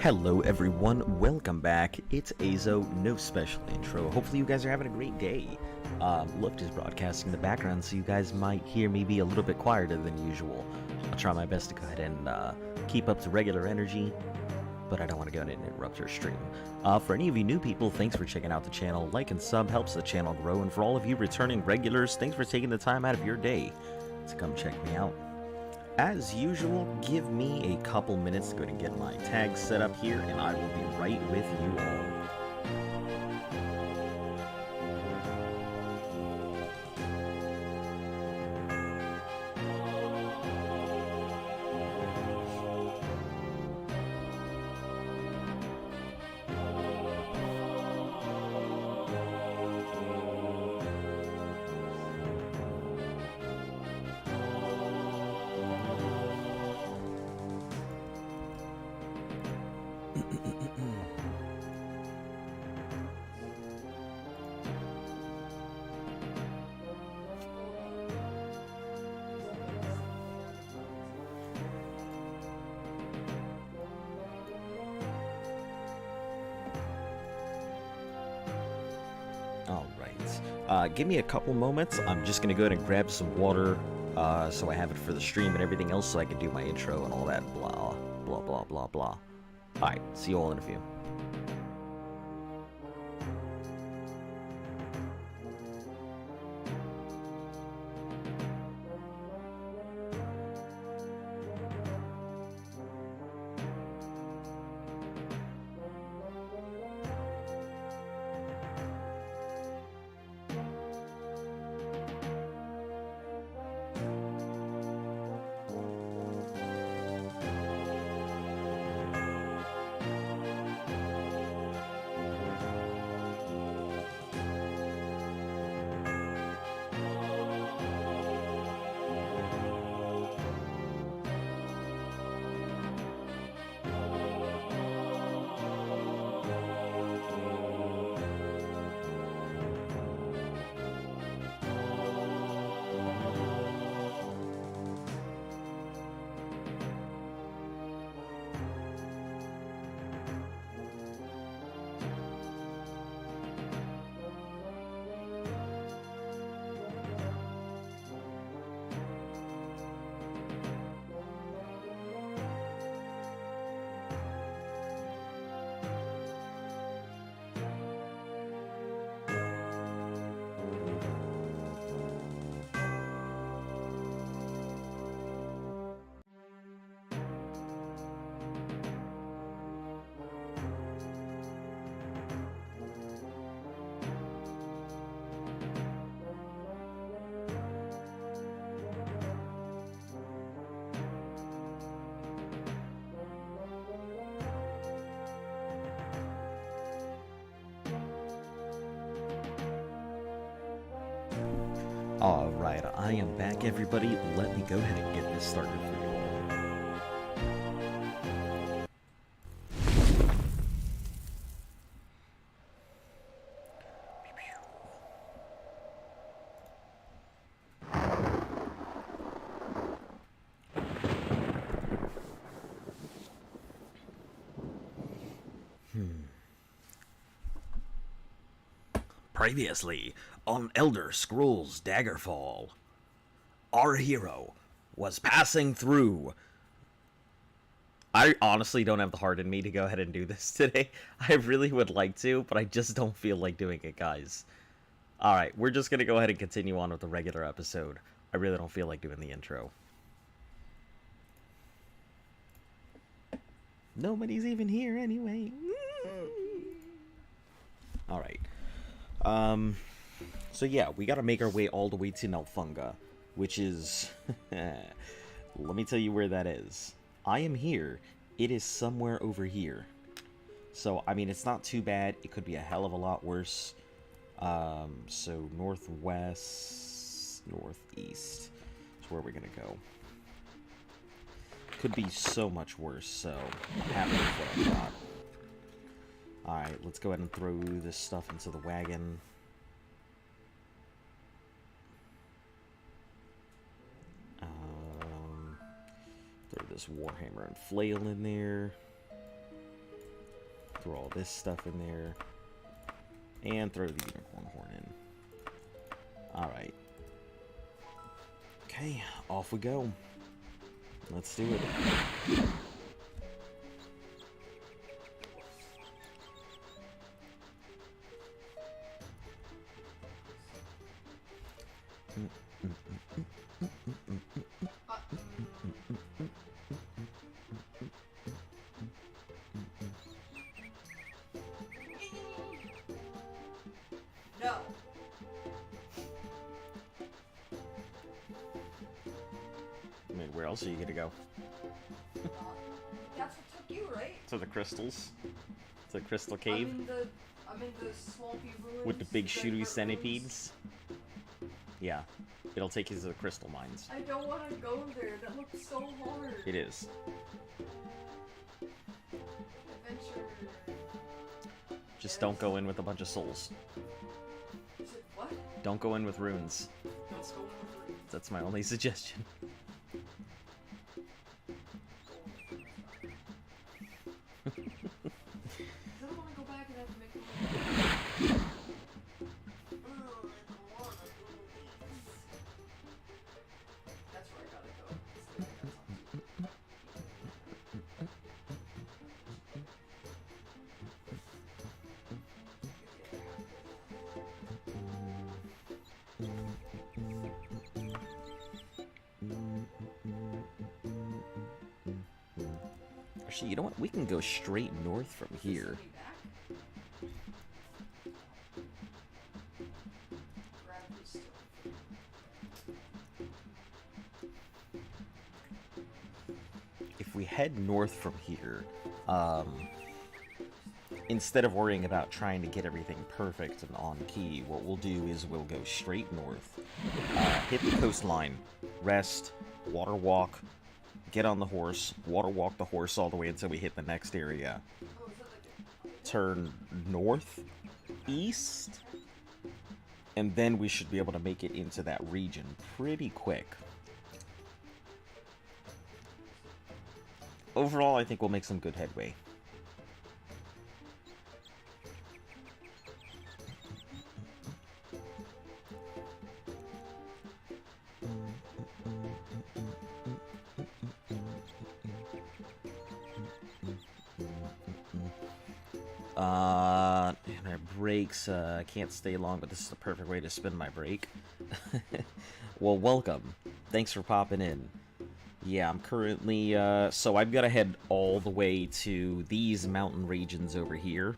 Hello everyone, welcome back. It's Azo, no special intro. Hopefully you guys are having a great day. Look, just broadcasting in the background, so you guys might hear me be a little bit quieter than usual. I'll try my best to go ahead and keep up to regular energy, but I don't want to go ahead and interrupt your stream. For any of you new people, thanks for checking out the channel. Like and sub helps the channel grow, and for all of you returning regulars, thanks for taking the time out of your day to come check me out. As usual, give me a couple minutes to go and get my tags set up here, and I will be right with you all. Give me a couple moments. I'm just gonna go ahead and grab some water, so I have it for the stream and everything else, so I can do my intro and all that blah, blah, blah, blah, blah. Alright, see you all in a few. Alright, I am back, everybody. Let me go ahead and get this started for you all. Previously on Elder Scrolls Daggerfall, our hero was passing through. I honestly don't have the heart in me to go ahead and do this today. I really would like to, but I just don't feel like doing it, guys. Alright, we're just going to go ahead and continue on with the regular episode. I really don't feel like doing the intro. Nobody's even here anyway. Alright. So yeah, we gotta make our way all the way to Nelfunga, which is... let me tell you where that is. I am here. It is somewhere over here. So, I mean, it's not too bad. It could be a hell of a lot worse. So northwest, northeast is where we're gonna go. Could be so much worse, so I'm happy with what I got. Alright, let's go ahead and throw this stuff into the wagon. Throw this Warhammer and flail in there. Throw all this stuff in there. And throw the unicorn horn in. Alright. Okay, off we go. Let's do it. No. I mean, where else are you gonna go? That's what took you, right? To the crystals? To the crystal cave? I'm in the swampy ruins. With the big shooty ruins. centipedes? Yeah. It'll take you to the crystal mines. I don't want to go there. That looks so hard. It is. Adventure. Just don't go in with a bunch of souls. You said what? Don't go in with runes. Don't go with ruins. That's my only suggestion. I don't want to go back and have to make a That's where I gotta go. Actually, you know what? We can go straight north from here. If we head north from here, instead of worrying about trying to get everything perfect and on key, what we'll do is we'll go straight north, hit the coastline, rest, water walk, get on the horse, water walk the horse all the way until we hit the next area. Turn north, east, and then we should be able to make it into that region pretty quick. Overall, I think we'll make some good headway. My breaks, I can't stay long, but this is the perfect way to spend my break. Well, welcome. Thanks for popping in. Yeah, I'm currently, so I've got to head all the way to these mountain regions over here.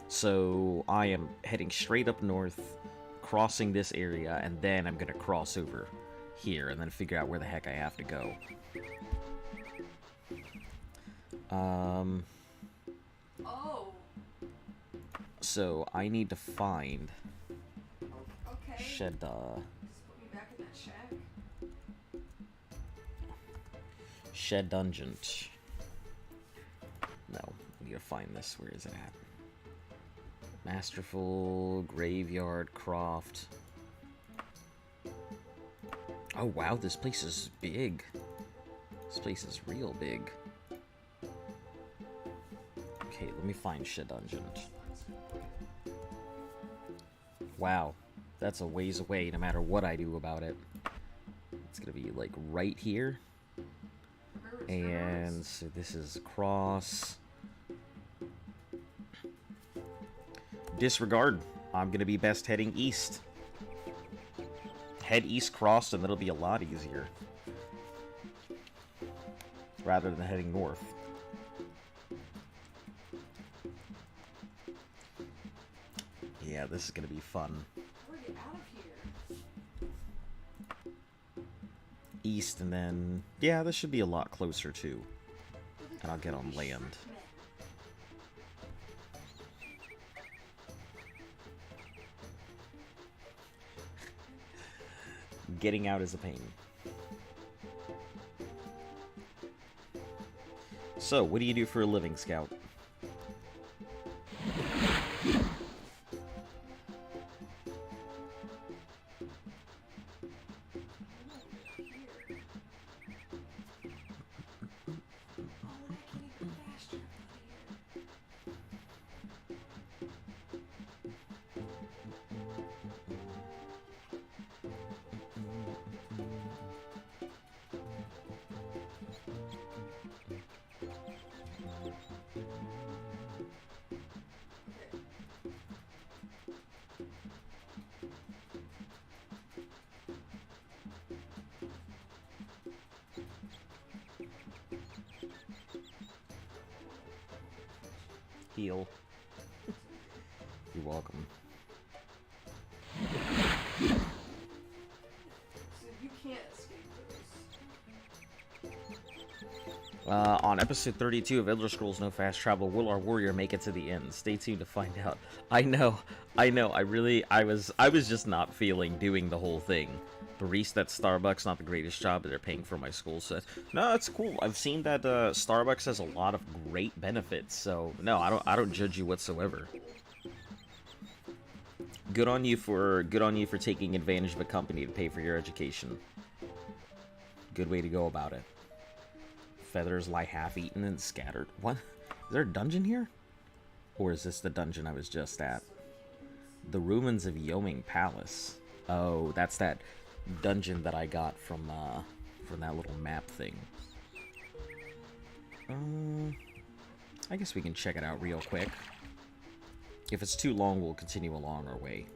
So I am heading straight up north, crossing this area, and then I'm going to cross over here, and then figure out where the heck I have to go. Oh. So I need to find Okay. Shed, Just put me back in that shack. Shed Dungeon. No, I need to find this. Where is it at? Masterful, Graveyard, Croft. Oh wow, this place is big. This place is real big. Okay, let me find Shed Dungeon. Wow, that's a ways away no matter what I do about it. It's gonna be like right here. And so this is across. Disregard. I'm gonna be best heading east. Head east crossed and that'll be a lot easier. Rather than heading north. Yeah, this is gonna be fun. We're getting out of here. East and then... yeah, this should be a lot closer too. And I'll get on land. Getting out is a pain. So, what do you do for a living, Scout? Heal. You're welcome. So you can't escape those. On episode 32 of Elder Scrolls No Fast Travel, will our warrior make it to the end? Stay tuned to find out. I know. I was just not feeling doing the whole thing. Barista at Starbucks, not the greatest job, but they're paying for my school set. No, that's cool. I've seen that Starbucks has a lot of great benefits, so no, I don't judge you whatsoever. Good on you for taking advantage of a company to pay for your education. Good way to go about it. Feathers lie half-eaten and scattered. What? Is there a dungeon here? Or is this the dungeon I was just at? The ruins of Yoming Palace. Oh, that's that dungeon that I got from that little map thing. I guess we can check it out real quick. If it's too long, we'll continue along our way.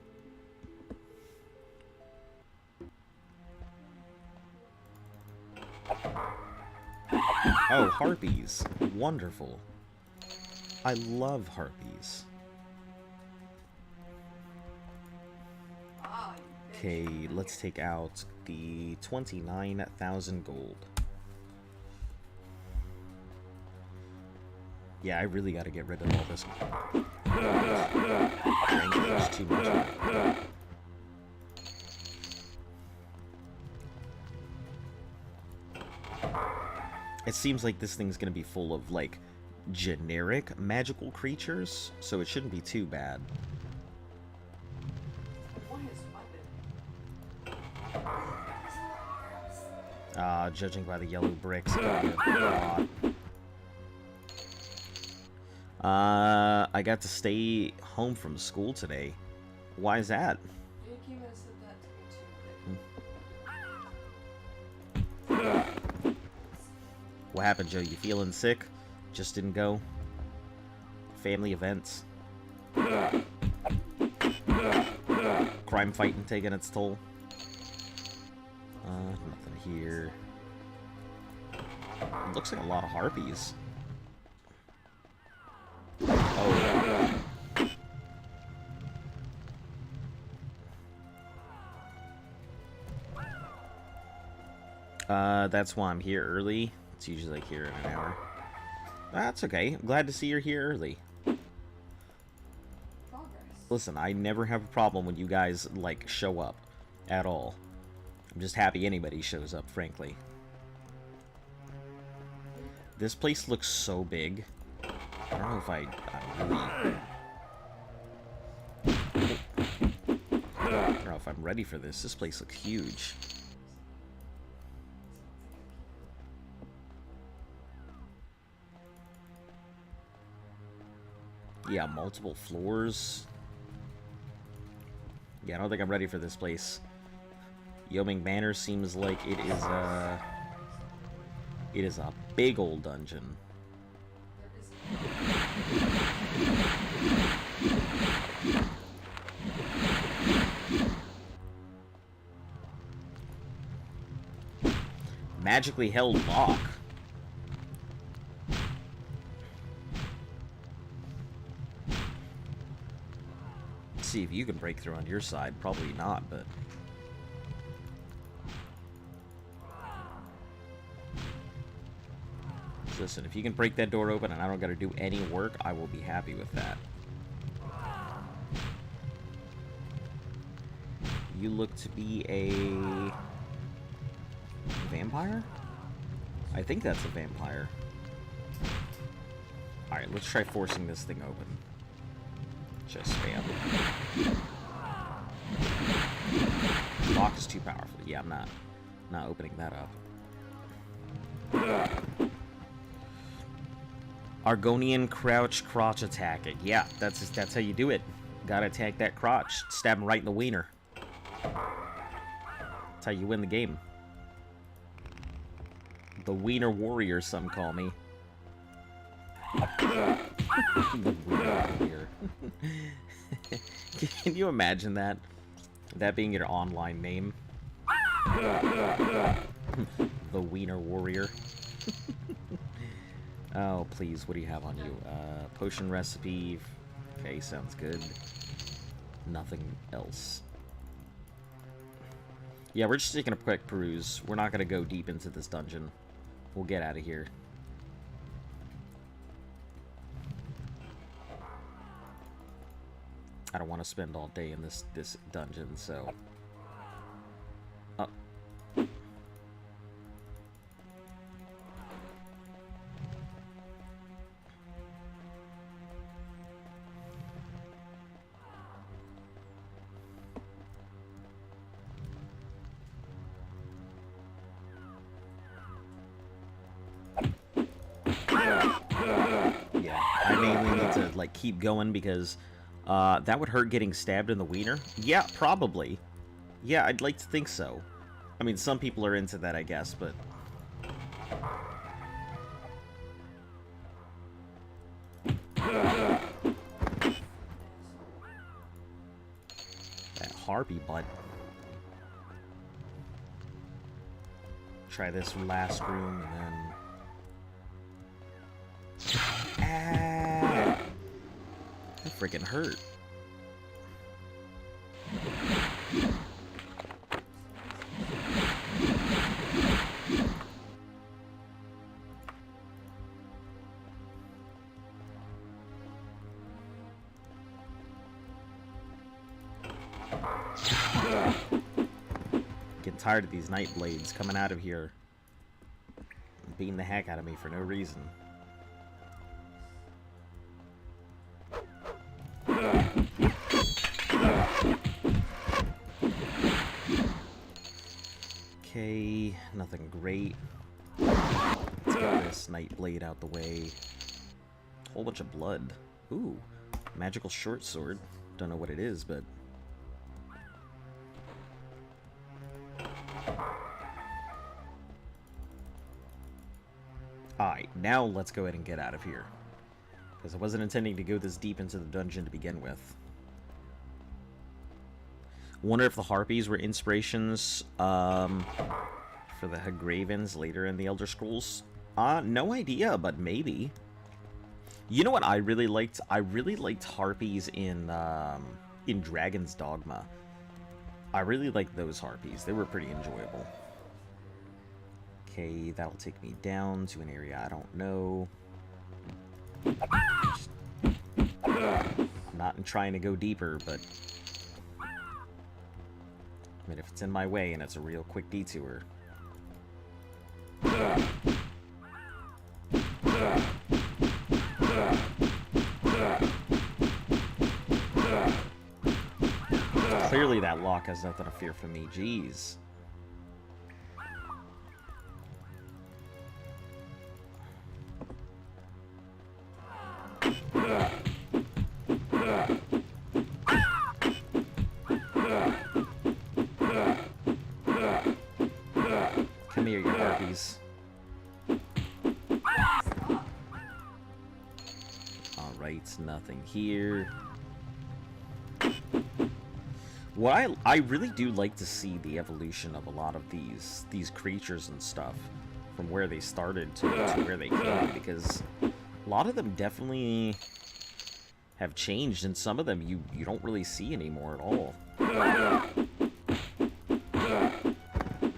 Oh, harpies. Wonderful. I love harpies. Okay, let's take out the 29,000 gold. Yeah, I really gotta get rid of all this. There's too much of it. It seems like this thing's gonna be full of, like, generic magical creatures, so it shouldn't be too bad. Judging by the yellow bricks. I got to stay home from school today. Why is that? What happened, Joe? You feeling sick? Just didn't go? Family events? Crime fighting taking its toll? Nothing here. It looks like a lot of harpies. Oh. That's why I'm here early. It's usually like here in an hour. That's okay. I'm glad to see you're here early. Listen, I never have a problem when you guys, like, show up. At all. I'm just happy anybody shows up, frankly. This place looks so big. I don't know if I don't know if I'm ready for this. This place looks huge. Yeah, multiple floors. Yeah, I don't think I'm ready for this place. Yoming Manor seems like it is a big old dungeon. Magically held lock. Let's see if you can break through on your side. Probably not, but... Listen, if you can break that door open and I don't gotta do any work, I will be happy with that. You look to be a... vampire? I think that's a vampire. Alright, let's try forcing this thing open. Just spam. Lock is too powerful. Yeah, I'm not opening that up. Argonian crouch attack it. Yeah, that's how you do it. Gotta attack that crotch. Stab him right in the wiener. That's how you win the game. The wiener warrior, some call me. The wiener warrior. Can you imagine that? That being your online name? The wiener warrior. Oh, please, what do you have on you? Potion recipe. Okay, sounds good. Nothing else. Yeah, we're just taking a quick peruse. We're not going to go deep into this dungeon. We'll get out of here. I don't want to spend all day in this dungeon, so... Oh. Yeah, I mainly need to, like, keep going because that would hurt getting stabbed in the wiener. Yeah, probably. Yeah, I'd like to think so. I mean, some people are into that, I guess, but... That harpy butt. Try this last room, and then... Ah! That freaking hurt. Getting tired of these night blades coming out of here, beating the heck out of me for no reason. Okay, nothing great. Let's get this night blade out the way. Whole bunch of blood. Ooh, magical short sword. Don't know what it is, but... Alright, now let's go ahead and get out of here. Because I wasn't intending to go this deep into the dungeon to begin with. Wonder if the Harpies were inspirations for the Hagravens later in the Elder Scrolls. No idea, but maybe. You know what I really liked? I really liked Harpies in Dragon's Dogma. I really liked those Harpies. They were pretty enjoyable. Okay, that'll take me down to an area I don't know. I'm not trying to go deeper, but... I mean, if it's in my way and it's a real quick detour... Clearly that lock has nothing to fear from me, jeez. Come here, you harpies. Alright, nothing here. What I really do like to see the evolution of a lot of these creatures and stuff from where they started to where they came, because a lot of them definitely have changed, and some of them you don't really see anymore at all.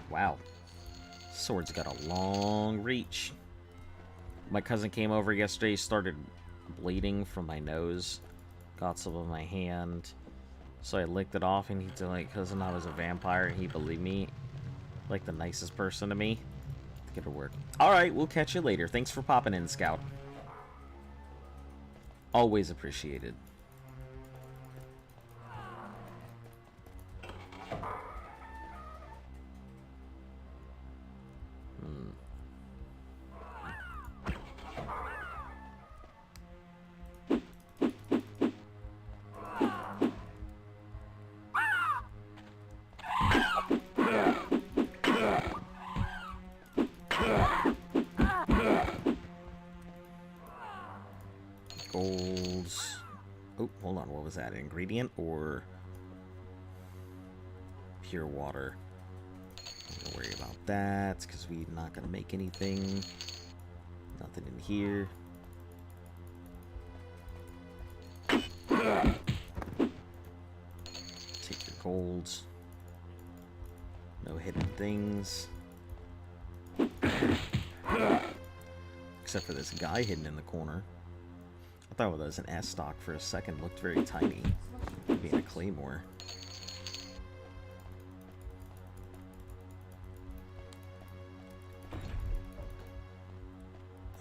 Wow. Sword's got a long reach. My cousin came over yesterday, started bleeding from my nose, got some on my hand. So I licked it off, and he told my cousin I was a vampire, and he believed me. Like the nicest person to me. Get to work. Alright, we'll catch you later. Thanks for popping in, Scout. Always appreciated. Golds. Oh, hold on. What was that? An ingredient or pure water? Don't worry about that because we're not gonna make anything. Nothing Nothing in here. Take your golds. No hidden things. Except for this guy hidden in the corner. I thought that was an S stock for a second. Looked very tiny. Being a claymore.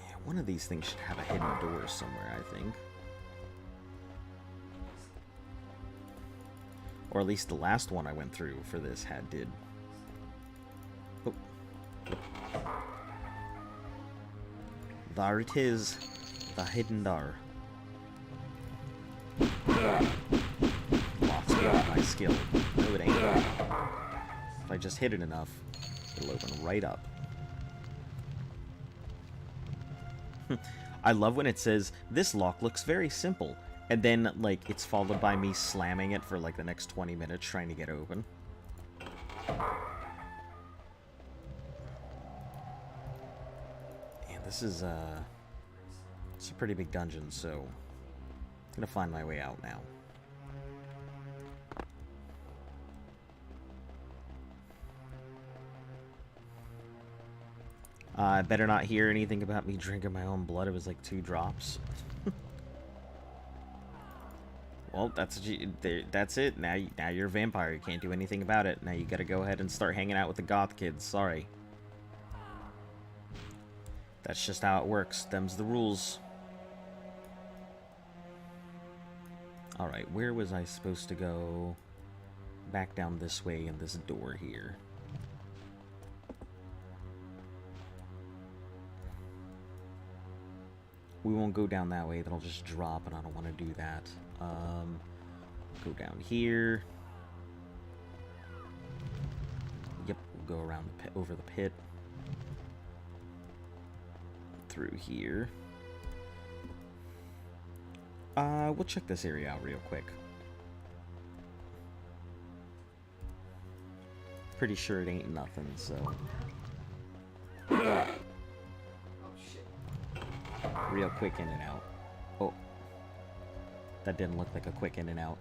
Yeah, one of these things should have a hidden door somewhere, I think. Or at least the last one I went through for this did. Oh. There it is. The hidden door. Lost beyond my skill. No, it ain't. If I just hit it enough, it'll open right up. I love when it says, this lock looks very simple. And then, like, it's followed by me slamming it for, like, the next 20 minutes trying to get open. And this is, it's a pretty big dungeon, so I'm gonna find my way out now. I better not hear anything about me drinking my own blood. It was like 2 drops. Well, that's it. Now you're a vampire. You can't do anything about it. Now you gotta go ahead and start hanging out with the goth kids. Sorry. That's just how it works. Them's the rules. Alright, where was I supposed to go? Back down this way in this door here. We won't go down that way. That'll just drop, and I don't want to do that. Go down here. Yep, we'll go around the pit, over the pit. Through here. We'll check this area out real quick. Pretty sure it ain't nothing, so. Oh shit. Real quick in and out. Oh. That didn't look like a quick in and out.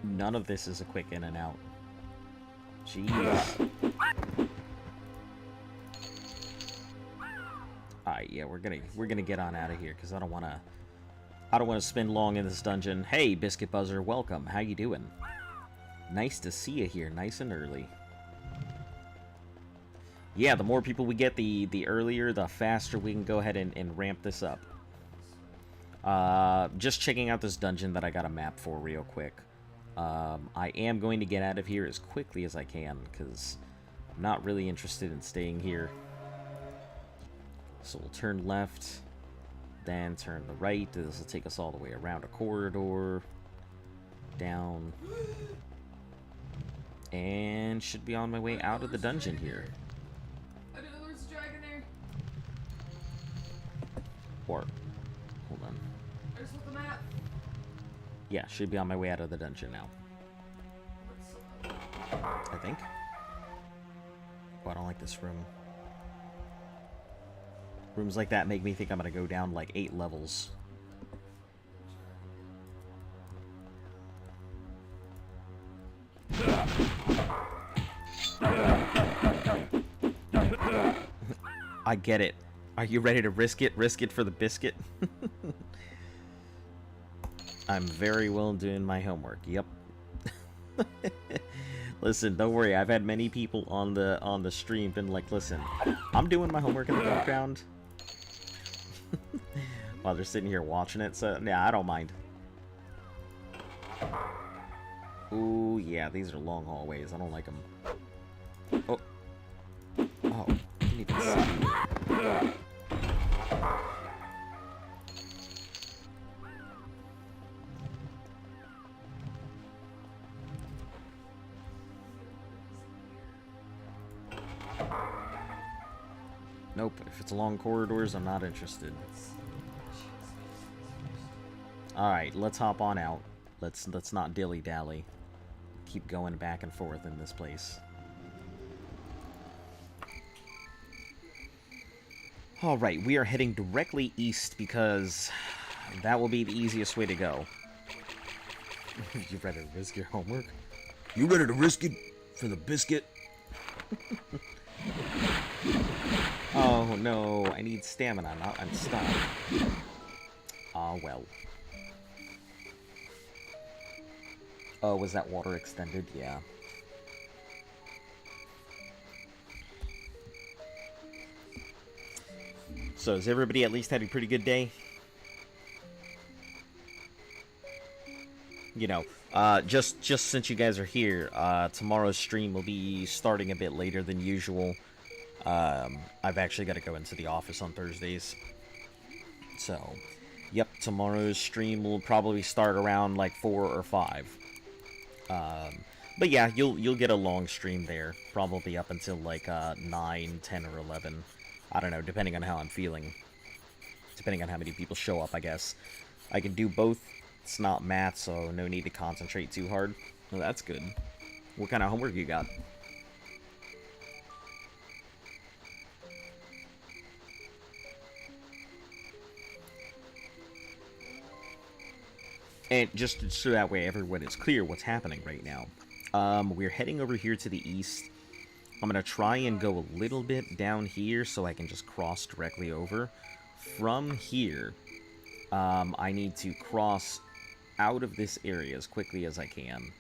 None of this is a quick in and out. Jeez. Alright, yeah, we're gonna get on out of here because I don't wanna spend long in this dungeon. Hey, Biscuit Buzzer, welcome. How you doing? Nice to see you here, nice and early. Yeah, the more people we get, the earlier, the faster we can go ahead and ramp this up. Just checking out this dungeon that I got a map for real quick. I am going to get out of here as quickly as I can, because I'm not really interested in staying here. So we'll turn left, then turn the right. This will take us all the way around a corridor, down, and should be on my way out of the dungeon here. I didn't know there's a dragon there. Or, hold on. I just want the map. Yeah, should be on my way out of the dungeon now. I think. Oh, I don't like this room. Rooms like that make me think I'm gonna go down like 8 levels. I get it. Are you ready to risk it? Risk it for the biscuit? I'm very well doing my homework. Yep. Listen, don't worry. I've had many people on the stream been like, listen, I'm doing my homework in the background while they're sitting here watching it. So yeah, I don't mind. Ooh, yeah, these are long hallways. I don't like them. Oh, oh, didn't even see. Nope, if it's long corridors, I'm not interested. Alright, let's hop on out. Let's not dilly-dally. Keep going back and forth in this place. Alright, we are heading directly east because that will be the easiest way to go. You ready to risk your homework? You ready to risk it for the biscuit? Oh no, I need stamina, I'm stuck. Ah, well. Oh, was that water extended? Yeah. So, has everybody at least had a pretty good day? You know, just since you guys are here, tomorrow's stream will be starting a bit later than usual. I've actually got to go into the office on Thursdays. So, yep, tomorrow's stream will probably start around like 4 or 5. But yeah, you'll get a long stream there, probably up until like 9, 10, or 11. I don't know, depending on how I'm feeling. Depending on how many people show up, I guess. I can do both. It's not math, so no need to concentrate too hard. Well, that's good. What kind of homework you got? And just so that way everyone is clear what's happening right now. We're heading over here to the east. I'm going to try and go a little bit down here so I can just cross directly over. From here, I need to cross out of this area as quickly as I can.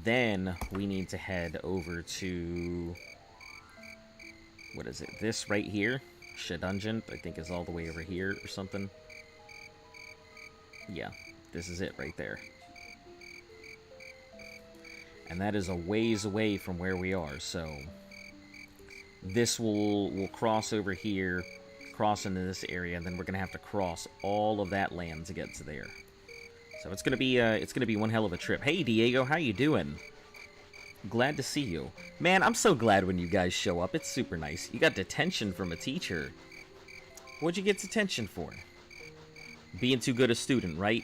Then we need to head over to... what is it? This right here? Dungeon, I think is all the way over here or something. Yeah, this is it right there. And that is a ways away from where we are, so... this will cross over here, cross into this area, and then we're gonna have to cross all of that land to get to there. So it's gonna be one hell of a trip. Hey Diego, how you doing? Glad to see you. Man, I'm so glad when you guys show up. It's super nice. You got detention from a teacher. What'd you get detention for? Being too good a student, right?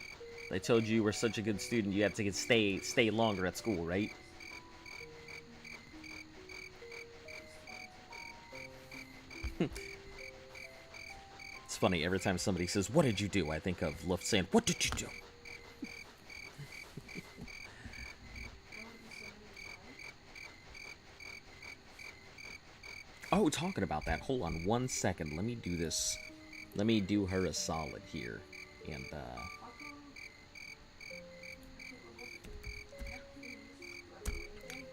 They told you were such a good student you had to stay longer at school, right? It's funny, every time somebody says, "What did you do?" I think of Luft saying, "What did you do?" Oh, talking about that, hold on one second. Let me do this. Let me do her a solid here. And,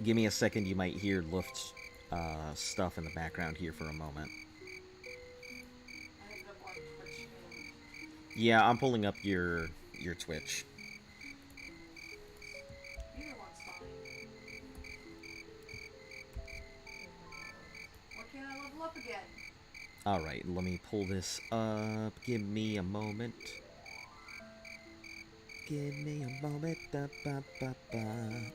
give me a second, you might hear Luft's stuff in the background here for a moment. Yeah, I'm pulling up your Twitch. Either one's fine. Why can't I level up again? Alright, let me pull this up. Give me a moment. Give me a moment. Da, ba, ba, ba.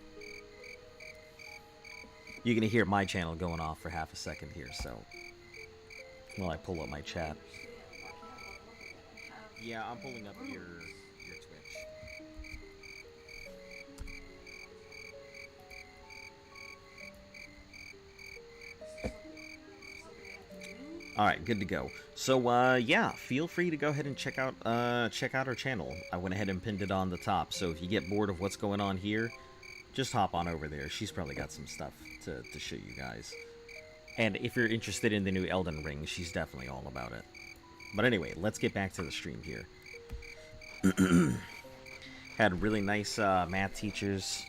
You're gonna hear my channel going off for half a second here, so... while I pull up my chat. Yeah, I'm pulling up your Twitch. Alright, good to go. So, yeah, feel free to go ahead and check out our channel. I went ahead and pinned it on the top, so if you get bored of what's going on here, just hop on over there. She's probably got some stuff to show you guys. And if you're interested in the new Elden Ring, she's definitely all about it. But anyway, let's get back to the stream here. Had really nice math teachers.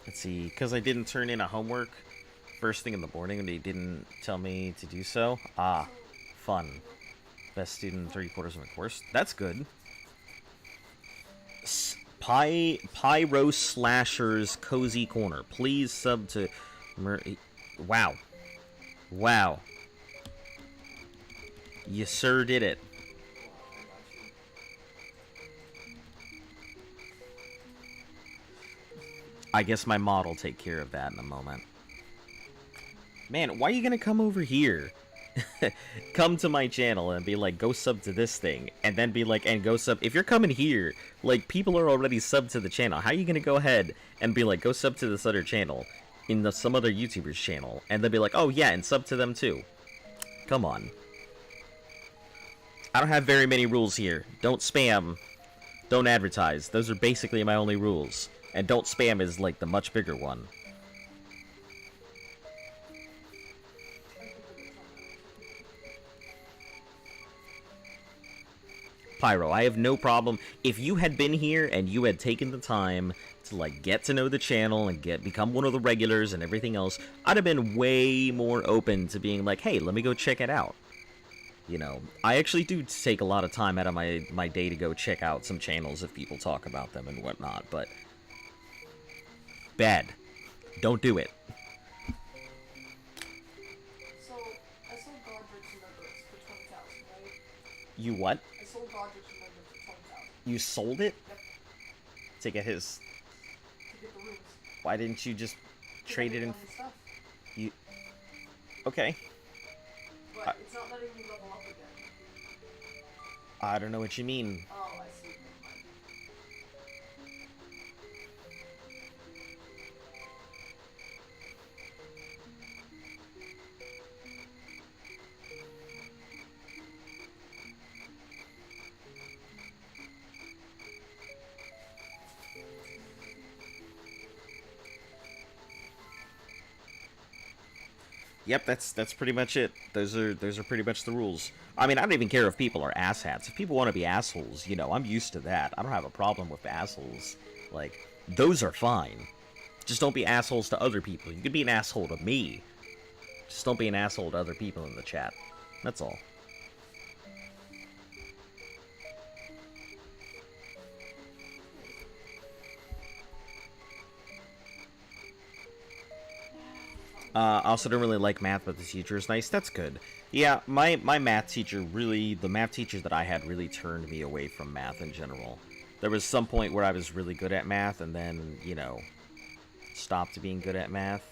Let's see, because I didn't turn in a homework first thing in the morning and they didn't tell me to do so. Ah, fun. Best student in 3/4 of a course. That's good. Pyro Slasher's Cozy Corner. Please sub to... Wow. Wow. You sir did it. I guess my mod will take care of that in a moment. Man, why are you gonna come over here? come to my channel and be like, go sub to this thing, and then be like, and go sub. If you're coming here, like, people are already subbed to the channel. How are you gonna go ahead and be like, go sub to this other channel in some other YouTuber's channel, and then be like, oh yeah, and sub to them too? Come on. I don't have very many rules here. Don't spam. Don't advertise. Those are basically my only rules. And don't spam is like the much bigger one. Pyro, I have no problem. If you had been here and you had taken the time to like get to know the channel and become one of the regulars and everything else, I'd have been way more open to being like, hey, let me go check it out. You know, I actually do take a lot of time out of my day to go check out some channels if people talk about them and whatnot, but bad. Don't do it. So, I sold Godric's members for 20,000, right? You what? I sold Godric's members for 20,000. You sold it? Yep. To get his... To get the rooms. Why didn't you just trade it in... Stuff. You... Okay. But it's not letting me level up again. I don't know what you mean. Oh, I see. Never mind. Yep, that's pretty much it. Those are pretty much the rules. I mean, I don't even care if people are asshats. If people want to be assholes, you know, I'm used to that. I don't have a problem with assholes. Like, those are fine. Just don't be assholes to other people. You can be an asshole to me. Just don't be an asshole to other people in the chat. That's all. I also don't really like math, but the teacher is nice. That's good. Yeah, my math teacher really... The math teacher that I had really turned me away from math in general. There was some point where I was really good at math, and then, you know, stopped being good at math.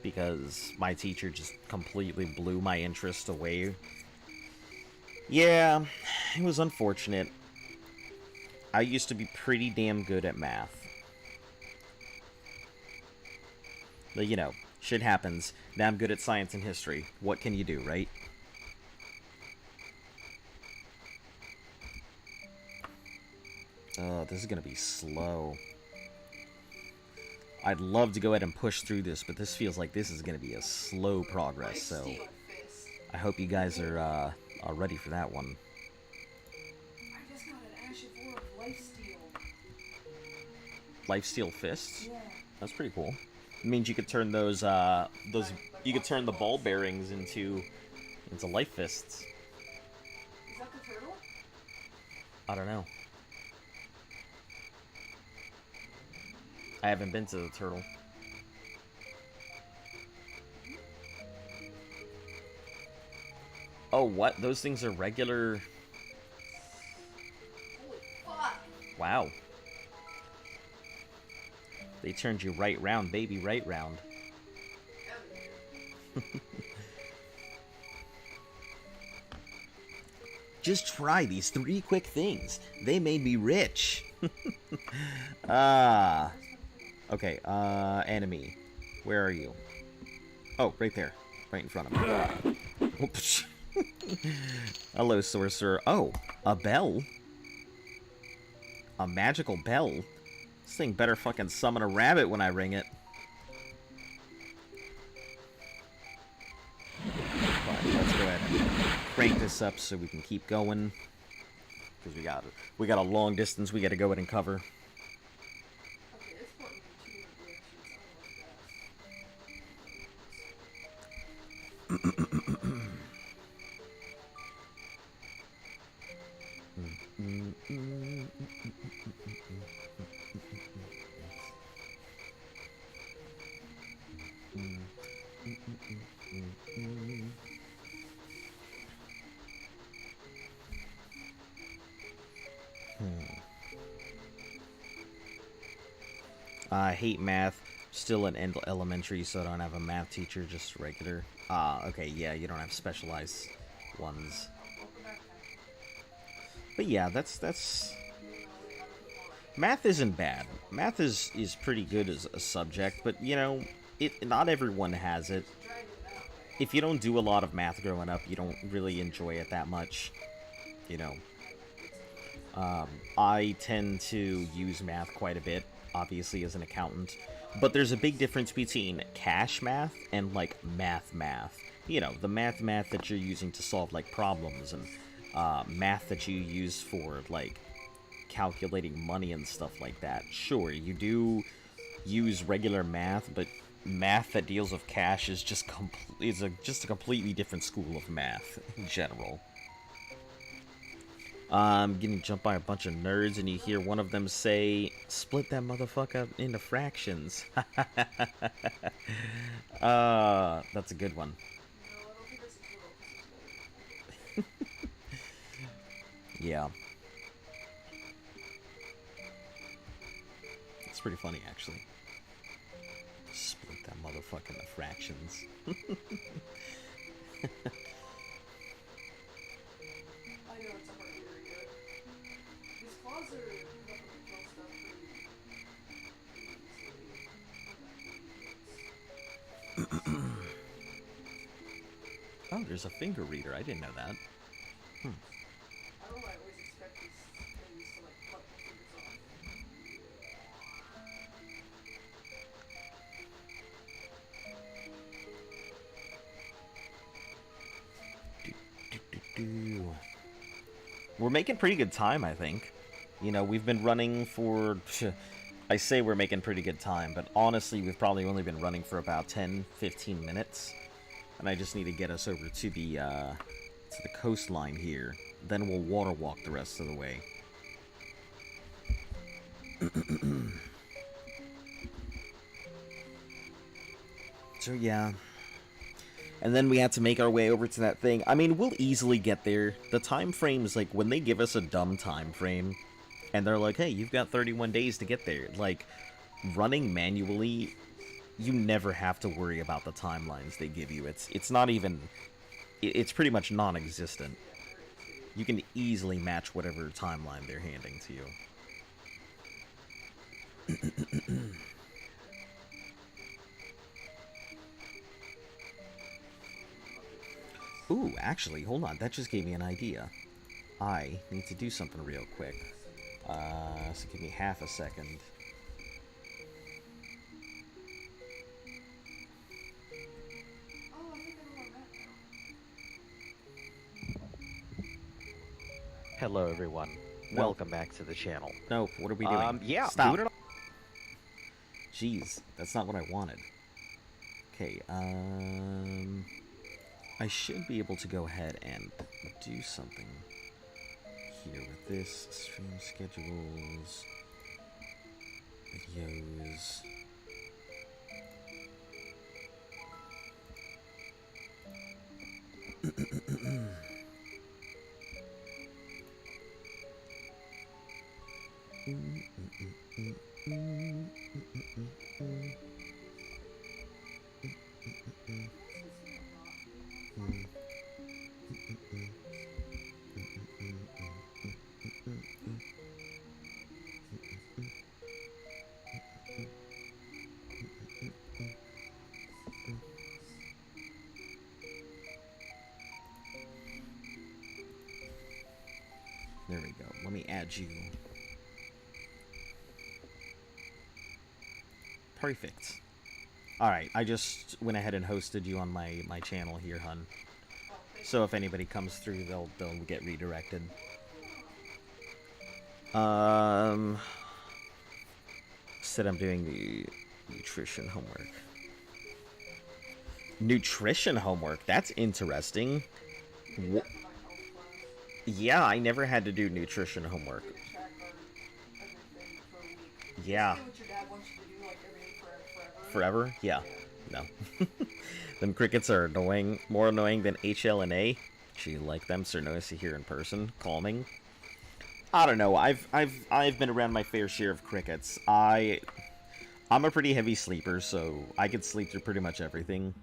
Because my teacher just completely blew my interest away. Yeah, it was unfortunate. I used to be pretty damn good at math. But, you know... Shit happens. Now I'm good at science and history. What can you do, right? This is gonna be slow. I'd love to go ahead and push through this, but this feels like this is gonna be a slow progress, so... I hope you guys are ready for that one. I just got an Ash of War of Lifesteal. Lifesteal fists? Yeah. That's pretty cool. It means you could turn those you could turn the ball bearings into life fists. Is that the turtle? I don't know. I haven't been to the turtle. Oh, what? Those things are regular... Holy fuck! Wow. They turned you right round, baby, right round. Just try these 3 quick things. They made me rich. Okay, enemy. Where are you? Oh, right there. Right in front of me. Oops. Hello, sorcerer. Oh, a bell? A magical bell? This thing better fucking summon a rabbit when I ring it. But let's go ahead and crank this up so we can keep going. Because we got a long distance we got to go ahead and cover. Okay, it's pointing in 2 different directions. I hate math. Still in elementary, so I don't have a math teacher, just regular. Okay, yeah, you don't have specialized ones. Welcome back, man. But yeah, that's... Math isn't bad. Math is pretty good as a subject, but, you know, not everyone has it. If you don't do a lot of math growing up, you don't really enjoy it that much, you know. I tend to use math quite a bit, obviously, as an accountant. But there's a big difference between cash math and, like, math. You know, the math that you're using to solve, like, problems, and math that you use for, like, calculating money and stuff like that. Sure, you do use regular math, but math that deals with cash is just just a completely different school of math in general. I'm getting jumped by a bunch of nerds, and you hear one of them say, "Split that motherfucker into fractions." That's a good one. No, I don't think that's a total. Yeah. It's pretty funny, actually. Split that motherfucker into fractions. I know it's a hard area. These claws are enough to kill stuff pretty easily. Oh, there's a finger reader. I didn't know that. I don't know why I always expect these things to like cut my fingers off. We're making pretty good time, I think. You know, we've been running for... I say we're making pretty good time, but honestly, we've probably only been running for about 10-15 minutes. And I just need to get us over to the coastline here. Then we'll water walk the rest of the way. So, yeah. And then we had to make our way over to that thing. I mean, we'll easily get there. The time frame's like, when they give us a dumb time frame, and they're like, hey, you've got 31 days to get there. Like, running manually, you never have to worry about the timelines they give you. It's not even... It's pretty much non-existent. You can easily match whatever timeline they're handing to you. Ooh, actually, hold on. That just gave me an idea. I need to do something real quick. So give me half a second. Oh, I think I know where I'm at now. Hello, everyone. No. Welcome back to the channel. No, what are we doing? Yeah, Stop. doing it. Jeez, that's not what I wanted. Okay, I should be able to go ahead and do something here with this. Stream schedules, videos. There we go. Let me add you. Perfect. Alright, I just went ahead and hosted you on my channel here, hun. So if anybody comes through, they'll get redirected. Said I'm doing the nutrition homework. Nutrition homework? That's interesting. Maybe that for my health class. Yeah, I never had to do nutrition homework. Track everything for a week. Yeah. Basically what your dad wants you to do like every day forever. Forever? Yeah. No. Them crickets are annoying. More annoying than HL and A. Actually, like them, so nice to hear in person. Calming. I don't know. I've been around my fair share of crickets. I'm a pretty heavy sleeper, so I could sleep through pretty much everything.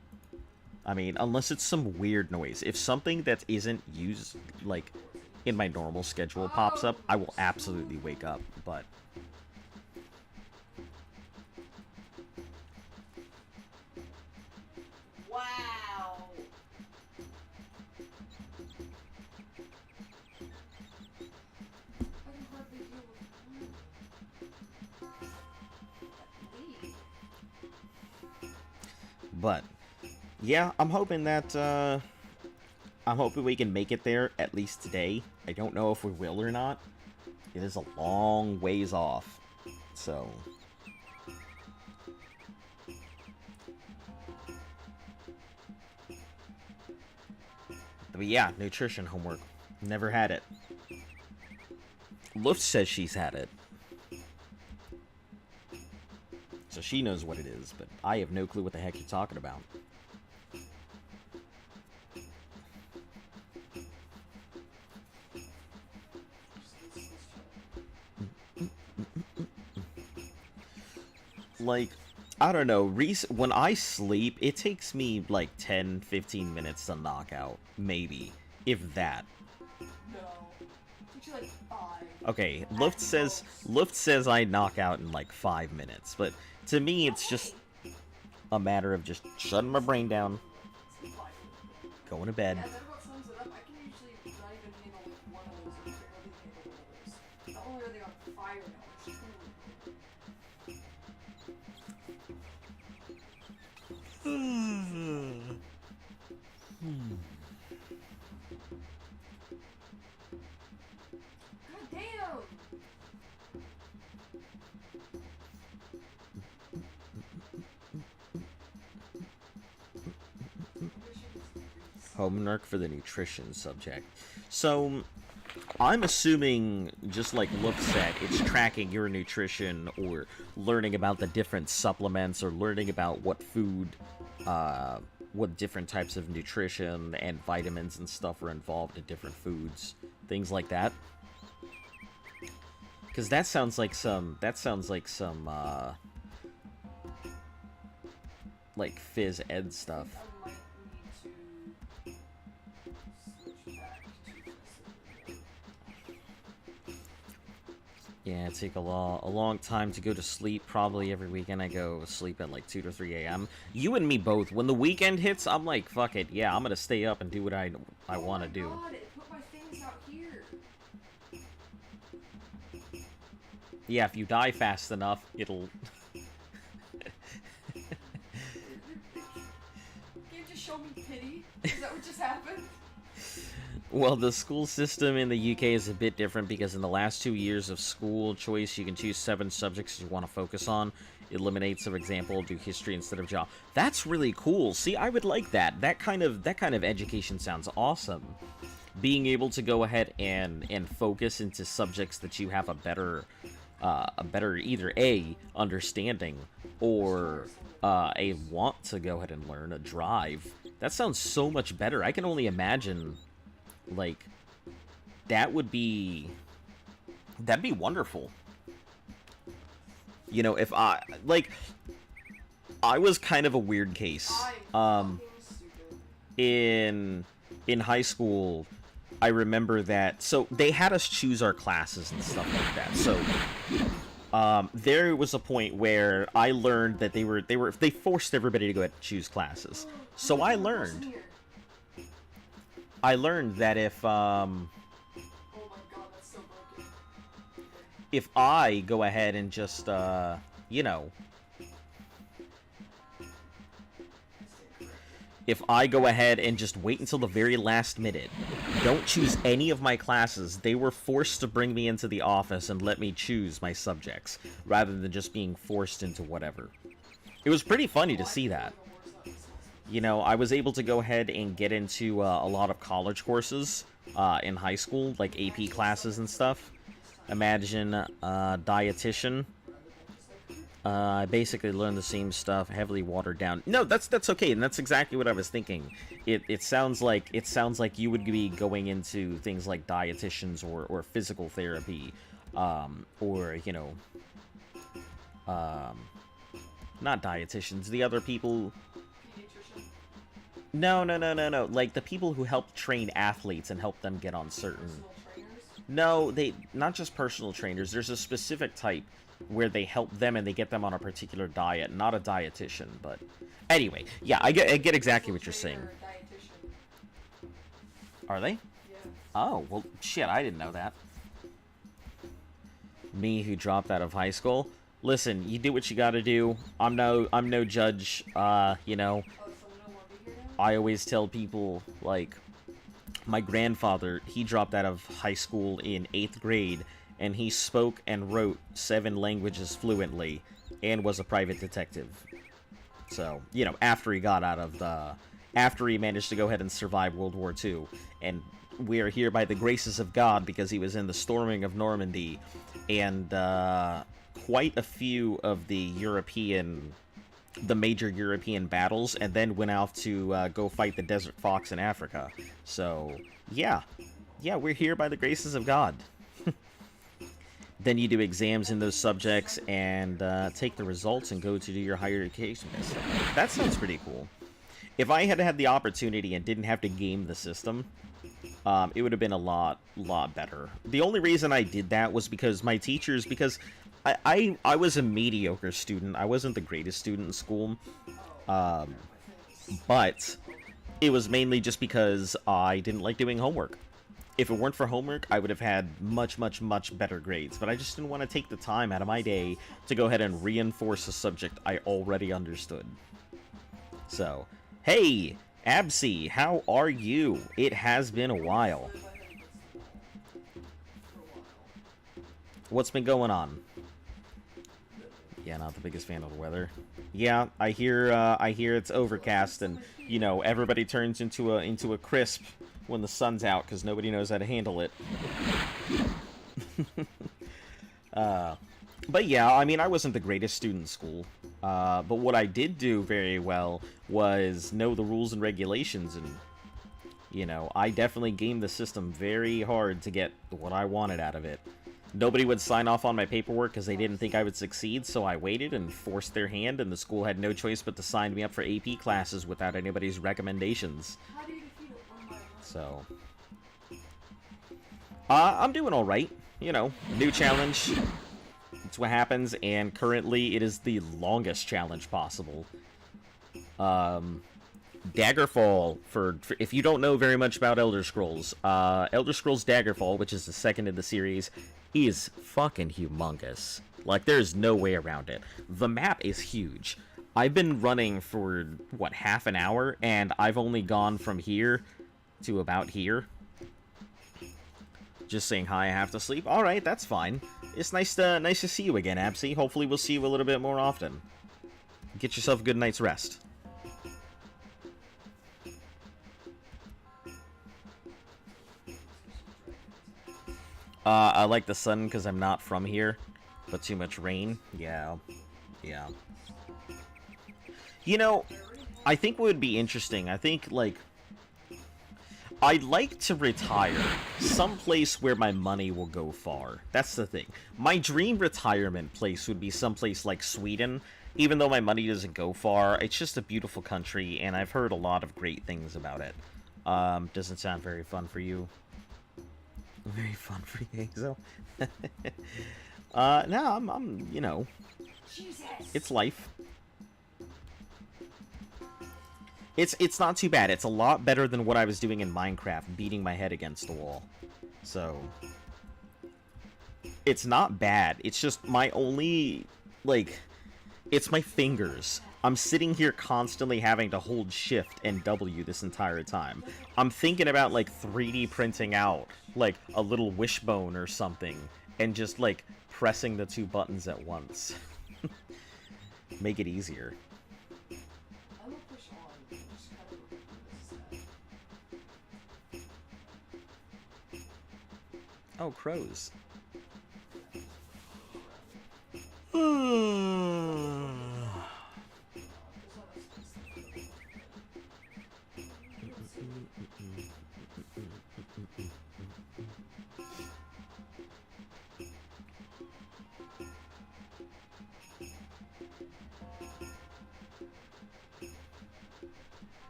I mean, unless it's some weird noise. If something that isn't used, like, in my normal schedule pops up, I will absolutely wake up, but... Wow. I can hardly deal with Lee. But, yeah, I'm hoping that, I'm hoping we can make it there, at least today. I don't know if we will or not. It is a long ways off, so... But yeah, nutrition homework. Never had it. Luft says she's had it. So she knows what it is, but I have no clue what the heck you're talking about. Like, I don't know, when I sleep, it takes me like 10-15 minutes to knock out. Maybe. If that. No. Took you like 5. Okay, At Luft says I knock out in like 5 minutes, but to me it's just a matter of just shutting my brain down, going to bed. Yeah, that about sums it up. I can usually not even handle like one of those or barely handle one of those. Not only are they on fire now, it's God damn! Homework for the nutrition subject. So, I'm assuming, just like Luft said, it's tracking your nutrition or learning about the different supplements or learning about what food, what different types of nutrition and vitamins and stuff are involved in different foods. Things like that. Because that sounds like some, like phys ed stuff. I might need to switch back to Yeah, it take a long time to go to sleep. Probably every weekend I go to sleep at like 2 to 3 a.m. You and me both. When the weekend hits, I'm like, fuck it. Yeah, I'm gonna stay up and do what I want to do. God, it put my things out here. Yeah, if you die fast enough, it'll... Can you just show me pity? Is that what just happened? Well, the school system in the UK is a bit different because in the last 2 years of school choice, you can choose 7 subjects you want to focus on. It eliminates, for example, do history instead of geography. That's really cool. See, I would like that. That kind of education sounds awesome. Being able to go ahead and focus into subjects that you have a better either A, understanding, or a want to go ahead and learn, a drive. That sounds so much better. I can only imagine, like, that'd be wonderful. You know, if I was kind of a weird case. I'm fucking stupid. In high school, I remember that, so they had us choose our classes and stuff like that. So there was a point where I learned that they forced everybody to go ahead and choose classes. So I learned that if Oh my god, that's so broken. if I go ahead and just you know, if I go ahead and just wait until the very last minute, don't choose any of my classes, they were forced to bring me into the office and let me choose my subjects, rather than just being forced into whatever. It was pretty funny to see that. You know, I was able to go ahead and get into a lot of college courses in high school, like AP classes and stuff. Imagine dietitian. I basically learned the same stuff, heavily watered down. No, that's okay, and that's exactly what I was thinking. It sounds like you would be going into things like dietitians or physical therapy, or you know, not dietitians. The other people. Pediatrician. No, no, no, no, no. Like the people who help train athletes and help them get on certain. Personal trainers? No, they not just personal trainers. There's a specific type where they help them and they get them on a particular diet. Not a dietitian, but anyway, yeah, I get exactly what you're saying. Personal trainer, dietitian. Are they? Yeah. Oh, well, shit, I didn't know that. Me who dropped out of high school. Listen, you do what you gotta do. I'm no judge. You know, Oh, someone don't want to be here now? I always tell people, like, my grandfather, he dropped out of high school in 8th grade, and he spoke and wrote 7 languages fluently, and was a private detective. So, you know, after he got out of the... After he managed to go ahead and survive World War II, and we are here by the graces of God because he was in the storming of Normandy, and quite a few of the major European battles, and then went off to go fight the Desert Fox in Africa. So, yeah, we're here by the graces of God. Then you do exams in those subjects and take the results and go to do your higher education. That sounds pretty cool. If I had had the opportunity and didn't have to game the system, it would have been a lot better. The only reason I did that was because my teachers, because I was a mediocre student. I wasn't the greatest student in school, but it was mainly just because I didn't like doing homework. If it weren't for homework, I would have had much better grades, but I just didn't want to take the time out of my day to go ahead and reinforce a subject I already understood. So, hey, Absy, how are you? It has been a while. What's been going on? Yeah, not the biggest fan of the weather. Yeah, I hear it's overcast, and you know everybody turns into a crisp when the sun's out because nobody knows how to handle it. But yeah, I mean, I wasn't the greatest student in school, but what I did do very well was know the rules and regulations, and you know, I definitely gamed the system very hard to get what I wanted out of it. Nobody would sign off on my paperwork because they didn't think I would succeed, so I waited and forced their hand, and the school had no choice but to sign me up for AP classes without anybody's recommendations. How do you defeat it one by one? So, I'm doing all right. You know, new challenge. That's what happens, and currently it is the longest challenge possible. Daggerfall, for if you don't know very much about Elder Scrolls Daggerfall, which is the second in the series, is fucking humongous. Like, there's no way around it. The map is huge. I've been running for, what, half an hour, and I've only gone from here to about here. Just saying hi, I have to sleep. Alright, that's fine. It's nice to see you again, Absy. Hopefully we'll see you a little bit more often. Get yourself a good night's rest. I like the sun because I'm not from here, but too much rain. Yeah. You know, I think what would be interesting, I think, like, I'd like to retire someplace where my money will go far. That's the thing. My dream retirement place would be someplace like Sweden. Even though my money doesn't go far, it's just a beautiful country, and I've heard a lot of great things about it. Doesn't sound very fun for you. Very fun for you, Hazel. No, I'm, you know, it's life. It's not too bad. It's a lot better than what I was doing in Minecraft, beating my head against the wall. So, it's not bad. It's just my only, like, it's my fingers. I'm sitting here constantly having to hold Shift and W this entire time. I'm thinking about, like, 3D printing out, like, a little wishbone or something, and just, like, pressing the 2 buttons at once. Make it easier. I'm gonna push on. Just kind of this is Oh, crows.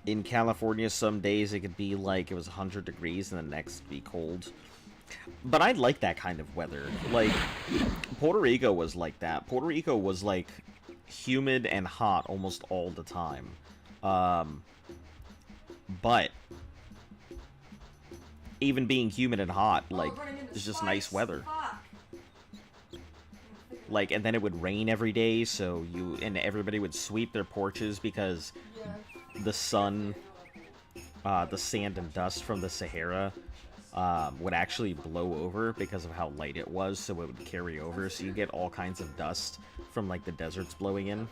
In California, some days it could be like it was 100 degrees and the next be cold. But I like that kind of weather. Like, Puerto Rico was like that. Puerto Rico was like humid and hot almost all the time. But even being humid and hot, like, it's just nice weather. Like, and then it would rain every day, so everybody would sweep their porches because the sun, the sand and dust from the Sahara would actually blow over because of how light it was, so it would carry over, so you get all kinds of dust from, like, the deserts blowing in.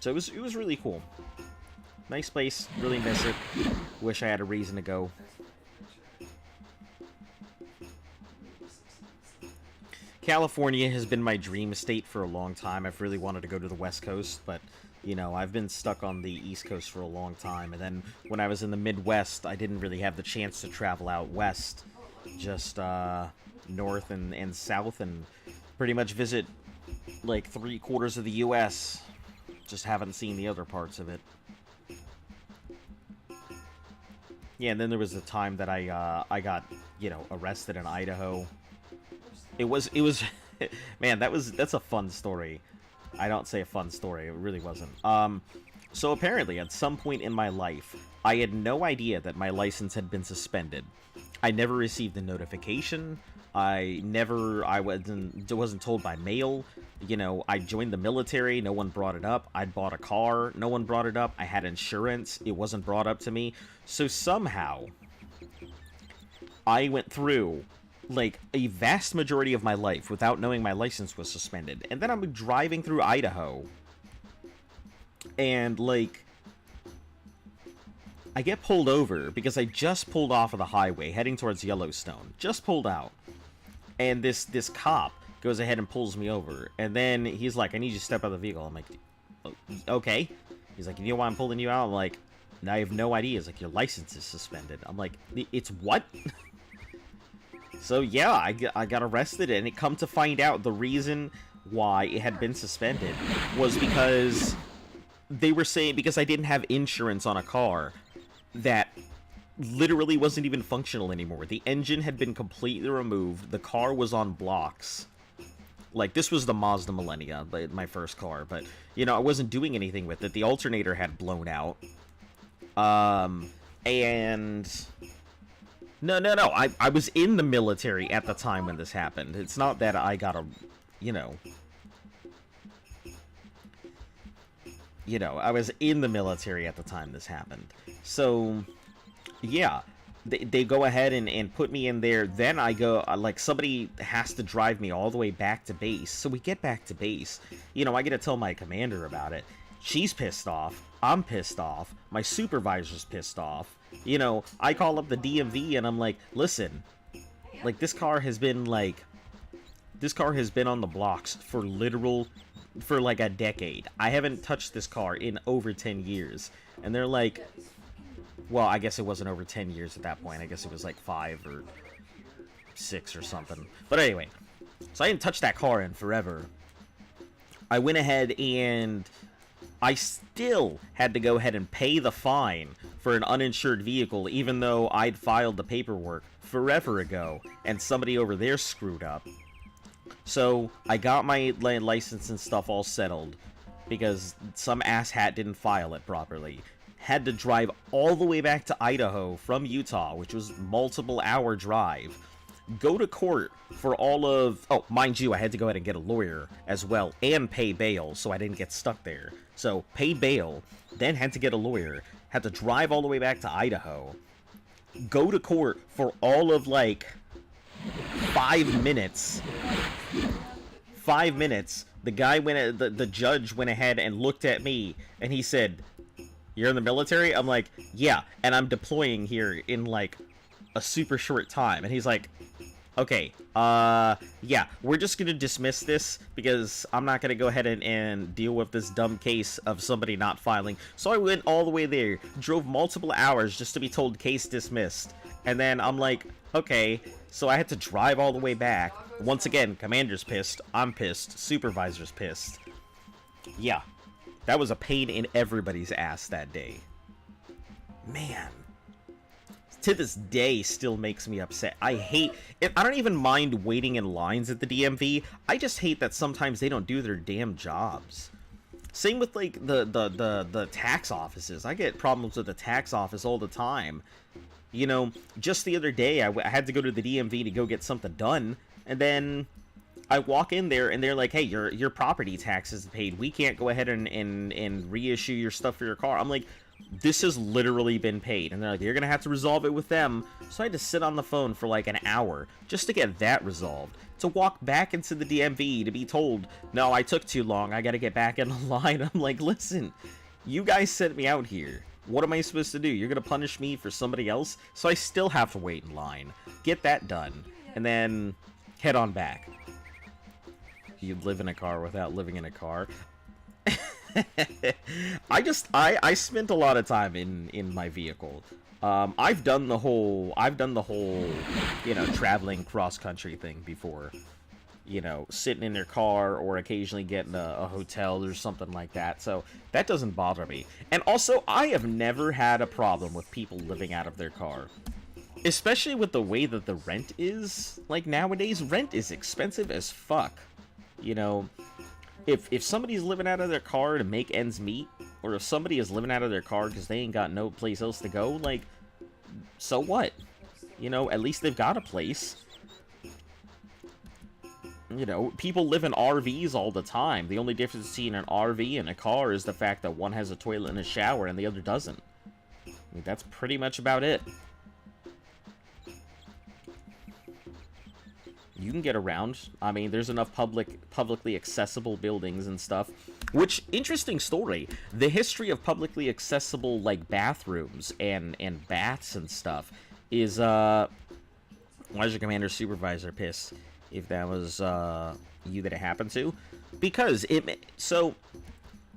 So it was really cool. Nice place, really miss it. Wish I had a reason to go. California has been my dream state for a long time. I've really wanted to go to the West Coast, but, you know, I've been stuck on the East Coast for a long time. And then when I was in the Midwest, I didn't really have the chance to travel out west. Just north and south, and pretty much visit, like, 3/4 of the U.S. Just haven't seen the other parts of it. Yeah, and then there was the time that I got, you know, arrested in Idaho. It was, man, that's a fun story. I don't say a fun story, it really wasn't. So apparently, at some point in my life, I had no idea that my license had been suspended. I never received a notification. I wasn't told by mail. You know, I joined the military, no one brought it up. I'd bought a car, no one brought it up. I had insurance, it wasn't brought up to me. So somehow, I went through, like, a vast majority of my life without knowing my license was suspended. And then I'm driving through Idaho, and, like, I get pulled over because I just pulled off of the highway heading towards Yellowstone. Just pulled out. And this cop goes ahead and pulls me over. And then he's like, I need you to step out of the vehicle. I'm like, okay. He's like, you know why I'm pulling you out? I'm like, I have no idea. He's like, your license is suspended. I'm like, it's what? So yeah, I got arrested, and it come to find out the reason why it had been suspended was because they were saying, because I didn't have insurance on a car that literally wasn't even functional anymore. The engine had been completely removed. The car was on blocks. Like, this was the Mazda Millennia, my first car, but, you know, I wasn't doing anything with it. The alternator had blown out. And... No, I was in the military at the time when this happened. It's not that I got a, you know, I was in the military at the time this happened. So, yeah, they go ahead and put me in there. Then I go, like, somebody has to drive me all the way back to base. So we get back to base. You know, I get to tell my commander about it. She's pissed off. I'm pissed off. My supervisor's pissed off. You know, I call up the DMV and I'm like, listen, like, this car has been on the blocks for like a decade. I haven't touched this car in over 10 years. And they're like, well, I guess it wasn't over 10 years at that point. I guess it was like 5 or 6 or something. But anyway, so I didn't touch that car in forever. I went ahead and I still had to go ahead and pay the fine for an uninsured vehicle, even though I'd filed the paperwork forever ago, and somebody over there screwed up. So I got my license and stuff all settled, because some asshat didn't file it properly. Had to drive all the way back to Idaho from Utah, which was a multiple-hour drive. Go to court for all of... Oh, mind you, I had to go ahead and get a lawyer as well, and pay bail, so I didn't get stuck there. So, paid bail, then had to get a lawyer, had to drive all the way back to Idaho, go to court for all of, like, 5 minutes. 5 minutes. The guy the judge went ahead and looked at me, and he said, "You're in the military?" I'm like, "Yeah, and I'm deploying here in, like, a super short time." And he's like, okay, yeah, we're just gonna dismiss this because I'm not gonna go ahead and deal with this dumb case of somebody not filing. So I went all the way there, drove multiple hours just to be told case dismissed. And then I'm like, okay, so I had to drive all the way back. Once again, commander's pissed, I'm pissed, supervisor's pissed. Yeah, That was a pain in everybody's ass that day. Man. To this day, still makes me upset. I hate... I don't even mind waiting in lines at the DMV. I just hate that sometimes they don't do their damn jobs. Same with, like, the tax offices. I get problems with the tax office all the time. You know, just the other day, I had to go to the DMV to go get something done, and then I walk in there, and they're like, hey, your property tax is paid. We can't go ahead and reissue your stuff for your car. I'm like, this has literally been paid. And they're like, you're going to have to resolve it with them. So I had to sit on the phone for like an hour just to get that resolved. To walk back into the DMV to be told, no, I took too long. I got to get back in the line. I'm like, listen, you guys sent me out here. What am I supposed to do? You're going to punish me for somebody else? So I still have to wait in line. Get that done. And then head on back. You'd live in a car without living in a car. I spent a lot of time in my vehicle. I've done the whole, you know, traveling cross-country thing before. You know, sitting in your car or occasionally getting a hotel or something like that. So that doesn't bother me. And also, I have never had a problem with people living out of their car. Especially with the way that the rent is. Like, nowadays, rent is expensive as fuck. You know, if somebody's living out of their car to make ends meet, or if somebody is living out of their car because they ain't got no place else to go, like, so what? You know, at least they've got a place. You know, people live in RVs all the time. The only difference between an RV and a car is the fact that one has a toilet and a shower and the other doesn't. I mean, that's pretty much about it. You can get around. I mean, there's enough publicly accessible buildings and stuff. Which, interesting story. The history of publicly accessible, like, bathrooms and baths and stuff is, why is your commander supervisor pissed if that was, you that it happened to? Because so,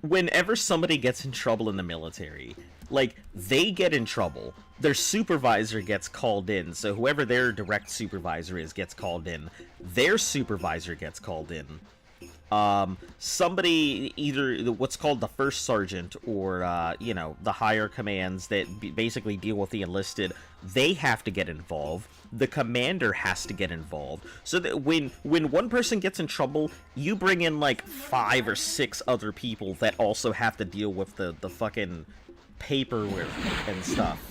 whenever somebody gets in trouble in the military, like, they get in trouble, their supervisor gets called in, so whoever their direct supervisor is gets called in, their supervisor gets called in, somebody, either what's called the first sergeant or, you know, the higher commands that basically deal with the enlisted, they have to get involved. The commander has to get involved. So that when one person gets in trouble, you bring in, like, 5 or 6 other people that also have to deal with the fucking paperwork and stuff.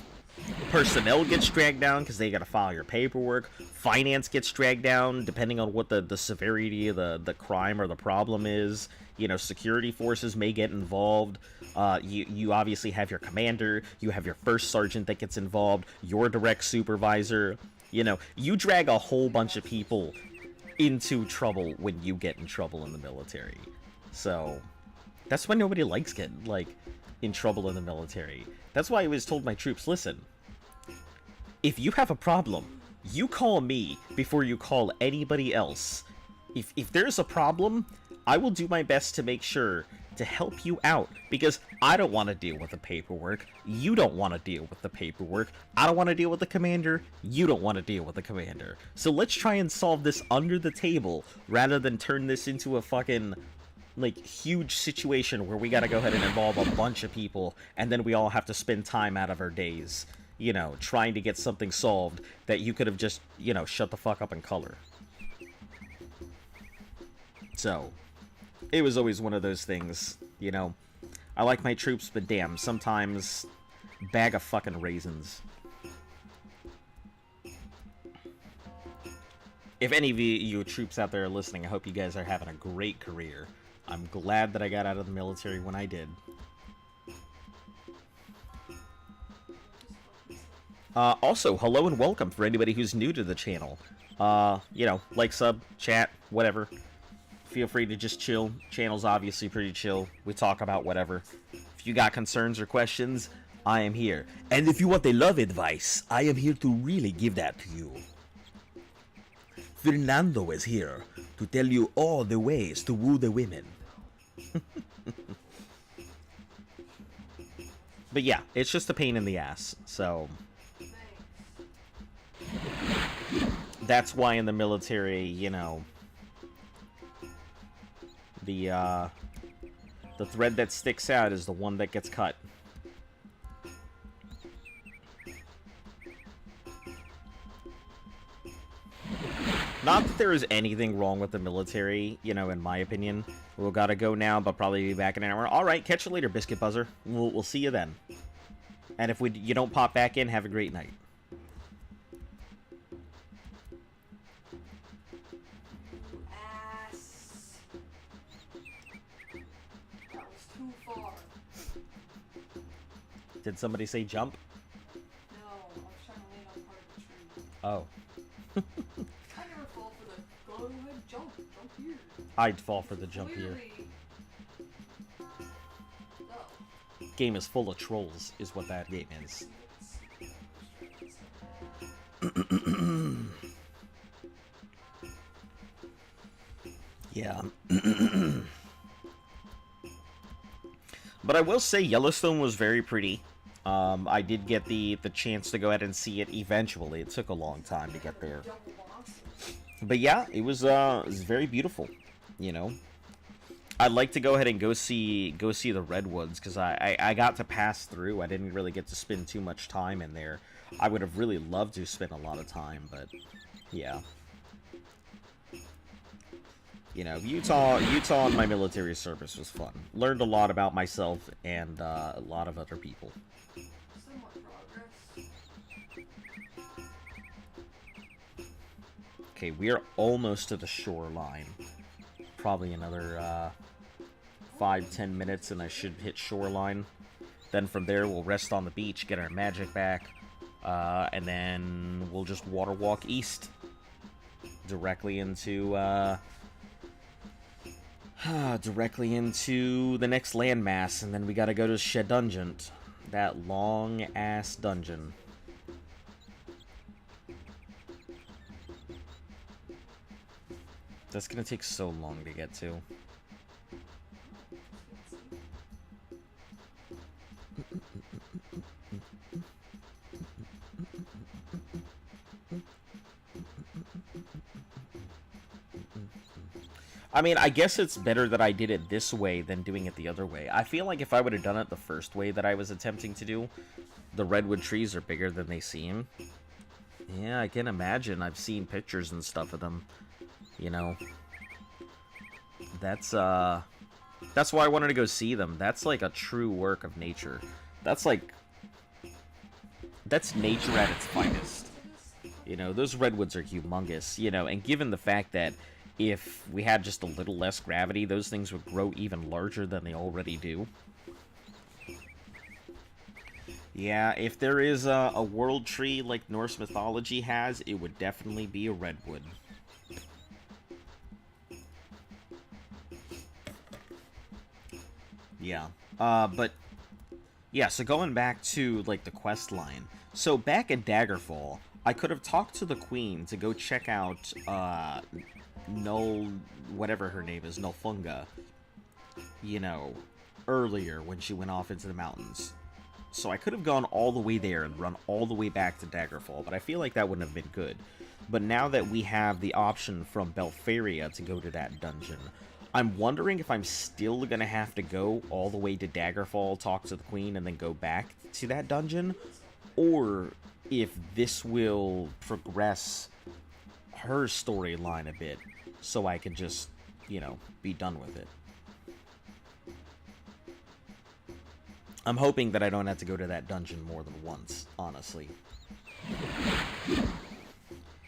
Personnel gets dragged down because they gotta file your paperwork. Finance gets dragged down depending on what the severity of the crime or the problem is. You know, security forces may get involved. You obviously have your commander. You have your first sergeant that gets involved. Your direct supervisor. You know, you drag a whole bunch of people into trouble when you get in trouble in the military. So that's why nobody likes getting, like, in trouble in the military. That's why I always told my troops, listen, if you have a problem, you call me before you call anybody else. If there's a problem, I will do my best to make sure to help you out, because I don't want to deal with the paperwork. You don't want to deal with the paperwork. I don't want to deal with the commander. You don't want to deal with the commander. So let's try and solve this under the table rather than turn this into a fucking, like, huge situation where we gotta go ahead and involve a bunch of people and then we all have to spend time out of our days, you know, trying to get something solved that you could have just, you know, shut the fuck up and color. So, it was always one of those things, you know. I like my troops, but damn, sometimes bag of fucking raisins. If any of you troops out there are listening, I hope you guys are having a great career. I'm glad that I got out of the military when I did. Also, hello and welcome for anybody who's new to the channel. You know, like, sub, chat, whatever. Feel free to just chill. Channel's obviously pretty chill. We talk about whatever. If you got concerns or questions, I am here. And if you want the love advice, I am here to really give that to you. Fernando is here to tell you all the ways to woo the women. But yeah, it's just a pain in the ass, so that's why in the military, you know, the The thread that sticks out is the one that gets cut. Not that there is anything wrong with the military, you know, in my opinion. We'll gotta go now, but probably be back in an hour. Alright, catch you later, Biscuit Buzzer. We'll see you then. And if you don't pop back in, have a great night. Ass. That was too far. Did somebody say jump? No, I was trying to land on part of the tree. Oh. I never fall for the go ahead jump here. I'd fall for the jump here. No. Game is full of trolls, is what that game is. Yeah. But I will say Yellowstone was very pretty. I did get the chance to go ahead and see it eventually. It took a long time to get there. But yeah, it was very beautiful, you know. I'd like to go ahead and go see the redwoods, because I got to pass through. I didn't really get to spend too much time in there. I would have really loved to spend a lot of time, but yeah. You know, Utah and my military service was fun. Learned a lot about myself and a lot of other people. Somewhat progress. Okay, we are almost to the shoreline. Probably another 5-10 minutes and I should hit shoreline. Then from there we'll rest on the beach, get our magic back, and then we'll just water walk east directly into the next landmass, and then we gotta go to Shedungent, that long ass dungeon. That's gonna take so long to get to. I mean, I guess it's better that I did it this way than doing it the other way. I feel like if I would have done it the first way that I was attempting to do, the redwood trees are bigger than they seem. Yeah, I can imagine. I've seen pictures and stuff of them. You know. That's why I wanted to go see them. That's like a true work of nature. That's nature at its finest. You know, those redwoods are humongous, you know, and given the fact that if we had just a little less gravity, those things would grow even larger than they already do. Yeah, if there is a world tree like Norse mythology has, it would definitely be a redwood. Yeah, but yeah, so going back to like the quest line. So back at Daggerfall, I could have talked to the queen to go check out Null, whatever her name is, Nullfunga, you know, earlier when she went off into the mountains. So I could have gone all the way there and run all the way back to Daggerfall, but I feel like that wouldn't have been good. But now that we have the option from Belfaria to go to that dungeon, I'm wondering if I'm still gonna have to go all the way to Daggerfall, talk to the queen, and then go back to that dungeon, or if this will progress her storyline a bit, so I can just, you know, be done with it. I'm hoping that I don't have to go to that dungeon more than once, honestly.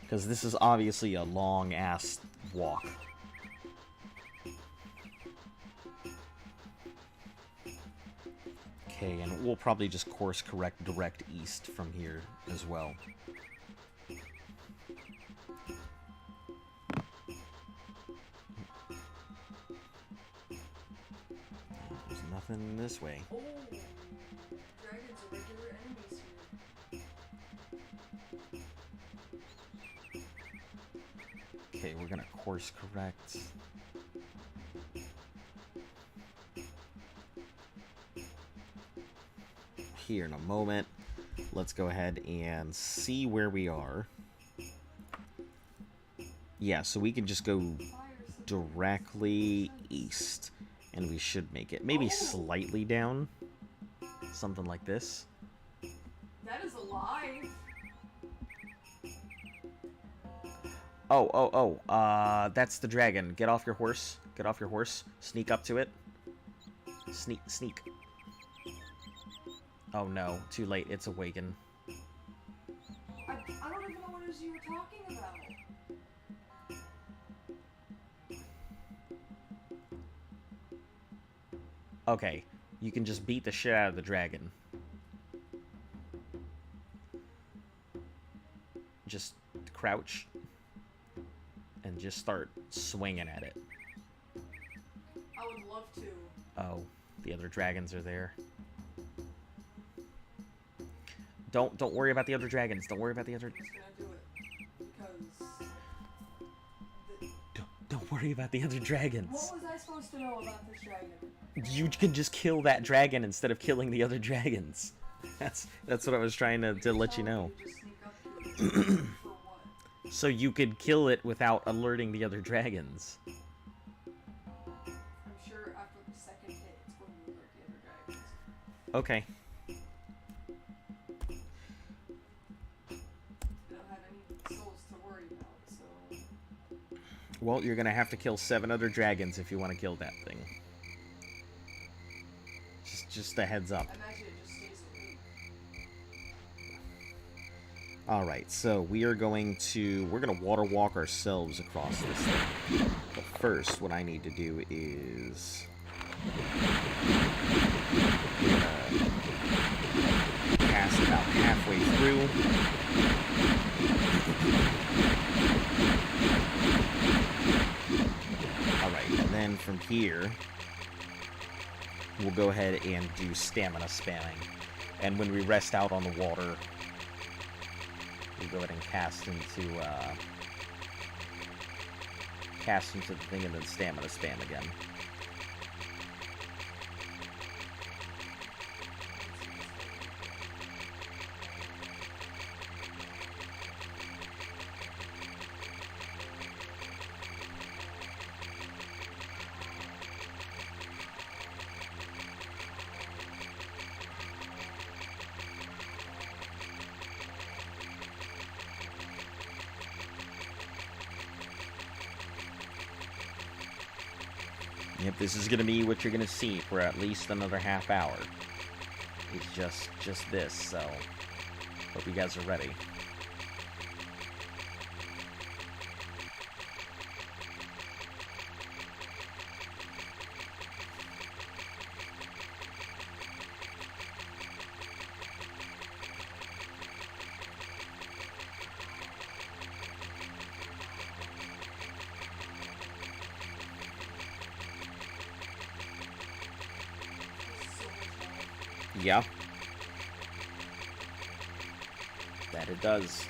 Because this is obviously a long-ass walk. Okay, and we'll probably just course correct direct east from here as well. There's nothing this way. Oh, dragons are regular enemies here. Okay, we're gonna course correct. Here in a moment. Let's go ahead and see where we are. Yeah, so we can just go directly east. And we should make it. Maybe slightly down. Something like this. That is alive. That's the dragon. Get off your horse. Get off your horse. Sneak up to it. Sneak. Oh no, too late. It's awakened. I don't even know what it is you were talking about. Okay, you can just beat the shit out of the dragon. Just crouch and just start swinging at it. I would love to. Oh, the other dragons are there. Don't worry about the other dragons. Don't worry about the other. I'm just gonna do it because. Don't worry about the other dragons. What was I supposed to know about this dragon? You can just kill that dragon instead of killing the other dragons. That's what I was trying to let you know. Just sneak up to it. For what? So you could kill it without alerting the other dragons. I'm sure after the second hit, it's going to alert the other dragons. Okay. I don't have any souls to worry about, so. Well, you're gonna have to kill 7 other dragons if you want to kill that thing. Just a heads up. I imagine it just stays awake. Alright, so we're gonna water walk ourselves across this thing. But first, what I need to do is cast about halfway through. Alright, and then from here, we'll go ahead and do stamina spamming. And when we rest out on the water, we'll go ahead and cast into the thing and then stamina spam again. Yep, this is gonna be what you're gonna see for at least another half hour. It's just this, so hope you guys are ready. Yeah. That it does.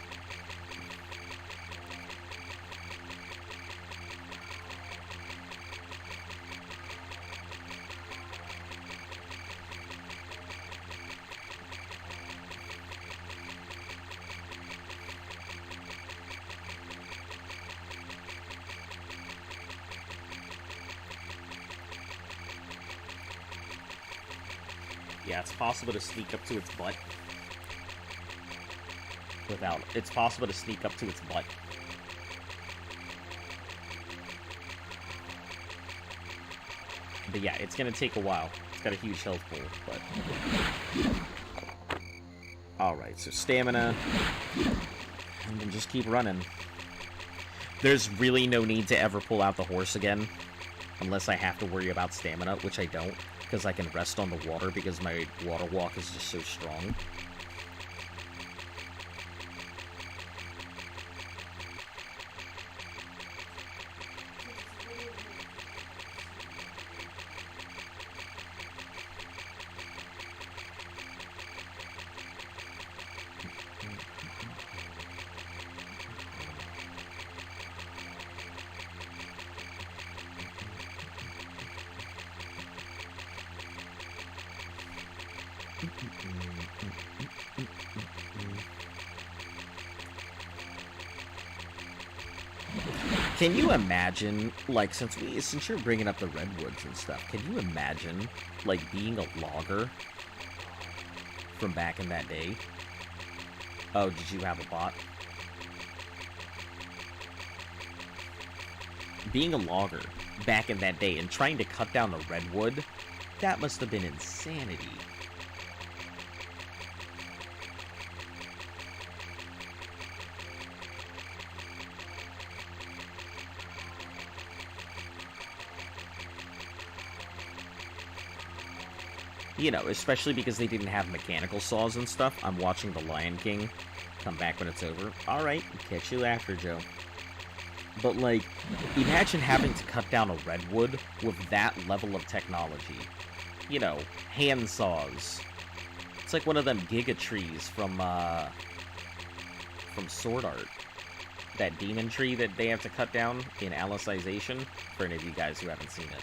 Yeah, it's possible to sneak up to its butt. It's possible to sneak up to its butt. But yeah, it's gonna take a while. It's got a huge health pool, but... Alright, so stamina. And then just keep running. There's really no need to ever pull out the horse again. Unless I have to worry about stamina, which I don't. Because I can rest on the water because my water walk is just so strong. Can you imagine, like, since you're bringing up the redwoods and stuff, can you imagine, like, being a logger from back in that day? Oh, did you have a bot? Being a logger back in that day and trying to cut down the redwood, that must have been insanity. You know, especially because they didn't have mechanical saws and stuff. I'm watching The Lion King come back when it's over. Alright, catch you after, Joe. But, like, imagine having to cut down a redwood with that level of technology. You know, hand saws. It's like one of them giga trees from Sword Art. That demon tree that they have to cut down in Alicization, for any of you guys who haven't seen it.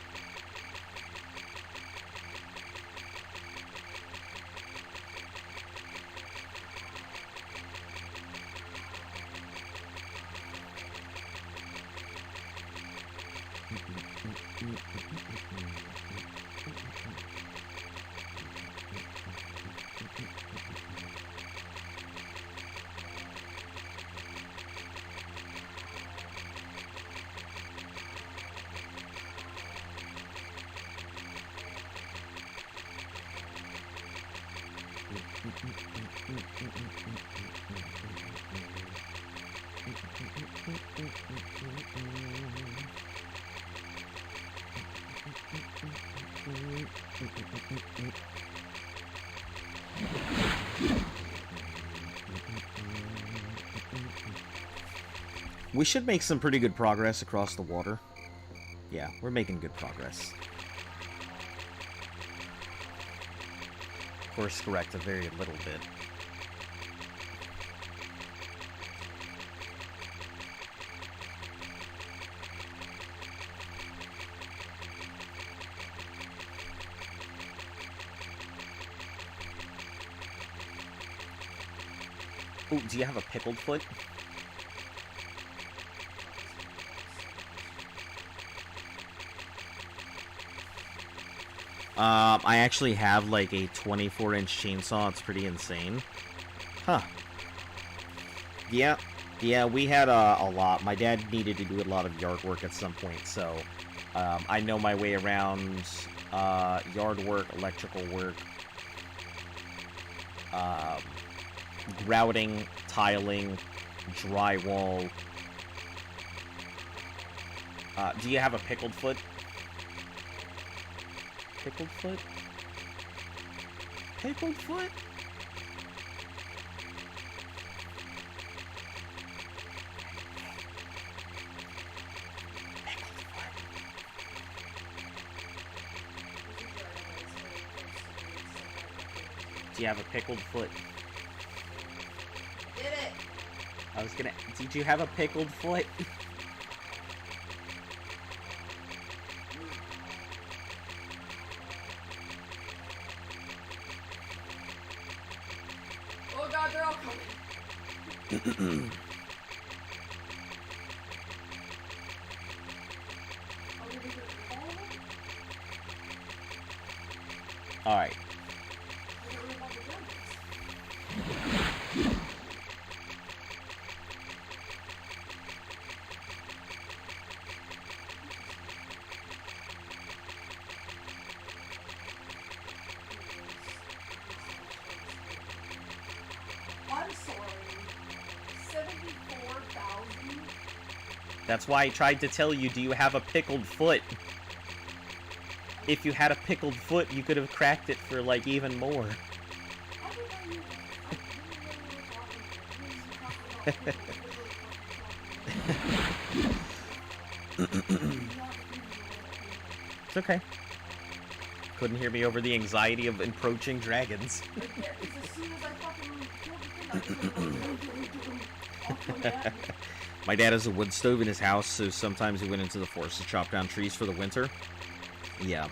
We should make some pretty good progress across the water. Yeah, we're making good progress. Course correct a very little bit. Oh, do you have a pickled foot? I actually have, like, a 24-inch chainsaw. It's pretty insane. Huh. Yeah, we had a lot. My dad needed to do a lot of yard work at some point, so I know my way around yard work, electrical work, grouting, tiling, drywall. Do you have a pickled foot? Pickled foot? Pickled foot? Do you have a pickled foot? Did it? I was gonna... Did you have a pickled foot? Oh god, they're all coming. Alright. I'm sorry. 74,000? That's why I tried to tell you, do you have a pickled foot? If you had a pickled foot, you could have cracked it for, like, even more. It's okay. Couldn't hear me over the anxiety of approaching dragons. My dad has a wood stove in his house, so sometimes he went into the forest to chop down trees for the winter. Yeah.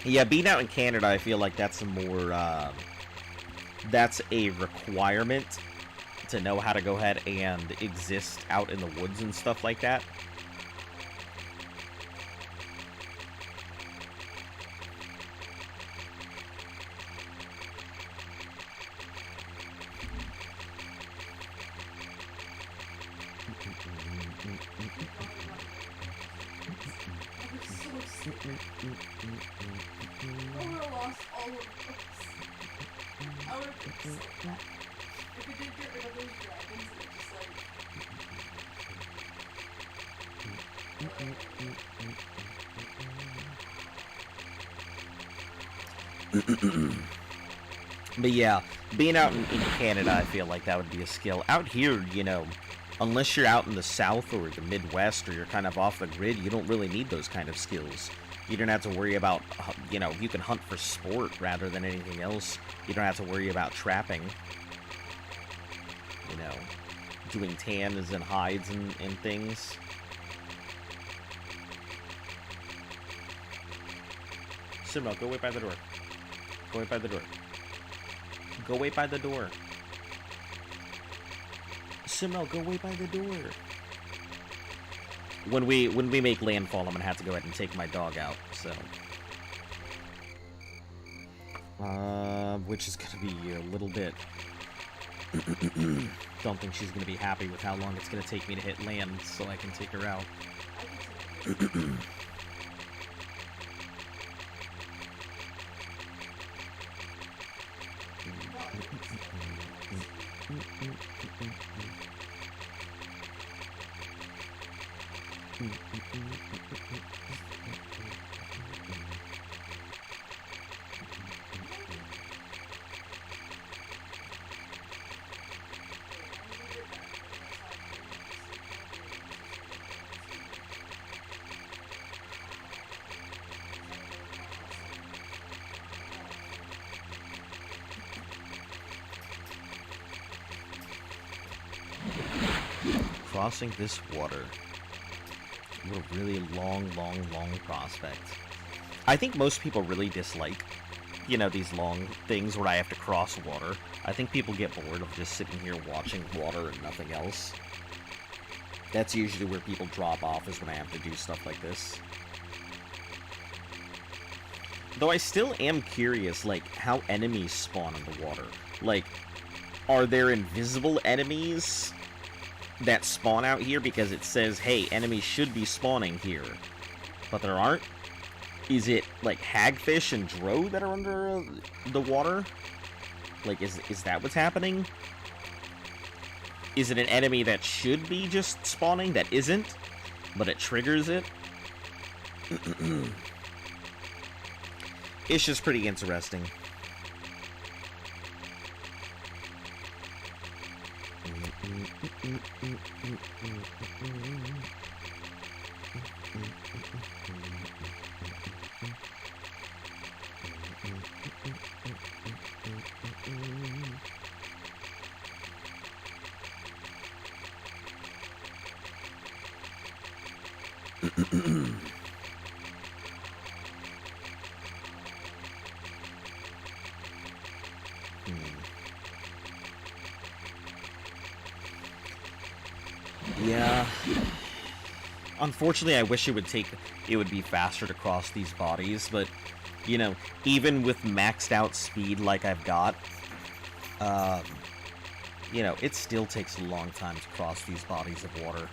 Yeah, being out in Canada, I feel like that's a more, that's a requirement to know how to go ahead and exist out in the woods and stuff like that. But yeah, being out in Canada, I feel like that would be a skill. Out here, you know, unless you're out in the South or the Midwest or you're kind of off the grid, you don't really need those kind of skills. You don't have to worry about, you know, you can hunt for sport rather than anything else. You don't have to worry about trapping. You know, doing tans and hides and things. Simno, go wait by the door. Go wait by the door. Go wait by the door. Simno, go wait by the door. When we make landfall, I'm gonna have to go ahead and take my dog out, so. Which is gonna be a little bit. Don't think she's gonna be happy with how long it's gonna take me to hit land so I can take her out. Crossing this water. What a really long prospect. I think most people really dislike, you know, these long things where I have to cross water. I think people get bored of just sitting here watching water and nothing else. That's usually where people drop off, is when I have to do stuff like this. Though I still am curious, like, how enemies spawn in the water. Like, are there invisible enemies that spawn out here because it says, hey, enemies should be spawning here, but there aren't? Is it like hagfish and drow that are under the water? Like, is that what's happening? Is it an enemy that should be just spawning that isn't, but it triggers it? It's just pretty interesting. Yeah. Unfortunately, I wish it would be faster to cross these bodies, but, you know, even with maxed out speed like I've got, you know, it still takes a long time to cross these bodies of water.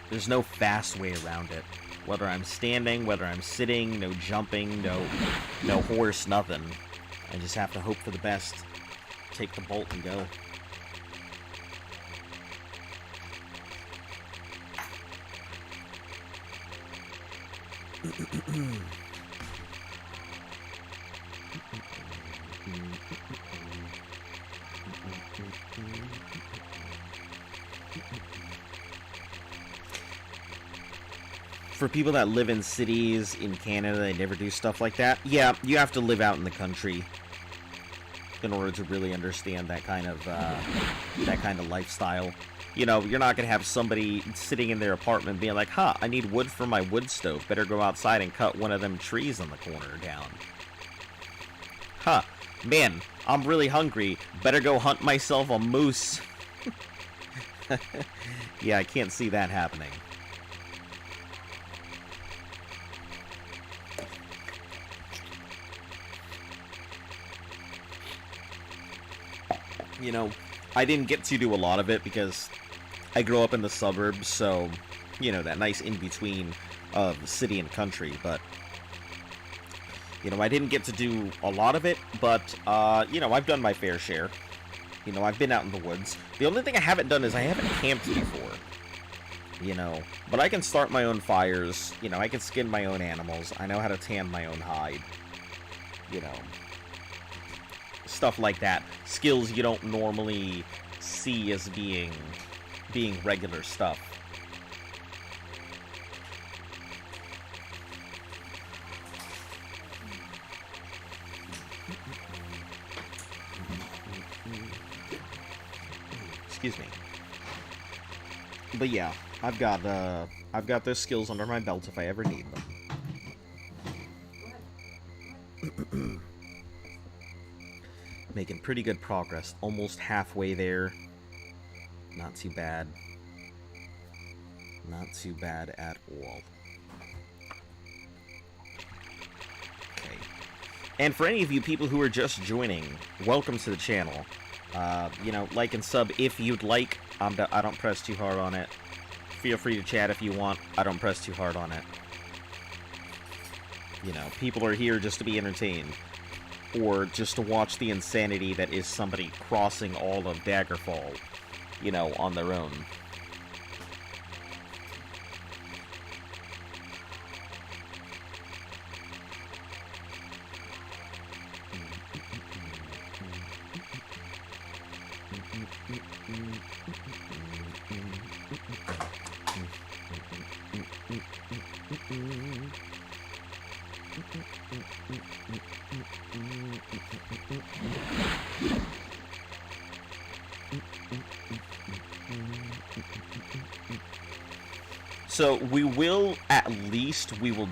There's no fast way around it. Whether I'm standing, whether I'm sitting, no jumping, no horse, nothing. I just have to hope for the best. Take the bolt and go. For people that live in cities in Canada, they never do stuff like that. Yeah, you have to live out in the country in order to really understand that kind of lifestyle. You know, you're not going to have somebody sitting in their apartment being like, huh, I need wood for my wood stove. Better go outside and cut one of them trees on the corner down. Huh, Man, I'm really hungry. Better go hunt myself a moose. Yeah, I can't see that happening. You know, I didn't get to do a lot of it because I grew up in the suburbs, so, you know, that nice in-between of city and country, but, you know, I didn't get to do a lot of it, but, you know, I've done my fair share. You know, I've been out in the woods. The only thing I haven't done is I haven't camped before. You know, but I can start my own fires. You know, I can skin my own animals. I know how to tan my own hide. You know, stuff like that. Skills you don't normally see as being regular stuff. Excuse me. But yeah, I've got those skills under my belt if I ever need them. Making pretty good progress. Almost halfway there. Not too bad. Not too bad at all. Okay. And for any of you people who are just joining, welcome to the channel. You know, like and sub if you'd like. I don't press too hard on it. Feel free to chat if you want. I don't press too hard on it. You know, people are here just to be entertained. Or just to watch the insanity that is somebody crossing all of Daggerfall, you know, on their own. So we will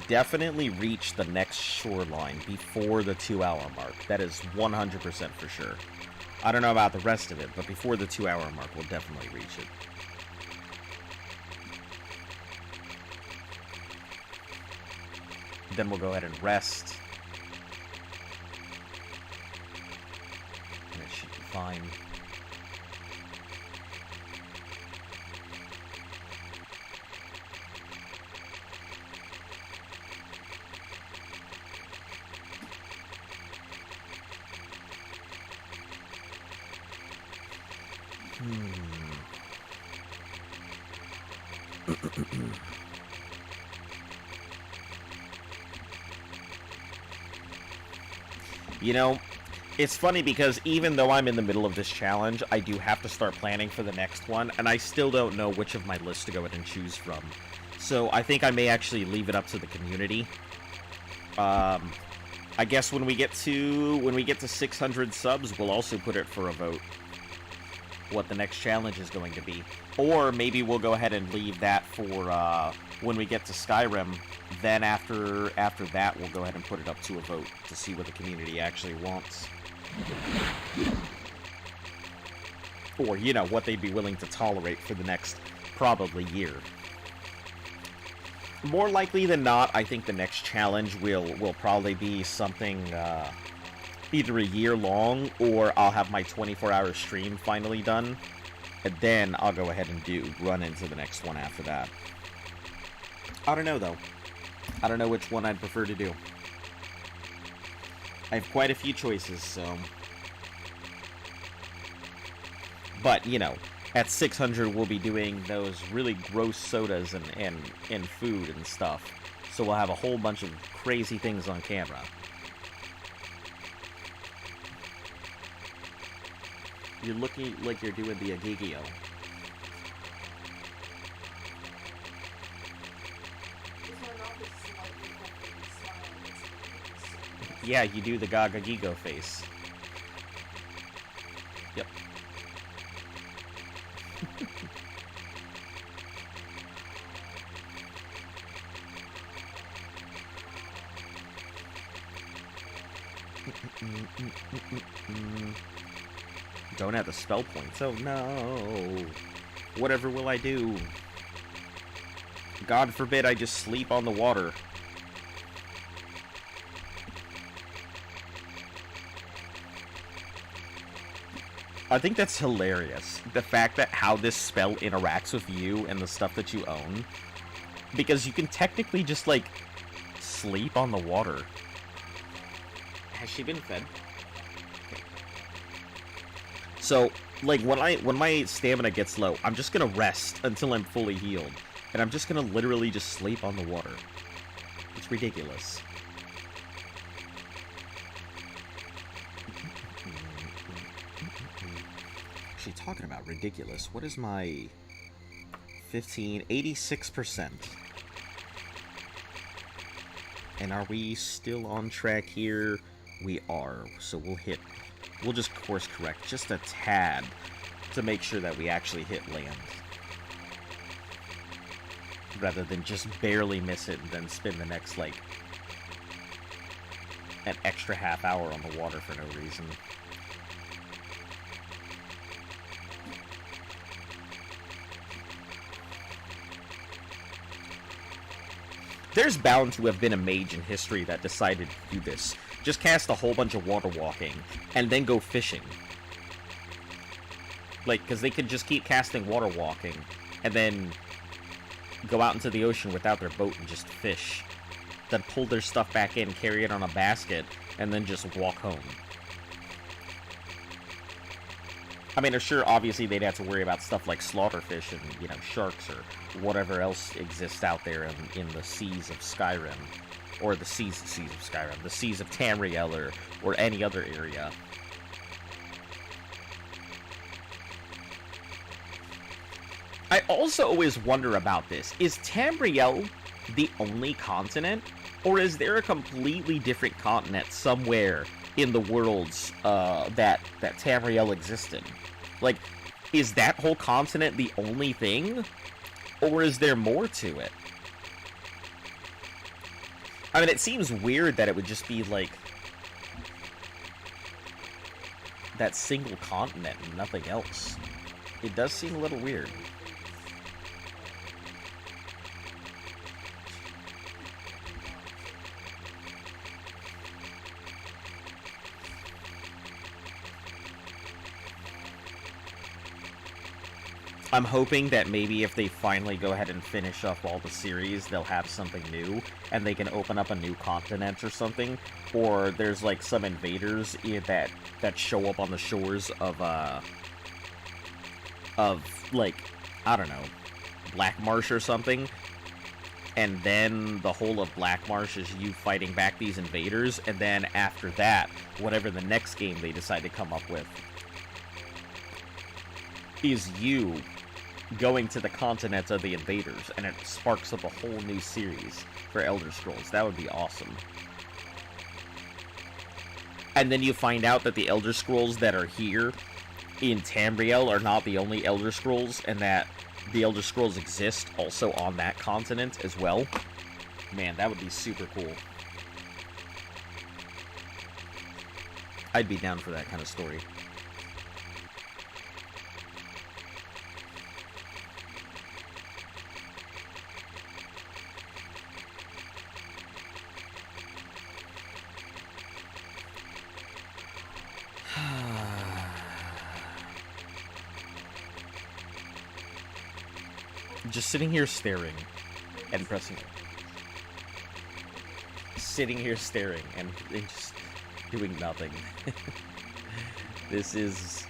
definitely reach the next shoreline before the 2-hour mark. That is 100% for sure. I don't know about the rest of it, but before the 2-hour mark, we'll definitely reach it. Then we'll go ahead and rest. And it should be fine. You know, it's funny because even though I'm in the middle of this challenge, I do have to start planning for the next one, and I still don't know which of my lists to go ahead and choose from. So I think I may actually leave it up to the community. I guess when we get to 600 subs, we'll also put it for a vote. What the next challenge is going to be. Or maybe we'll go ahead and leave that for when we get to Skyrim. Then after that, we'll go ahead and put it up to a vote to see what the community actually wants. Or, you know, what they'd be willing to tolerate for the next, probably, year. More likely than not, I think the next challenge will probably be something, either a year long, or I'll have my 24-hour stream finally done, and then I'll go ahead and run into the next one after that. I don't know, though. I don't know which one I'd prefer to do. I have quite a few choices, so... But, you know, at 600 we'll be doing those really gross sodas and food and stuff, so we'll have a whole bunch of crazy things on camera. You're looking like you're doing the Agigio. Yeah, you do the Gagagigo face. Yep. Don't have the spell points. Oh no. Whatever will I do? God forbid I just sleep on the water. I think that's hilarious. The fact that how this spell interacts with you and the stuff that you own. Because you can technically just, like, sleep on the water. Has she been fed? Okay. So, like, when my stamina gets low, I'm just gonna rest until I'm fully healed. And I'm just gonna literally just sleep on the water. It's ridiculous. Actually, talking about ridiculous, what is my 86%? And are we still on track here? We are. So we'll just course correct just a tad to make sure that we actually hit land. Rather than just barely miss it and then spend the next, like, an extra half hour on the water for no reason. There's bound to have been a mage in history that decided to do this. Just cast a whole bunch of water walking, and then go fishing. Like, because they could just keep casting water walking, and then go out into the ocean without their boat and just fish. Then pull their stuff back in, carry it on a basket, and then just walk home. I mean, sure, obviously they'd have to worry about stuff like slaughterfish and, you know, sharks or whatever else exists out there in the seas of Skyrim. Or the seas of Skyrim. The seas of Tamriel or any other area. I also always wonder about this. Is Tamriel the only continent? Or is there a completely different continent somewhere in the worlds that Tamriel existed? Like, is that whole continent the only thing? Or is there more to it? I mean, it seems weird that it would just be, like, that single continent and nothing else. It does seem a little weird. I'm hoping that maybe if they finally go ahead and finish up all the series, they'll have something new, and they can open up a new continent or something, or there's like some invaders that show up on the shores of like, I don't know, Black Marsh or something, and then the whole of Black Marsh is you fighting back these invaders, and then after that, whatever the next game they decide to come up with is you going to the continents of the invaders, and it sparks up a whole new series for Elder Scrolls. That would be awesome. And then you find out that the Elder Scrolls that are here in Tamriel are not the only Elder Scrolls, and that the Elder Scrolls exist also on that continent as well. Man, that would be super cool. I'd be down for that kind of story. Just sitting here staring and pressing it. Sitting here staring and just doing nothing. This is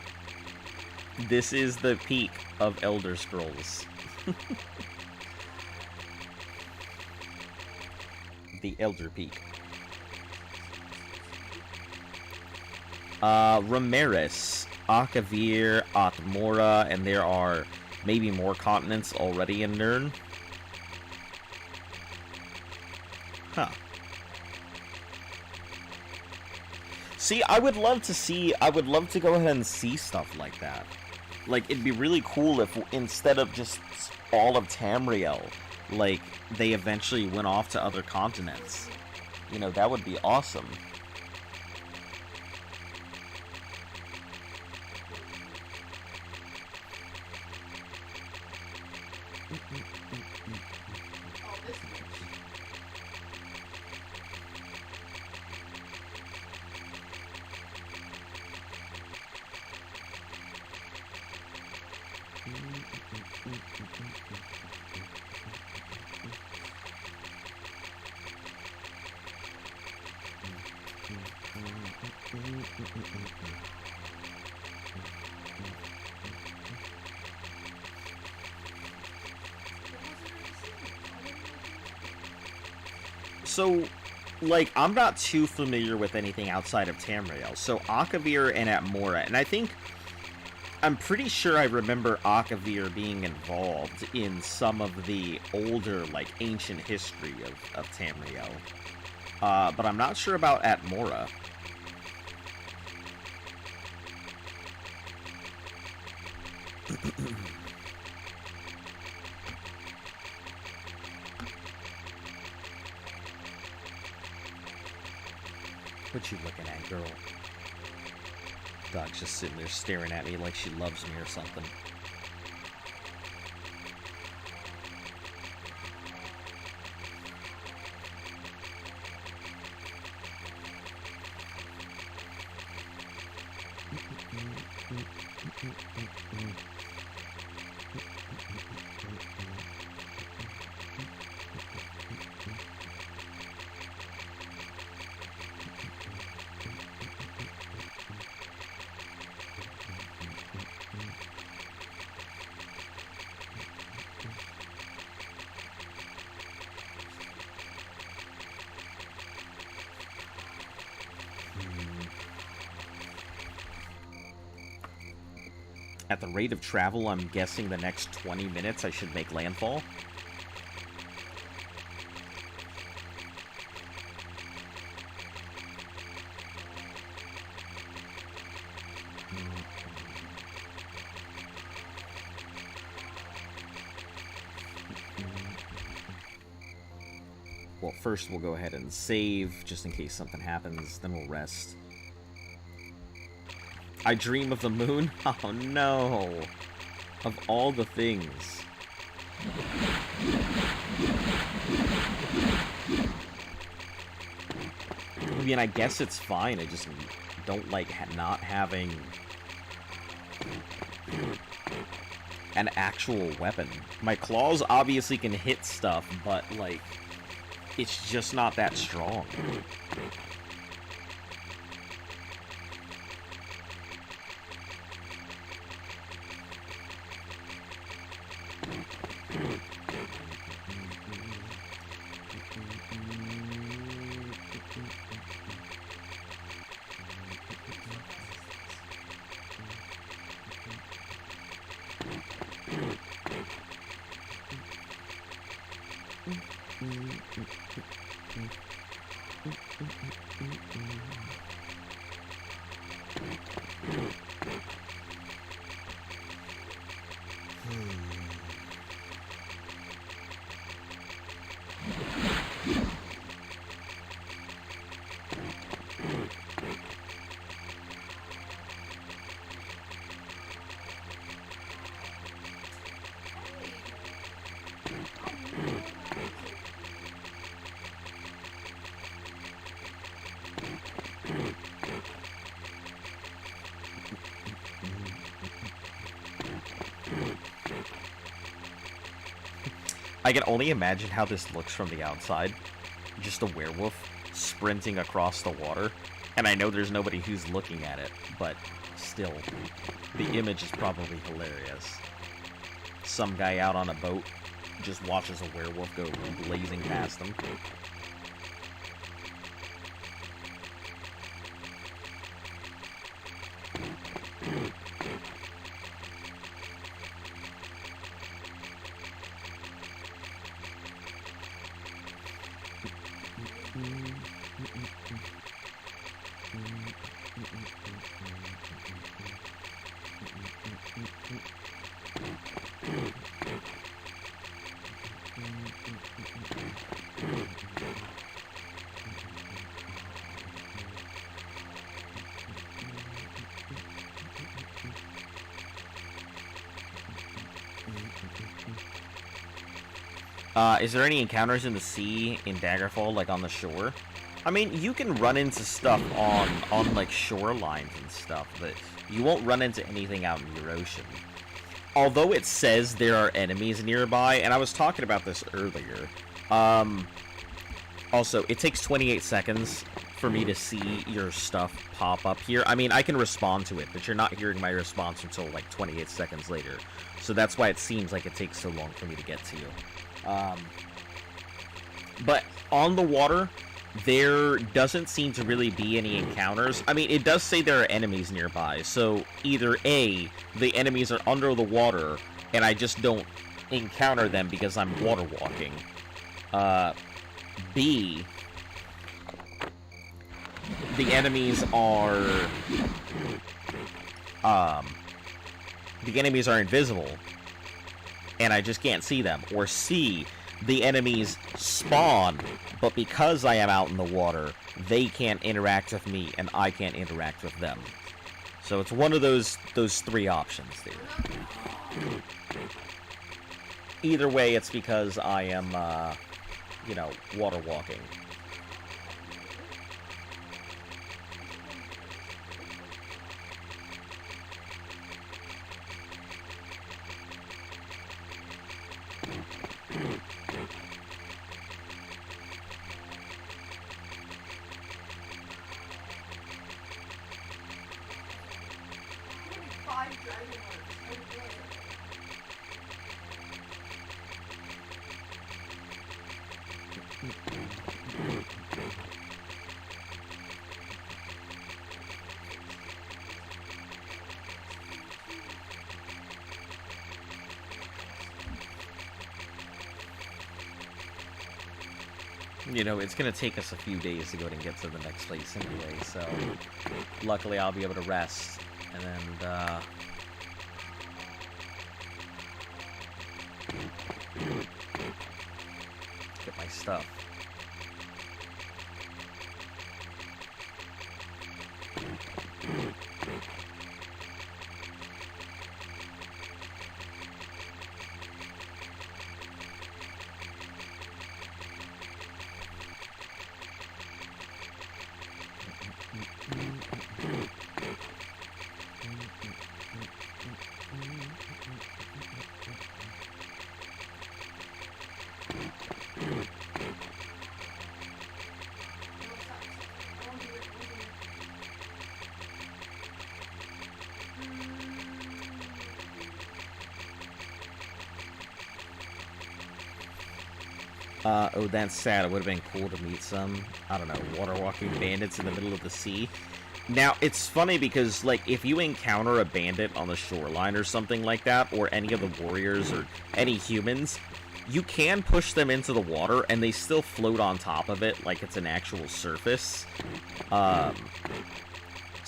the peak of Elder Scrolls. The Elder Peak. Ramirez, Akavir, Atmora, and there are maybe more continents already in Nirn. Huh. See, I would love to go ahead and see stuff like that. Like, it'd be really cool if instead of just all of Tamriel, like, they eventually went off to other continents. You know, that would be awesome. So, like, I'm not too familiar with anything outside of Tamriel. So, Akavir and Atmora, and I'm pretty sure I remember Akavir being involved in some of the older, like, ancient history of Tamriel. But I'm not sure about Atmora. What you looking at, girl? Dog's just sitting there staring at me like she loves me or something. At the rate of travel, I'm guessing the next 20 minutes I should make landfall. Well, first we'll go ahead and save, just in case something happens, then we'll rest. I dream of the moon? Oh no! Of all the things. I mean, I guess it's fine, I just don't like not having an actual weapon. My claws obviously can hit stuff, but, like, it's just not that strong. I can only imagine how this looks from the outside. Just a werewolf sprinting across the water. And I know there's nobody who's looking at it, but still, the image is probably hilarious. Some guy out on a boat just watches a werewolf go blazing past them. Is there any encounters in the sea in Daggerfall, like on the shore? I mean, you can run into stuff on like shorelines and stuff, but you won't run into anything out in your ocean. although it says there are enemies nearby, and I was talking about this earlier, also, it takes 28 seconds for me to see your stuff pop up here. I mean, I can respond to it, but you're not hearing my response until, like, 28 seconds later. So that's why it seems like it takes so long for me to get to you. But on the water, there doesn't seem to really be any encounters. I mean, it does say there are enemies nearby, so either A, the enemies are under the water, and I just don't encounter them because I'm water walking. B, the enemies are invisible, and I just can't see them. Or C, the enemies spawn, but because I am out in the water, they can't interact with me, and I can't interact with them. So it's one of those three options there. Either way, it's because I am, you know, water walking. You know, it's gonna take us a few days to go and get to the next place anyway, so luckily I'll be able to rest and then get my stuff. Oh, that's sad. It would have been cool to meet some, I don't know, water-walking bandits in the middle of the sea. Now, it's funny because, like, if you encounter a bandit on the shoreline or something like that, or any of the warriors or any humans, you can push them into the water, and they still float on top of it like it's an actual surface. So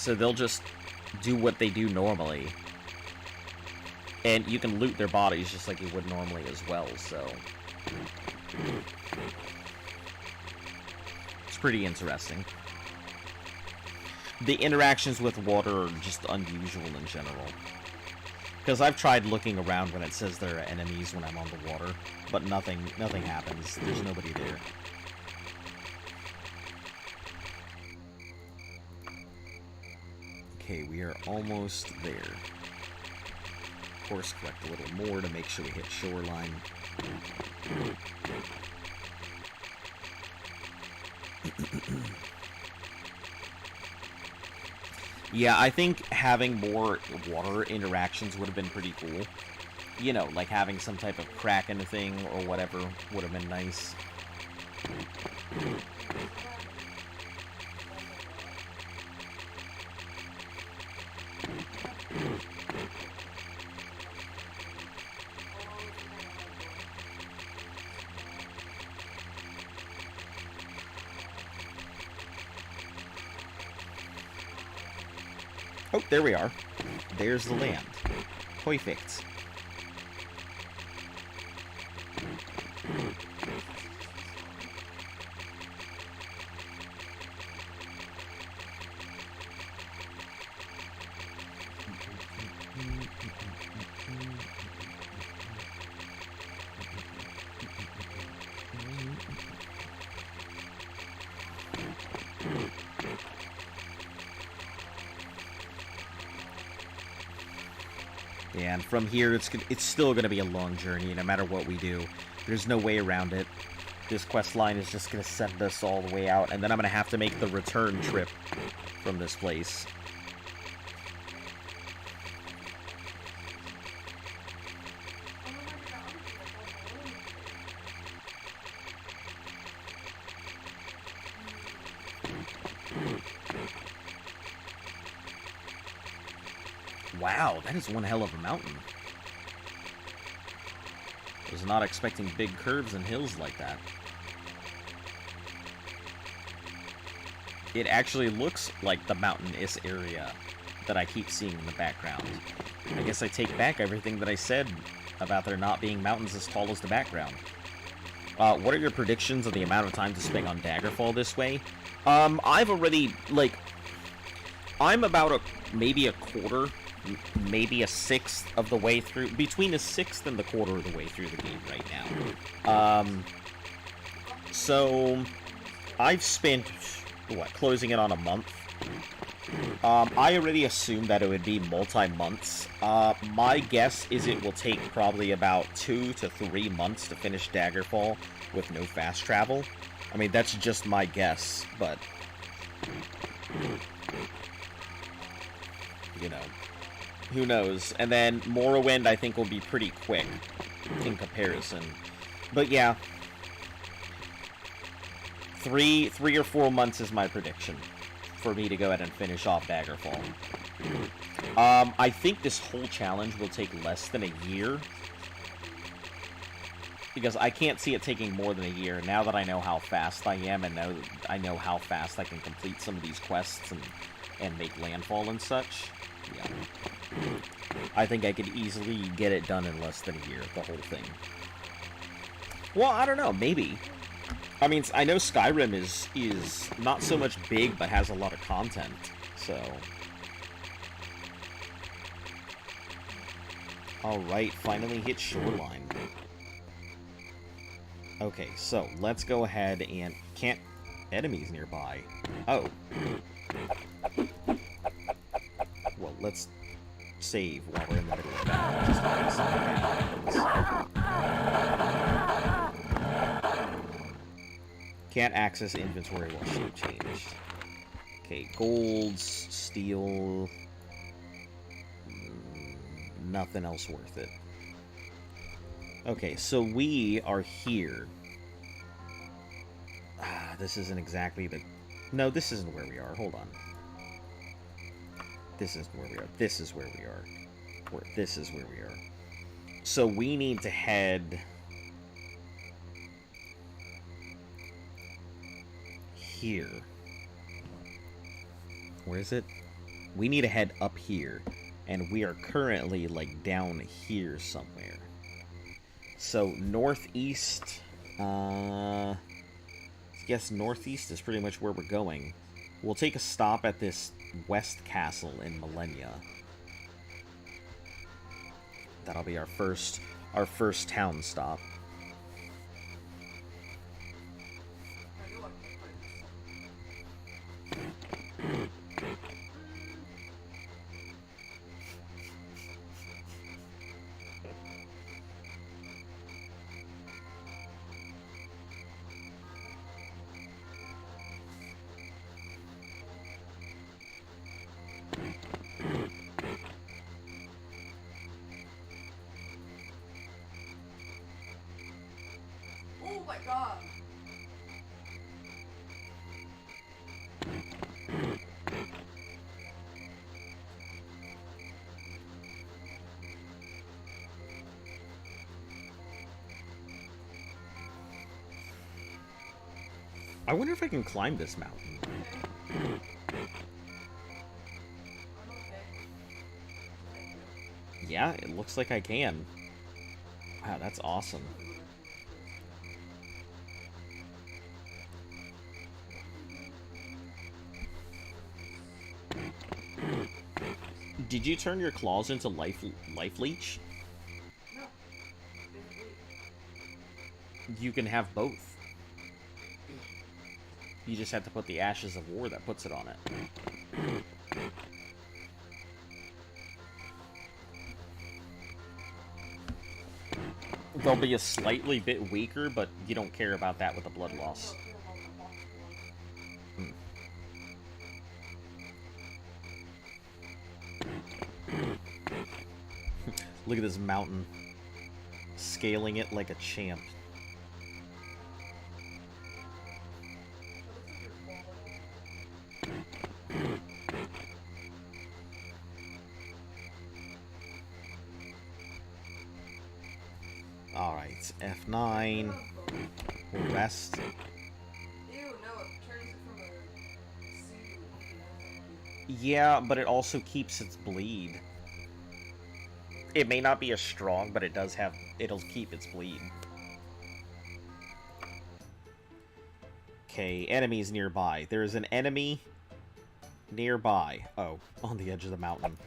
they'll just do what they do normally. And you can loot their bodies just like you would normally as well, so it's pretty interesting. The interactions with water are just unusual in general. Because I've tried looking around when it says there are enemies when I'm on the water, but nothing happens. There's nobody there. Okay, we are almost there. Course correct a little more to make sure we hit shoreline. Yeah, I think having more water interactions would have been pretty cool. You know, like having some type of kraken thing or whatever would have been nice. Oh, there we are. There's the land. Perfect. Yeah, and from here, it's still going to be a long journey, no matter what we do. There's no way around it. This quest line is just going to send us all the way out, and then I'm going to have to make the return trip from this place. Wow, that is one hell of a mountain. Was not expecting big curves and hills like that. It actually looks like the mountainous area that I keep seeing in the background. I guess I take back everything that I said about there not being mountains as tall as the background. What are your predictions of the amount of time to spend on Daggerfall this way? I've already, like, I'm about maybe a quarter, maybe a sixth of the way through, between a sixth and the quarter of the way through the game right now. So I've spent, what, closing it on a month? I already assumed that it would be multi-months. My guess is it will take probably about 2 to 3 months to finish Daggerfall with no fast travel. I mean, that's just my guess, but you know, who knows? And then Morrowind, I think, will be pretty quick in comparison. But yeah, 3 or 4 months is my prediction for me to go ahead and finish off Daggerfall. I think this whole challenge will take less than a year, because I can't see it taking more than a year now that I know how fast I am, and I know how fast I can complete some of these quests and make landfall and such. Yeah. I think I could easily get it done in less than a year, the whole thing. Well, I don't know, maybe. I mean, I know Skyrim is not so much big, but has a lot of content, so. Alright, finally hit shoreline. Okay, so let's go ahead and... Can't... Enemies nearby. Oh. Well, let's save while we're in the middle of that, just in case something happens. Can't access inventory while shape changed. Okay, golds, steel... Nothing else worth it. Okay, so we are here. This isn't exactly the... No, this isn't where we are. Hold on. This isn't where we are. This is where we are. This is where we are. So we need to head... here. Where is it? We need to head up here. And we are currently, like, down here somewhere. So, northeast... I guess northeast is pretty much where we're going. We'll take a stop at this West Castle in Millennia. That'll be our first town stop. Oh my god! I wonder if I can climb this mountain. I'm okay. Yeah, it looks like I can. Wow, that's awesome. Did you turn your claws into life leech? No. You can have both. You just have to put the Ashes of War that puts it on it. They'll be a slightly bit weaker, but you don't care about that with the blood loss. Look at this mountain. Scaling it like a champ. Alright, F9. We'll rest. Ew, no, it turns it from a C to Yeah, but it also keeps its bleed. It may not be as strong, but it does have... It'll keep its bleed. Okay, enemies nearby. There is an enemy nearby. Oh, on the edge of the mountain.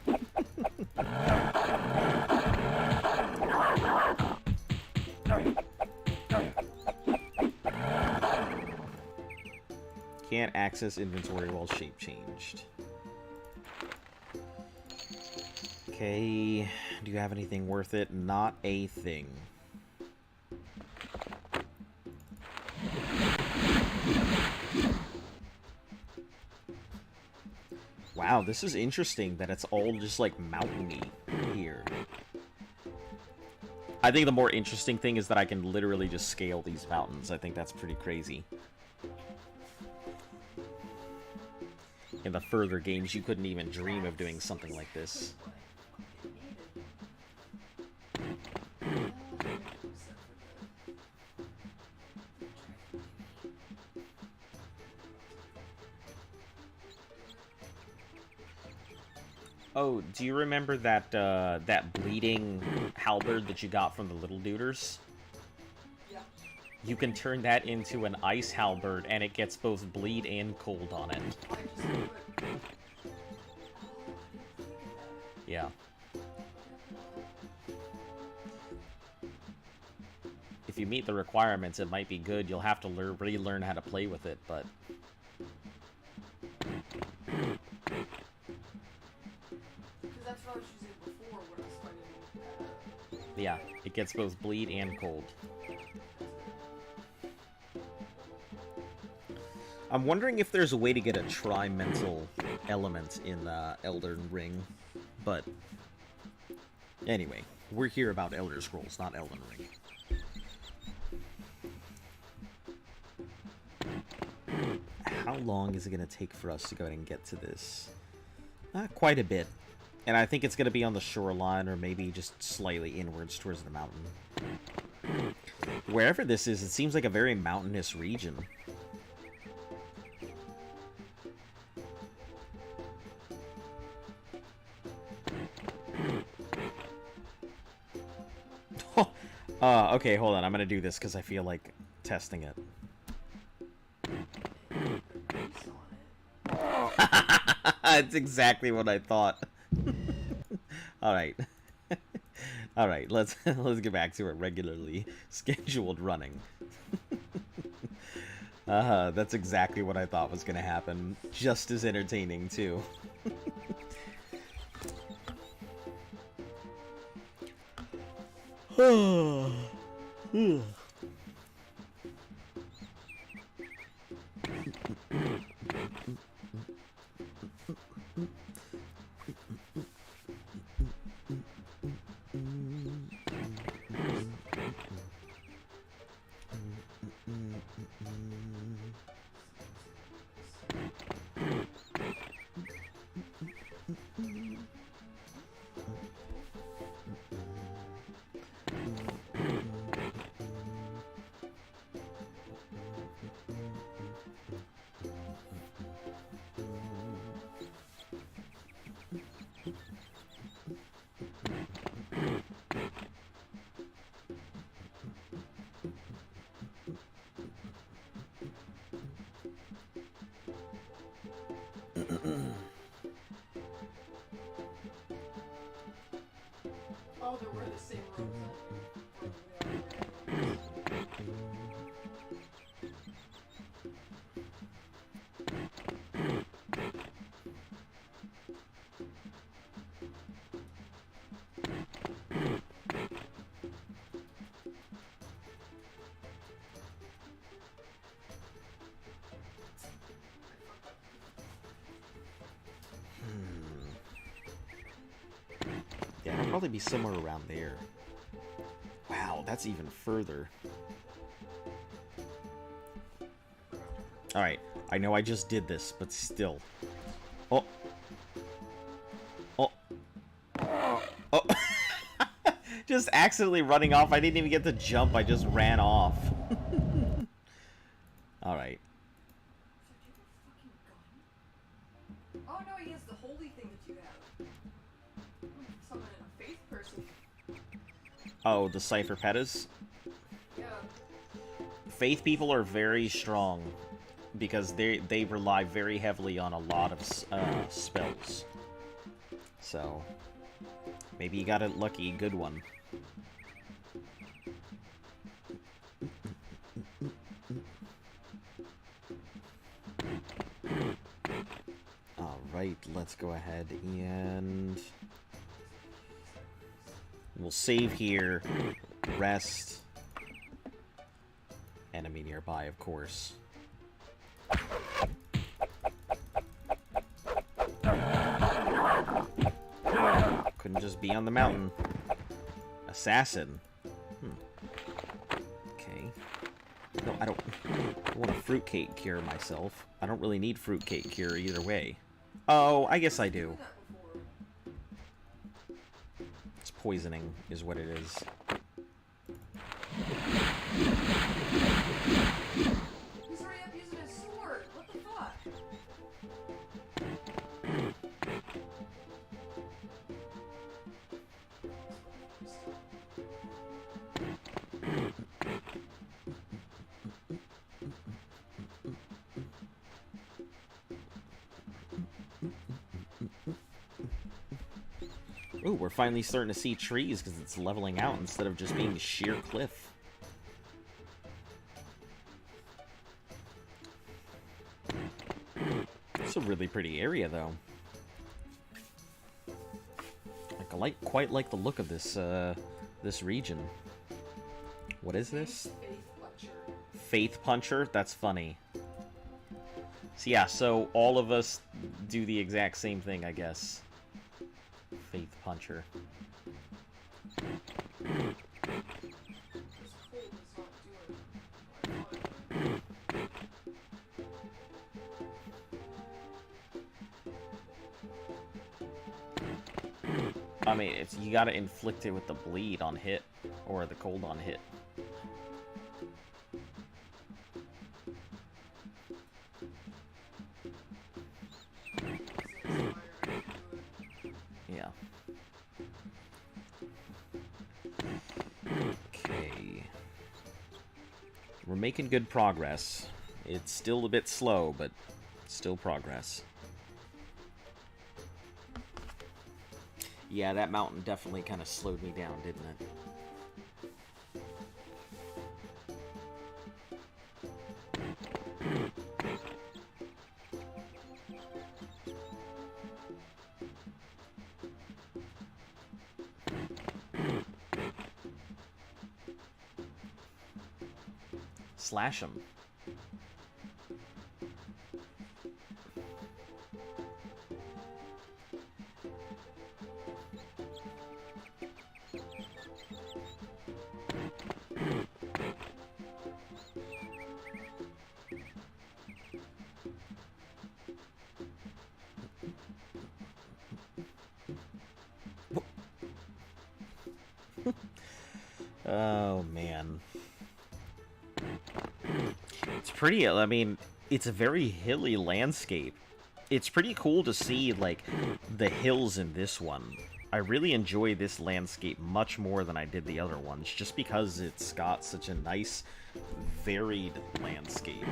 Can't access inventory while shape changed. Okay, do you have anything worth it? Not a thing. Wow, this is interesting that it's all just like mountainy here. I think the more interesting thing is that I can literally just scale these mountains. I think that's pretty crazy. In the further games, you couldn't even dream of doing something like this. Oh, do you remember that that bleeding halberd that you got from the little duders? Yeah. You can turn that into an ice halberd, and it gets both bleed and cold on it. I just do it. Yeah. If you meet the requirements, it might be good. You'll have to relearn how to play with it, but... That's what I was using before when I was fighting. Yeah, it gets both bleed and cold. I'm wondering if there's a way to get a tri-mental element in Elden Ring, but... Anyway, we're here about Elder Scrolls, not Elden Ring. How long is it going to take for us to go ahead and get to this? Quite a bit. And I think it's going to be on the shoreline, or maybe just slightly inwards towards the mountain. Wherever this is, it seems like a very mountainous region. Okay, hold on. I'm going to do this because I feel like testing it. That's exactly what I thought. Alright. Alright, let's get back to it regularly scheduled running. That's exactly what I thought was gonna happen. Just as entertaining, too. Oh, there were the same rooms. probably be somewhere around there. Wow, that's even further. Alright, I know I just did this, but still. Oh. Oh. Oh. Just accidentally running off. I didn't even get to jump, I just ran off. Alright. Oh no, he has the holy thing that you have. Summon a faith person. Oh, the Cypher Pettas? Yeah. Faith people are very strong because they rely very heavily on a lot of spells. So, maybe you got a lucky good one. Alright, let's go ahead and we'll save here, rest, enemy nearby, of course. Couldn't just be on the mountain. Assassin. Okay. No, I don't want a fruitcake cure myself. I don't really need fruitcake cure either way. Oh, I guess I do. It's poisoning, is what it is. He's already up using his sword. What the fuck? Ooh, we're finally starting to see trees because it's leveling out instead of just being a sheer cliff. It's a really pretty area, though. Like, I quite like the look of this this region. What is this? Faith puncher. Faith Puncher? That's funny. So yeah, so all of us do the exact same thing, I guess. Faith Puncher. This cold is not doing. I mean, it's you gotta inflict it with the bleed on hit, or the cold on hit. Yeah. Okay. We're making good progress. It's still a bit slow, but still progress. Yeah, that mountain definitely kind of slowed me down, didn't it? Slash him. Oh, man. It's pretty, I mean, it's a very hilly landscape. It's pretty cool to see, like, the hills in this one. I really enjoy this landscape much more than I did the other ones, just because it's got such a nice, varied landscape.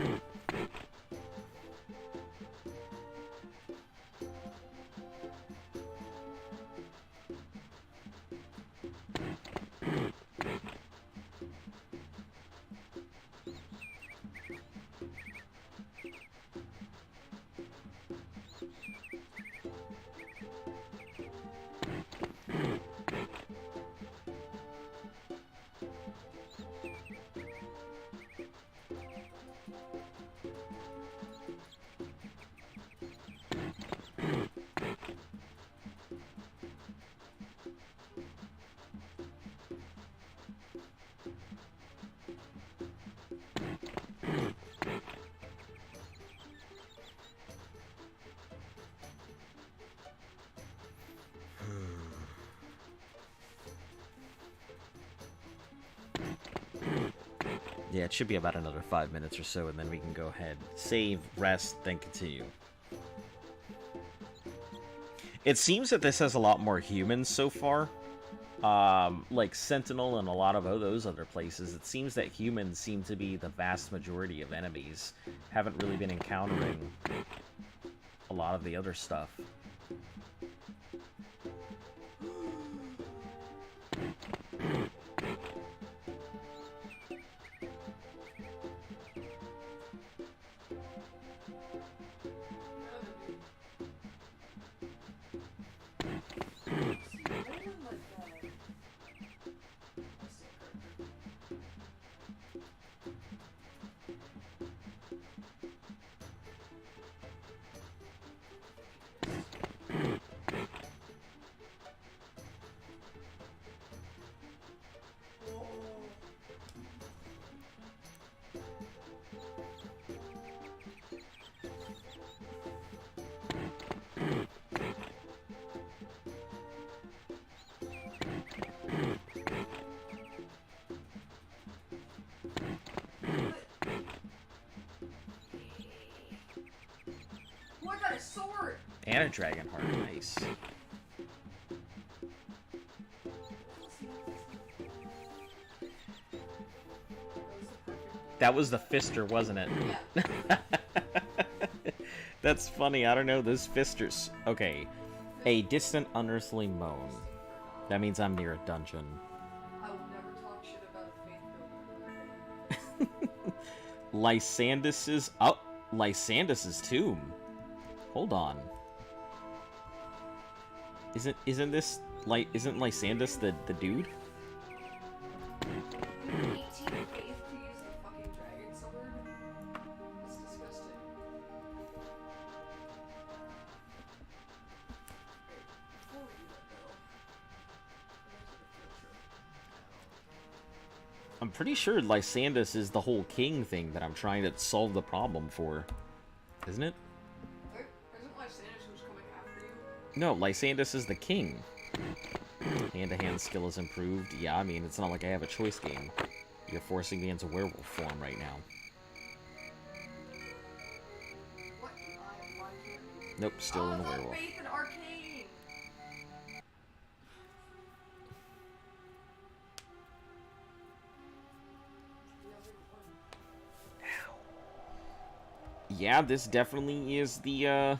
Yeah, it should be about another 5 minutes or so, and then we can go ahead, save, rest, then continue. It seems that this has a lot more humans so far. Like Sentinel and a lot of those other places, it seems that humans seem to be the vast majority of enemies. Haven't really been encountering a lot of the other stuff. Oh, I got a sword! And a dragon heart, nice. That was the fister, wasn't it? Yeah. That's funny, I don't know, those fisters. Okay. A distant unearthly moan. That means I'm near a dungeon. I will never talk shit about a faith builder. Lysandus's... Oh! Lysandus's tomb. Hold on. Isn't this... Isn't Lysandus the dude? 18 faith to use the fucking dragon sword? That's disgusting. Before we do that though, I'm gonna take a field trip. I'm pretty sure Lysandus is the whole king thing that I'm trying to solve the problem for. Isn't it? Isn't Lysandus who's coming after you? No, Lysandus is the king. Hand-to-hand skill is improved. Yeah, I mean, it's not like I have a choice game. You're forcing me into werewolf form right now. What? I am blind here. Nope, still in the werewolf. Faith and arcane! Yeah, this definitely is the,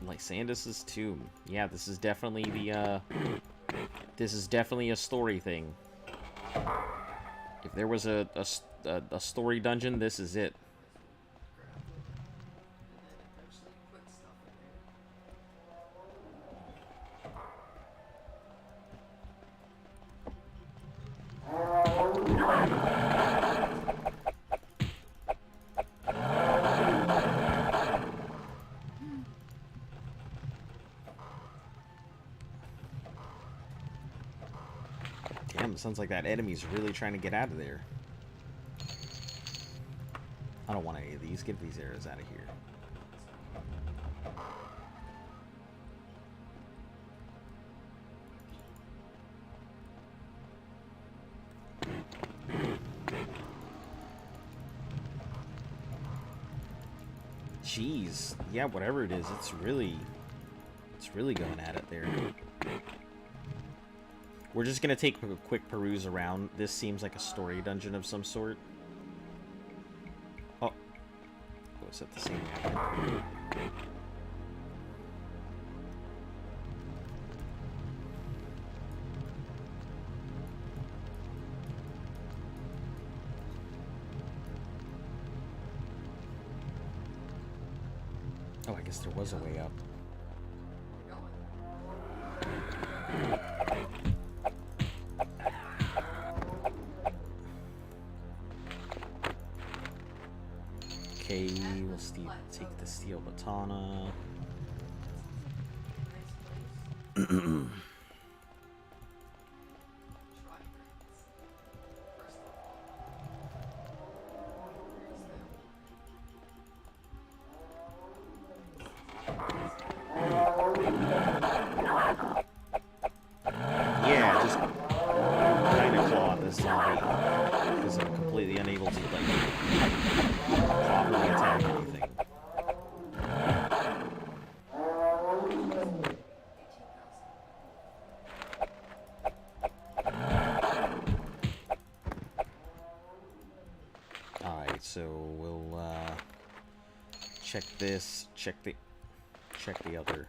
Lysandus's tomb. Yeah, this is definitely the, this is definitely a story thing. If there was a story dungeon, this is it. Damn, it sounds like that enemy's really trying to get out of there. I don't want any of these. Get these arrows out of here. Jeez. Yeah, whatever it is, it's really going at it there. We're just gonna take a quick peruse around. This seems like a story dungeon of some sort. Oh. Oh, is that the same map? Oh, I guess there was a way up. Okay, we'll take the steel katana. Yeah, just kind of claw this time. so we'll check this, check the other.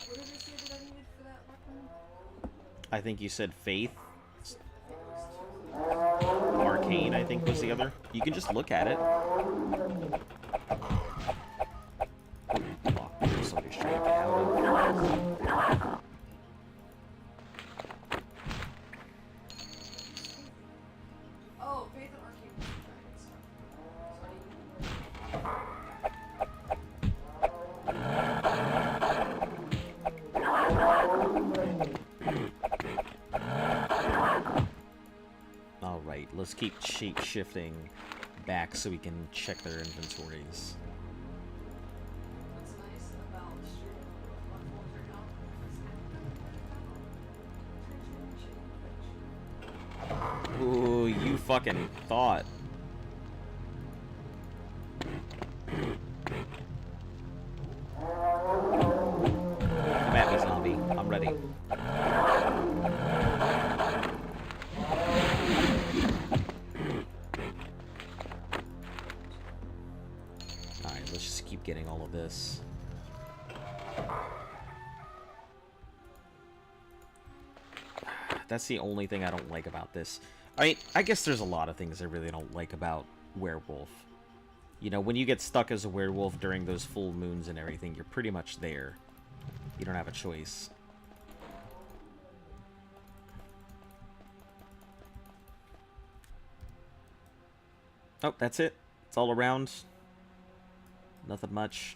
What did it say that I needed for that weapon? I think you said faith. Arcane, I think, was the other. You can just look at it. Ooh, fuck. Somebody's trying to get out of. Oh, faith and arcane was the dragon stuff. So I need... Alright, let's keep shape-shifting back so we can check their inventories. What's nice about streaming platforms right now is Ooh, you fucking thought. Come at me, zombie. I'm ready. Alright, let's just keep getting all of this. That's the only thing I don't like about this. I guess there's a lot of things I really don't like about werewolf. You know, when you get stuck as a werewolf during those full moons and everything, you're pretty much there. You don't have a choice. Oh, that's it. It's all around. Nothing much.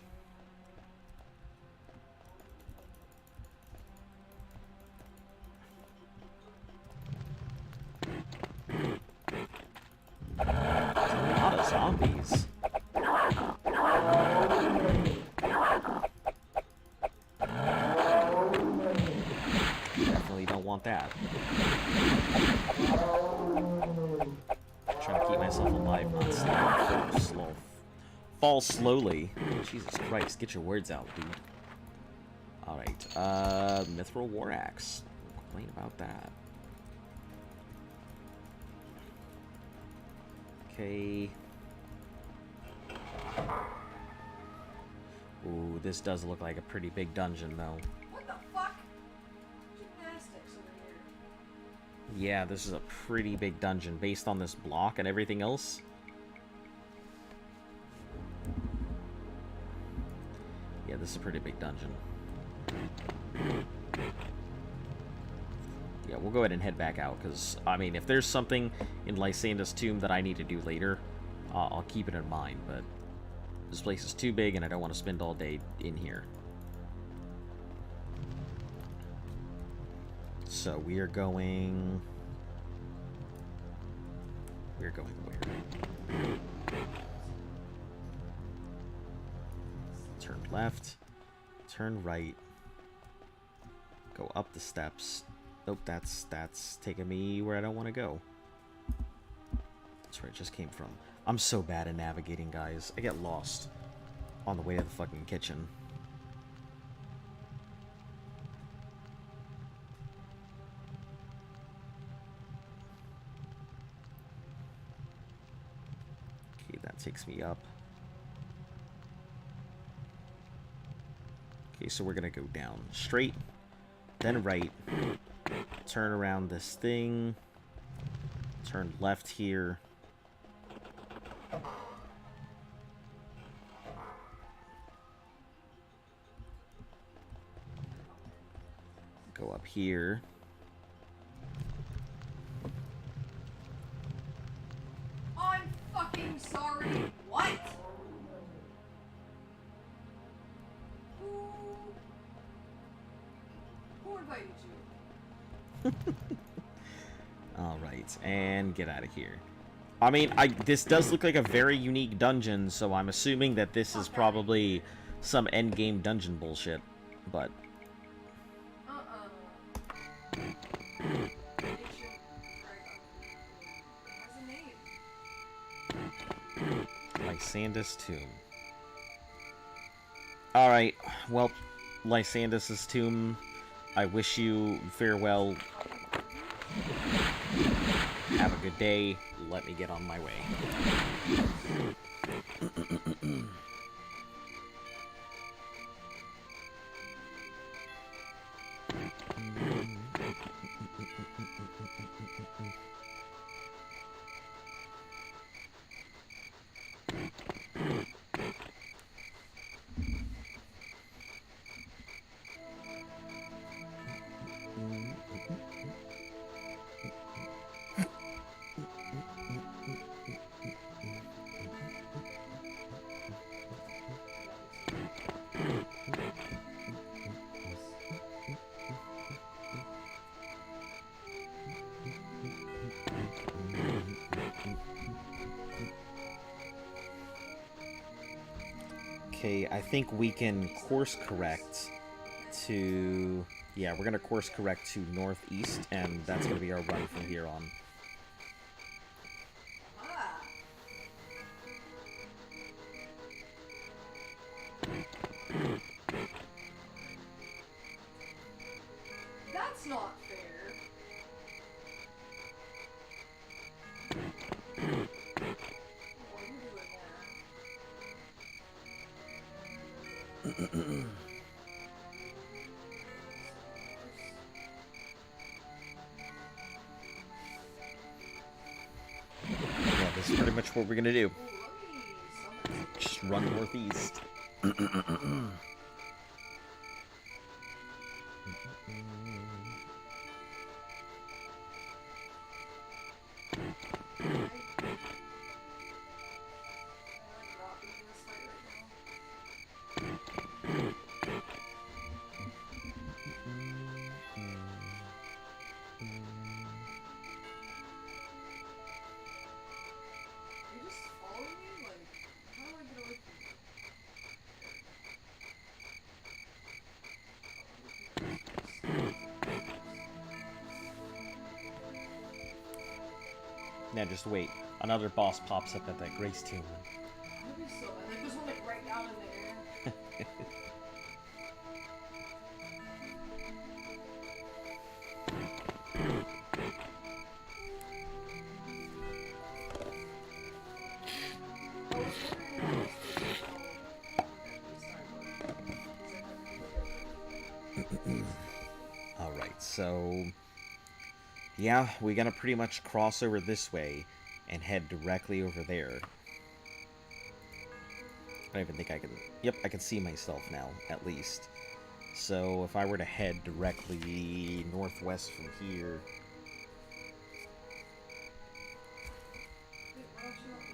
There's a lot of zombies. Definitely don't want that. Trying to keep myself alive, not fall slowly. Jesus Christ, get your words out, dude. Alright, Mithril War Axe. No complain about that. Okay. Ooh, this does look like a pretty big dungeon, though. What the fuck? Gymnastics over here. Yeah, this is a pretty big dungeon based on this block and everything else. Yeah, this is a pretty big dungeon. Yeah, we'll go ahead and head back out, because, I mean, if there's something in Lysander's tomb that I need to do later, I'll keep it in mind, but this place is too big and I don't want to spend all day in here. So, we are going... We're going where? Turn left, turn right, go up the steps. Nope, that's taking me where I don't want to go. That's where it just came from. I'm so bad at navigating, guys. I get lost on the way to the fucking kitchen. Okay, that takes me up. Okay, so we're gonna go down straight, then right, turn around this thing, turn left here, go up here, I'm fucking sorry. What? Who invited you? Alright, and get out of here. I mean, this does look like a very unique dungeon, so I'm assuming that this is probably some endgame dungeon bullshit, but... Lysander's tomb. Alright, well, Lysander's tomb, I wish you farewell. Have a good day. Let me get on my way. Okay, I think we can course correct to... Yeah, we're going to course correct to northeast, and that's going to be our run from here on. Ah. That's not fair. What are you doing there? Yeah, this is pretty much what we're going to do. Ooh, let me summon Just run northeast. not beating this fight right now. Are you just following me? Like, how do I get away from you? Now just wait. Another boss pops up at that Grace Tomb. That'd be so bad. Like, there's one like right down in there. Alright, so... Yeah, we're gonna pretty much cross over this way and head directly over there. I don't even think I can... Yep, I can see myself now, at least. So, if I were to head directly northwest from here...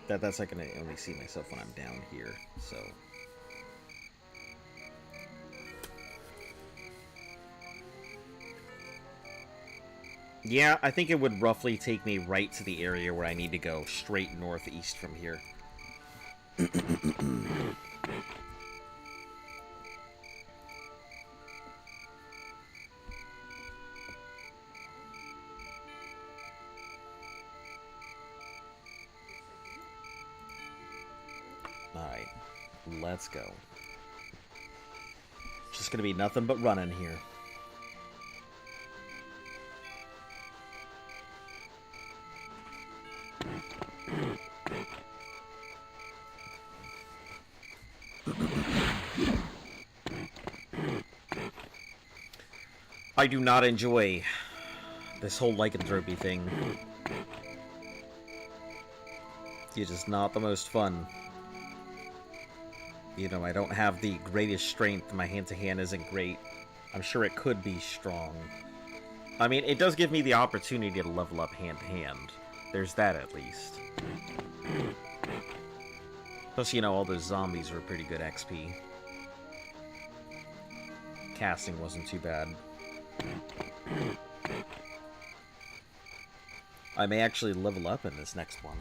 That's like gonna only see myself when I'm down here, so... Yeah, I think it would roughly take me right to the area where I need to go, straight northeast from here. Alright, let's go. Just gonna be nothing but running here. I do not enjoy this whole lycanthropy thing. It's just not the most fun. You know, I don't have the greatest strength. My hand-to-hand isn't great. I'm sure it could be strong. I mean, it does give me the opportunity to level up hand-to-hand. There's that, at least. Plus, you know, all those zombies were pretty good XP. Casting wasn't too bad. I may actually level up in this next one.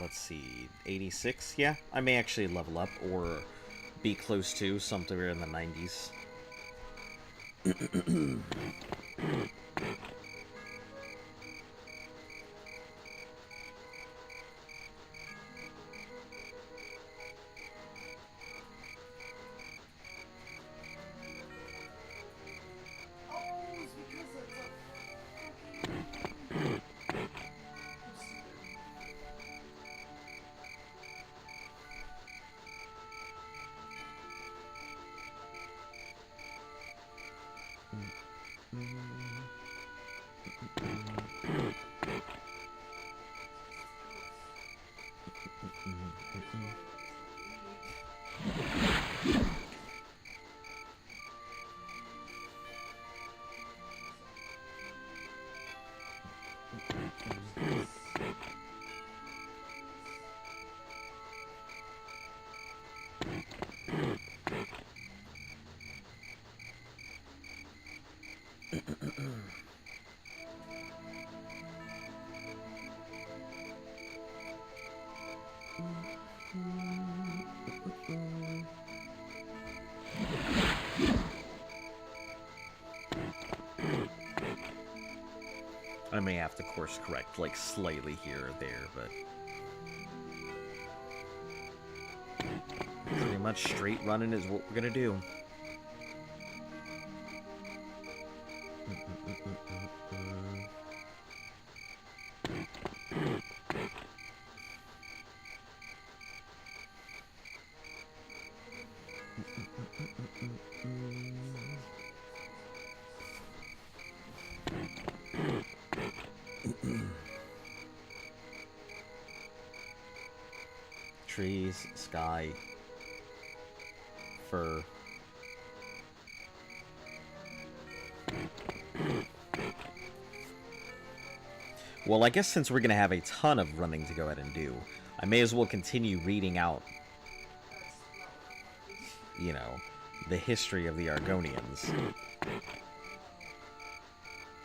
Let's see, 86? Yeah, I may actually level up, or be close to, somewhere in the 90s. I may have to course correct, like, slightly here or there, but... pretty much straight running is what we're gonna do. Trees, sky, fur. Well, I guess since we're going to have a ton of running to go ahead and do, I may as well continue reading out, you know, the history of the Argonians.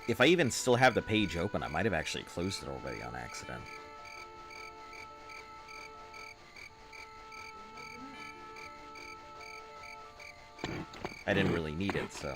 If I even still have the page open, I might have actually closed it already on accident. I didn't really need it, so...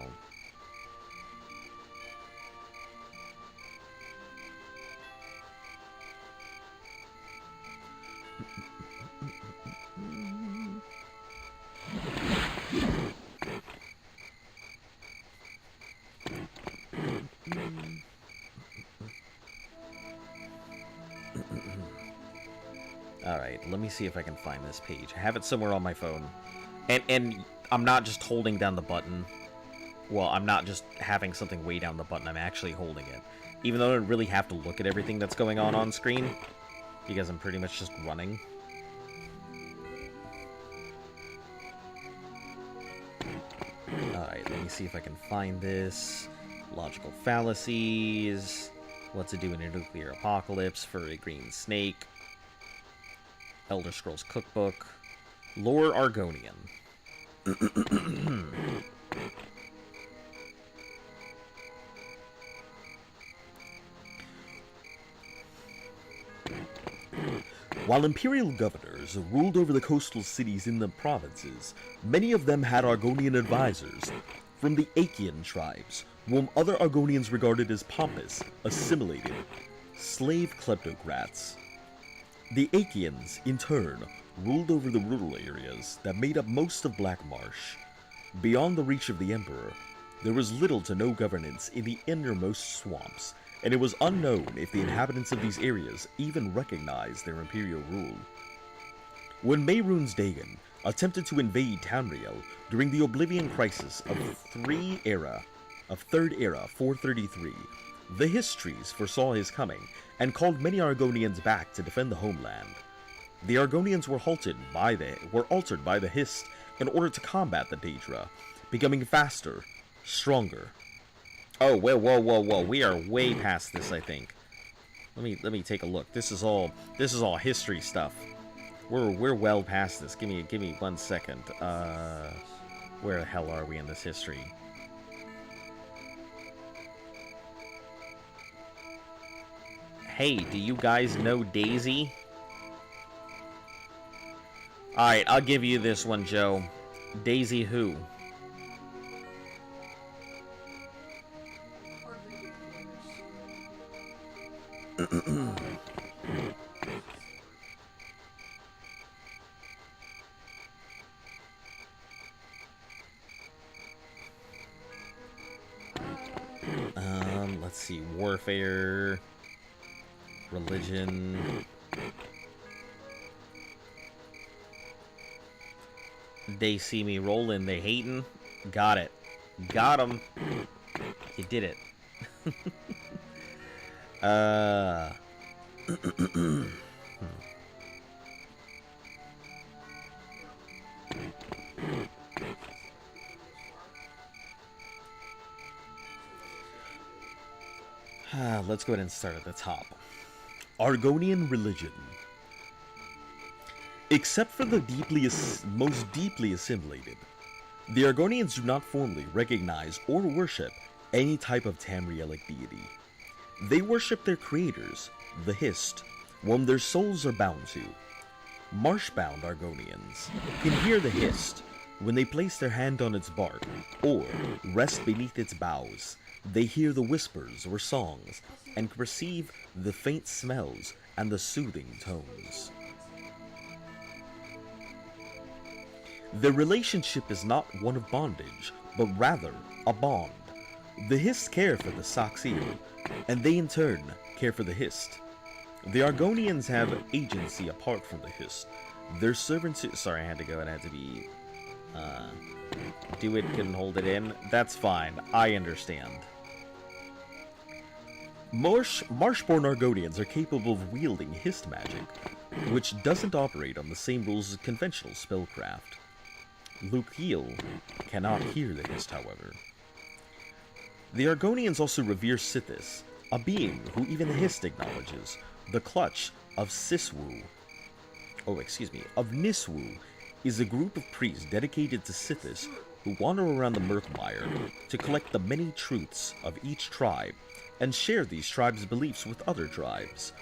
Alright, let me see if I can find this page. I have it somewhere on my phone. And I'm not just holding down the button. Well, I'm not just having something way down the button. I'm actually holding it. Even though I don't really have to look at everything that's going on screen. Because I'm pretty much just running. Alright, let me see if I can find this. Logical fallacies. What to do in a nuclear apocalypse for a green snake. Elder Scrolls Cookbook. Lore Argonian. While imperial governors ruled over the coastal cities in the provinces, many of them had Argonian advisors from the Achaean tribes, whom other Argonians regarded as pompous, assimilated, slave kleptocrats. The Achaeans, in turn, ruled over the rural areas that made up most of Black Marsh. Beyond the reach of the Emperor, there was little to no governance in the innermost swamps, and it was unknown if the inhabitants of these areas even recognized their imperial rule. When Mehrunes Dagon attempted to invade Tamriel during the Oblivion crisis of Third Era 433, the histories foresaw his coming and called many Argonians back to defend the homeland. The Argonians were altered by the Hist in order to combat the Daedra, becoming faster, stronger. Oh, whoa. We are way past this, I think. Let me take a look. This is all history stuff. We're well past this. Give me 1 second. Where the hell are we in this history? Hey, do you guys know Daisy? Alright, I'll give you this one, Joe. Daisy who? Let's see. Warfare. Religion. They see me rolling, they hatin'. Got it. Got 'em. You did it. Let's go ahead and start at the top. Argonian religion. Except for the most deeply assimilated, the Argonians do not formally recognize or worship any type of Tamrielic deity. They worship their creators, the Hist, whom their souls are bound to. Marsh-bound Argonians can hear the Hist when they place their hand on its bark or rest beneath its boughs, They hear the whispers or songs, and can perceive the faint smells and the soothing tones. Their relationship is not one of bondage, but rather a bond. The Hist care for the Saxil, and they in turn care for the Hist. The Argonians have agency apart from the Hist. Their servants... Sorry, I had to go and I had to be... do it, couldn't hold it in. That's fine, I understand. Marshborn Argonians are capable of wielding Hist magic, which doesn't operate on the same rules as conventional spellcraft. Lukiel cannot hear the Hist, however. The Argonians also revere Sithis, a being who even the Hist acknowledges, the clutch of Niswu, is a group of priests dedicated to Sithis who wander around the Mirkmire to collect the many truths of each tribe and share these tribes' beliefs with other tribes.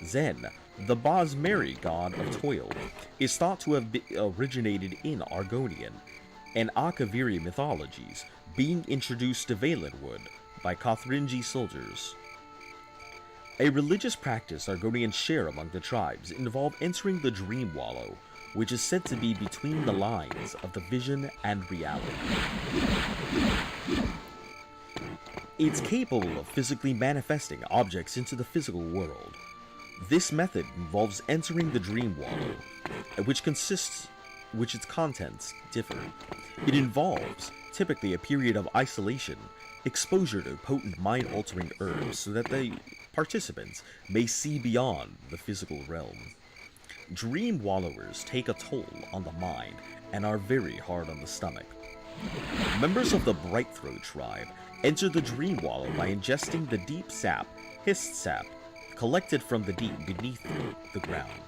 Zen, the Bosmeri god of toil, is thought to have originated in Argonian and Akaviri mythologies, being introduced to Valenwood by Kothringi soldiers. A religious practice Argonians share among the tribes involve entering the Dream Wallow, which is said to be between the lines of the vision and reality. It's capable of physically manifesting objects into the physical world. This method involves entering the Dream Wallow, which its contents differ. It involves, typically, a period of isolation, exposure to potent mind-altering herbs so that the participants may see beyond the physical realm. Dream Wallowers take a toll on the mind and are very hard on the stomach. Members of the Brightthroat tribe enter the Dream Wallow by ingesting the deep sap, Hist sap, collected from the deep beneath the ground.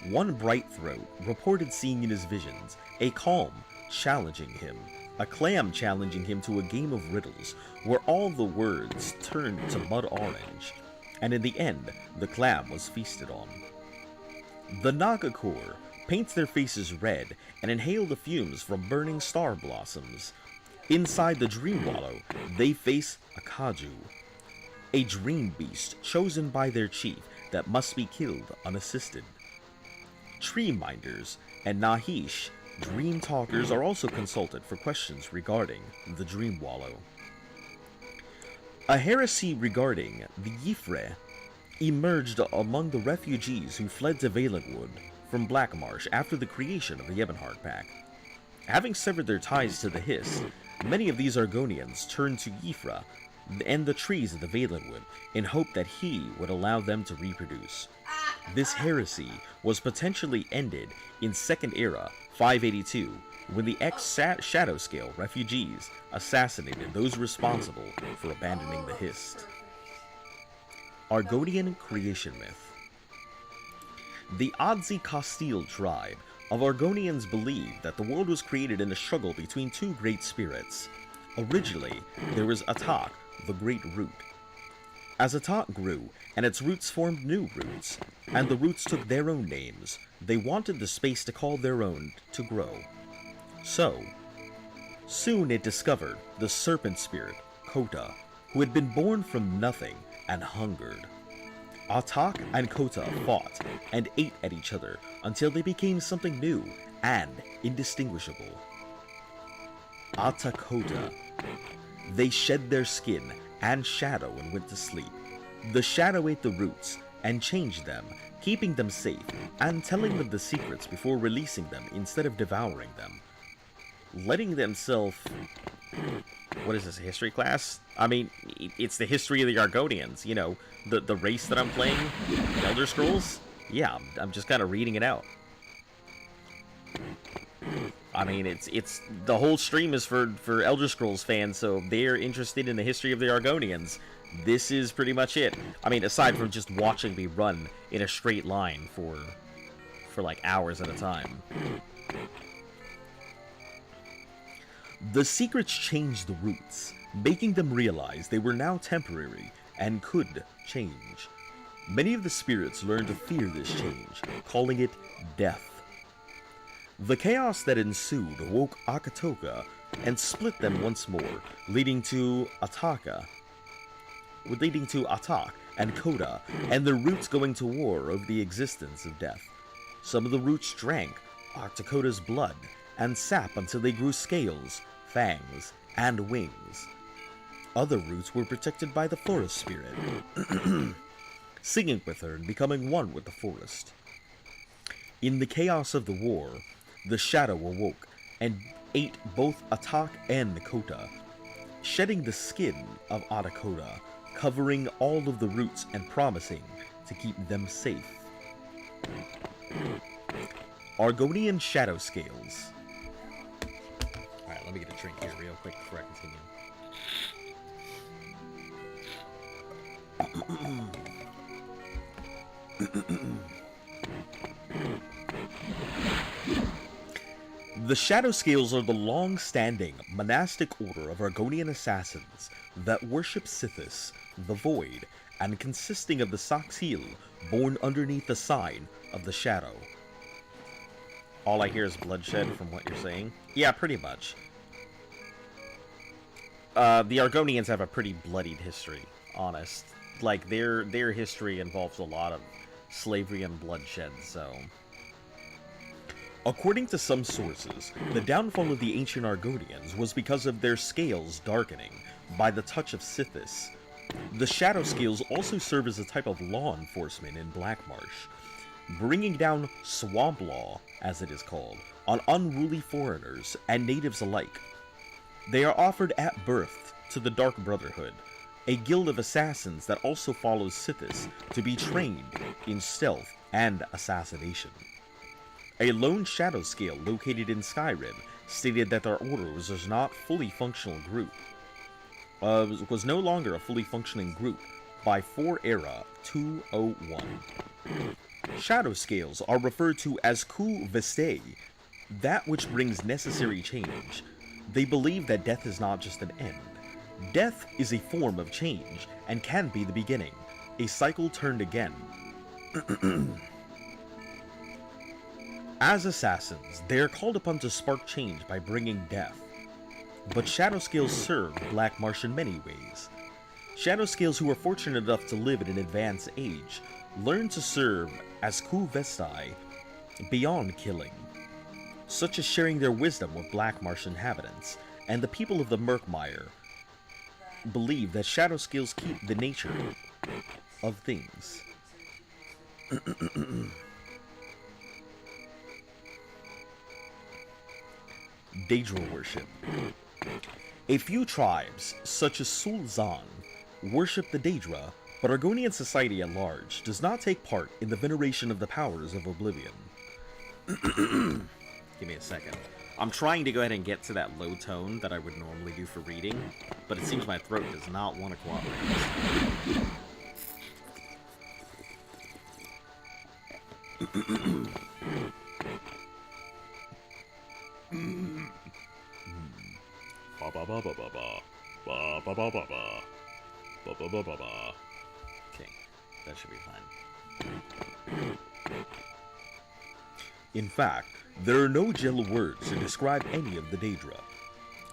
One Brightthroat reported seeing in his visions a calm challenging him, a clam challenging him to a game of riddles where all the words turned to mud orange, and in the end, the clam was feasted on. The Nagakor paint their faces red and inhale the fumes from burning star blossoms. Inside the Dream Wallow, they face a Kaju, a dream beast chosen by their chief that must be killed unassisted. Tree Minders and Nahish, Dream Talkers, are also consulted for questions regarding the Dream Wallow. A heresy regarding the Yifre emerged among the refugees who fled to Valenwood from Blackmarsh after the creation of the Ebonheart Pact. Having severed their ties to the Hist, many of these Argonians turned to Yifra and the trees of the Valenwood in hope that he would allow them to reproduce. This heresy was potentially ended in Second Era 582 when the ex-Shadowscale refugees assassinated those responsible for abandoning the Hist. Argonian Creation Myth. The Adzi Castile tribe of Argonians believe that the world was created in a struggle between two great spirits. Originally, there was Atak, the Great Root. As Atak grew, and its roots formed new roots, and the roots took their own names, they wanted the space to call their own to grow. So, soon it discovered the serpent spirit, Kota, who had been born from nothing and hungered. Atak and Kota fought and ate at each other until they became something new and indistinguishable. Atakota. They shed their skin and shadow and went to sleep. The shadow ate the roots and changed them, keeping them safe and telling them the secrets before releasing them instead of devouring them. Letting themselves... What is this, a history class? I mean, it's the history of the Argonians, you know, the race that I'm playing, Elder Scrolls? Yeah, I'm just kind of reading it out. I mean, it's the whole stream is for Elder Scrolls fans, so they're interested in the history of the Argonians. This is pretty much it. I mean, aside from just watching me run in a straight line for like hours at a time. The secrets changed the roots, making them realize they were now temporary and could change. Many of the spirits learned to fear this change, calling it death. The chaos that ensued woke Akatoka and split them once more, leading to Ataka leading to Atak and Koda, and their roots going to war over the existence of death. Some of the roots drank Artakoda's blood and sap until they grew scales, fangs, and wings. Other roots were protected by the forest spirit, singing with her and becoming one with the forest. In the chaos of the war, the shadow awoke and ate both Atak and Kota, shedding the skin of Atakoda, covering all of the roots and promising to keep them safe. Argonian Shadow Scales. Alright, let me get a drink here real quick before I continue. The Shadow Scales are the long-standing monastic order of Argonian assassins that worship Sithis, the Void, and consisting of the Saxil born underneath the sign of the Shadow. All I hear is bloodshed from what you're saying. Yeah, pretty much. The Argonians have a pretty bloodied history, honest. Like, their history involves a lot of slavery and bloodshed, so... According to some sources, the downfall of the ancient Argonians was because of their scales darkening by the touch of Sithis. The Shadow Scales also serve as a type of law enforcement in Blackmarsh, bringing down swamp law, as it is called, on unruly foreigners and natives alike. They are offered at birth to the Dark Brotherhood, a guild of assassins that also follows Sithis to be trained in stealth and assassination. A lone Shadow Scale located in Skyrim stated that their order was not fully functional group. Was no longer a fully functioning group by 4 Era 201. Shadow Scales are referred to as Ku Vestae, that which brings necessary change. They believe that death is not just an end. Death is a form of change and can be the beginning, a cycle turned again. As assassins, they are called upon to spark change by bringing death. But Shadow Scales serve Blackmarsh in many ways. Shadow Scales who are fortunate enough to live at an advanced age learn to serve as Ku Vestae beyond killing, such as sharing their wisdom with Blackmarsh inhabitants, and the people of the Murkmire believe that Shadow Scales keep the nature of things. Daedra worship. A few tribes, such as Sul'Zan, worship the Daedra, but Argonian society at large does not take part in the veneration of the powers of Oblivion. Give me a second. I'm trying to go ahead and get to that low tone that I would normally do for reading, but it seems my throat does not want to cooperate. Okay, that should be fine. In fact, there are no gel words to describe any of the Daedra.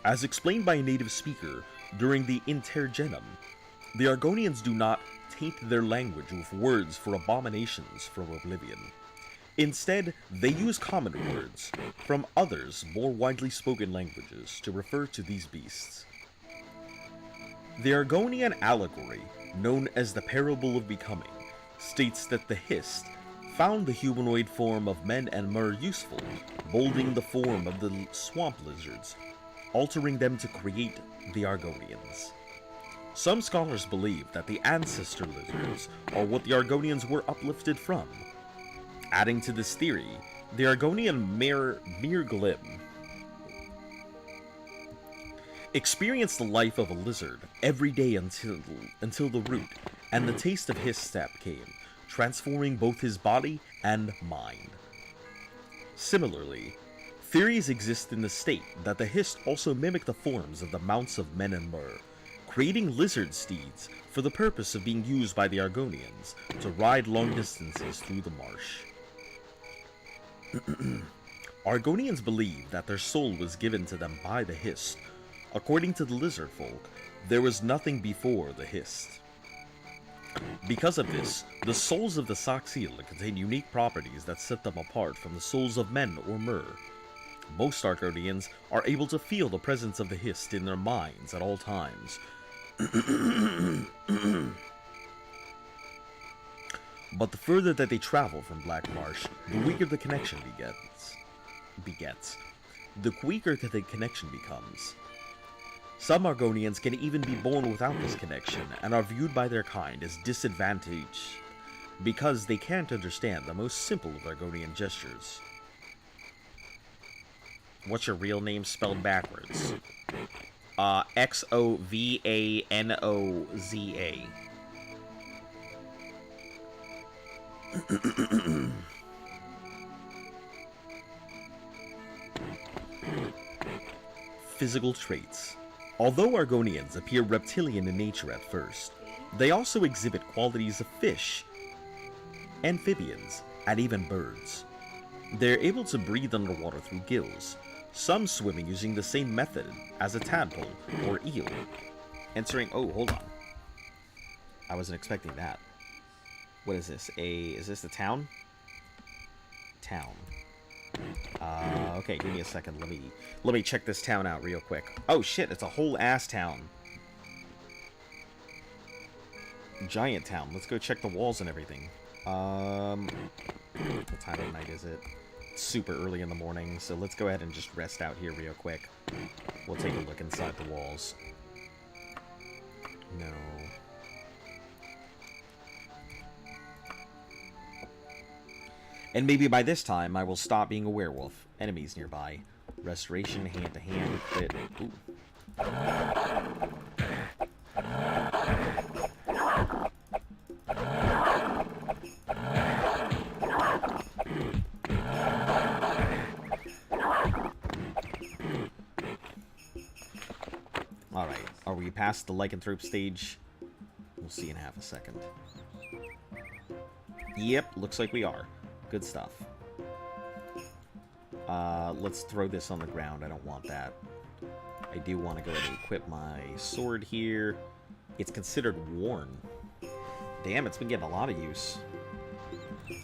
As explained by a native speaker during the Intergenum, the Argonians do not taint their language with words for abominations from Oblivion. Instead, they use common words from others more widely spoken languages to refer to these beasts. The Argonian allegory, known as the Parable of Becoming, states that the Hist found the humanoid form of men and Mer useful, molding the form of the swamp lizards, altering them to create the Argonians. Some scholars believe that the ancestor lizards are what the Argonians were uplifted from. Adding to this theory, the Argonian Mirglim experienced the life of a lizard every day until the root and the taste of his sap came, transforming both his body and mind. Similarly, theories exist in the state that the Hist also mimic the forms of the mounts of men and Mer, creating lizard steeds for the purpose of being used by the Argonians to ride long distances through the marsh. Argonians believe that their soul was given to them by the Hist. According to the lizard folk, there was nothing before the Hist. Because of this, the souls of the Saxil contain unique properties that set them apart from the souls of men or mer. Most Argonians are able to feel the presence of the Hist in their minds at all times. But the further that they travel from Black Marsh, the weaker the connection begets. The weaker the connection becomes. Some Argonians can even be born without this connection, and are viewed by their kind as disadvantaged, because they can't understand the most simple of Argonian gestures. What's your real name spelled backwards? Xovanoza. Physical traits. Although Argonians appear reptilian in nature at first, they also exhibit qualities of fish, amphibians, and even birds. They're able to breathe underwater through gills, some swimming using the same method as a tadpole or eel. Entering... Oh, hold on. I wasn't expecting that. What is this? Is this the town? Town. Okay, give me a second. Let me check this town out real quick. Oh shit, it's a whole ass town. Giant town. Let's go check the walls and everything. What time of night is it? It's super early in the morning, so let's go ahead and just rest out here real quick. We'll take a look inside the walls. No. And maybe by this time, I will stop being a werewolf. Enemies nearby. Restoration, hand-to-hand, crit. Ooh. Alright, are we past the lycanthrope stage? We'll see in half a second. Yep, looks like we are. Good stuff. Let's throw this on the ground. I don't want that. I do want to go ahead and equip my sword here. It's considered worn. Damn, it's been getting a lot of use.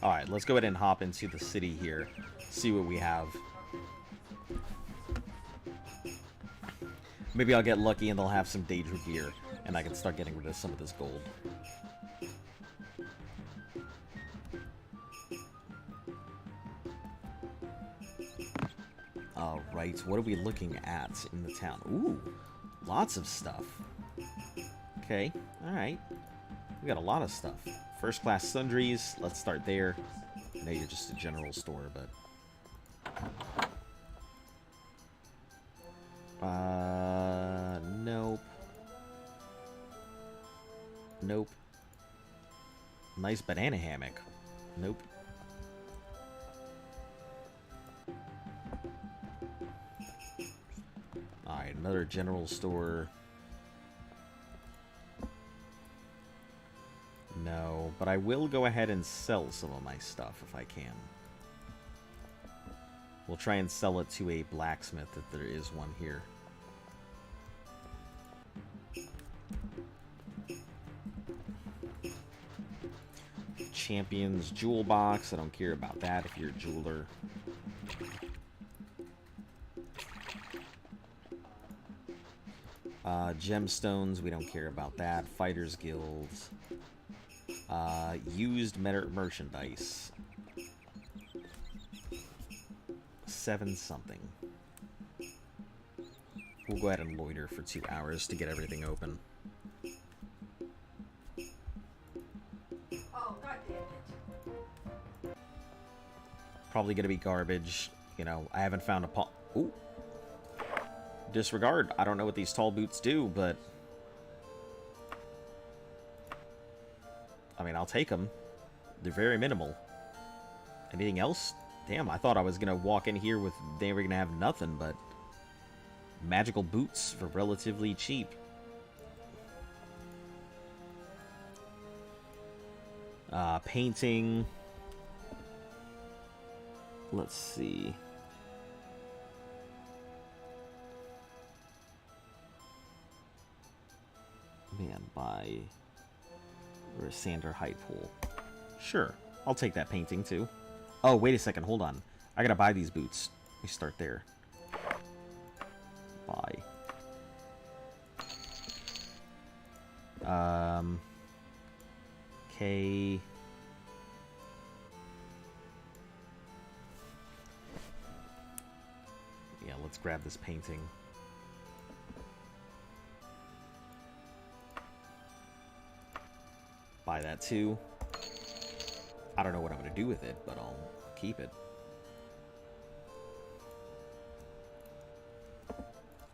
Alright, let's go ahead and hop into the city here. See what we have. Maybe I'll get lucky and they'll have some Daedra gear, and I can start getting rid of some of this gold. Alright, what are we looking at in the town? Ooh, lots of stuff. Okay, alright. We got a lot of stuff. First class sundries, let's start there. I know you're just a general store, but... nope. Nope. Nice banana hammock. Nope. Alright, another general store. No, but I will go ahead and sell some of my stuff if I can. We'll try and sell it to a blacksmith if there is one here. Champion's jewel box. I don't care about that if you're a jeweler. Gemstones, we don't care about that. Fighters Guilds. Used merchandise. 7 something. We'll go ahead and loiter for 2 hours to get everything open. Oh, god damn it. Probably gonna be garbage. You know, I haven't found a pot. Ooh. Disregard. I don't know what these tall boots do, but... I mean, I'll take them. They're very minimal. Anything else? Damn, I thought I was gonna walk in here with... They were gonna have nothing, but... Magical boots for relatively cheap. Painting. Let's see. Man, buy Or a sander height pool. Sure, I'll take that painting too. Oh, wait a second, hold on. I gotta buy these boots. Let me start there. Buy. Okay. Yeah, let's grab this painting. Buy that too. I don't know what I'm gonna do with it, but I'll keep it.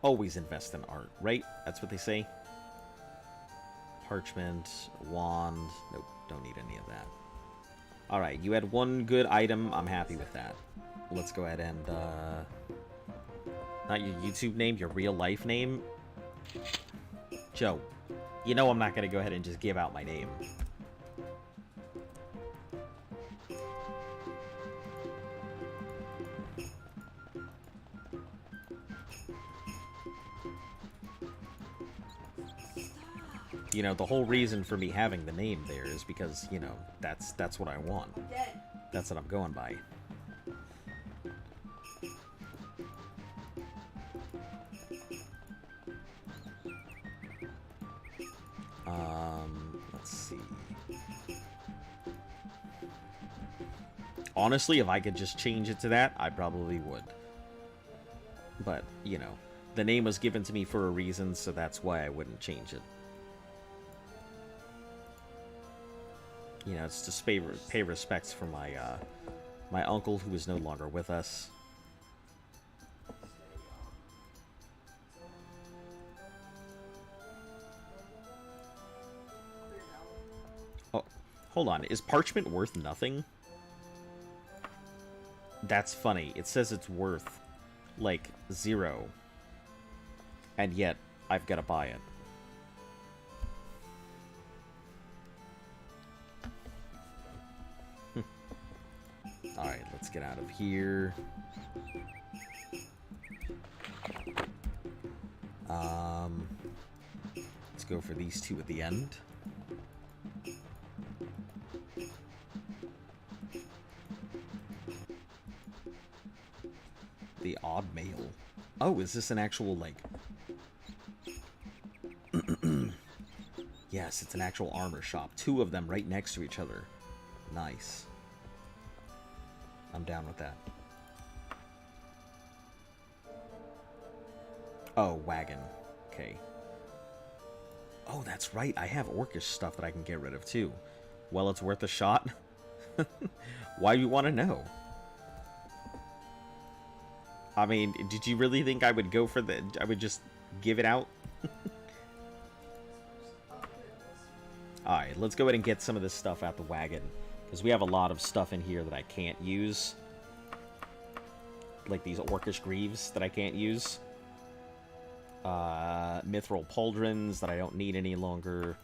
Always invest in art, right? That's what they say. Parchment, wand. Nope, don't need any of that. Alright, you had one good item. I'm happy with that. Let's go ahead and, not your YouTube name, your real life name. Joe, you know I'm not gonna go ahead and just give out my name. You know, the whole reason for me having the name there is because, you know, that's what I want. That's what I'm going by. Let's see. Honestly, if I could just change it to that, I probably would. But, you know, the name was given to me for a reason, so that's why I wouldn't change it. You know, it's just pay respects for my my uncle who is no longer with us. Oh, hold on. Is parchment worth nothing? That's funny. It says it's worth, like, 0. And yet, I've got to buy it. Alright, let's get out of here. Let's go for these two at the end. The odd mail. Oh, is this an actual, like... Yes, it's an actual armor shop. 2 of them right next to each other. Nice. I'm down with that. Oh, wagon. Okay. Oh, that's right. I have orcish stuff that I can get rid of, too. Well, it's worth a shot. Why do you want to know? I mean, did you really think I would go for the... I would just give it out? Alright, let's go ahead and get some of this stuff out the wagon. Because we have a lot of stuff in here that I can't use. Like these orcish greaves that I can't use. Mithril pauldrons that I don't need any longer.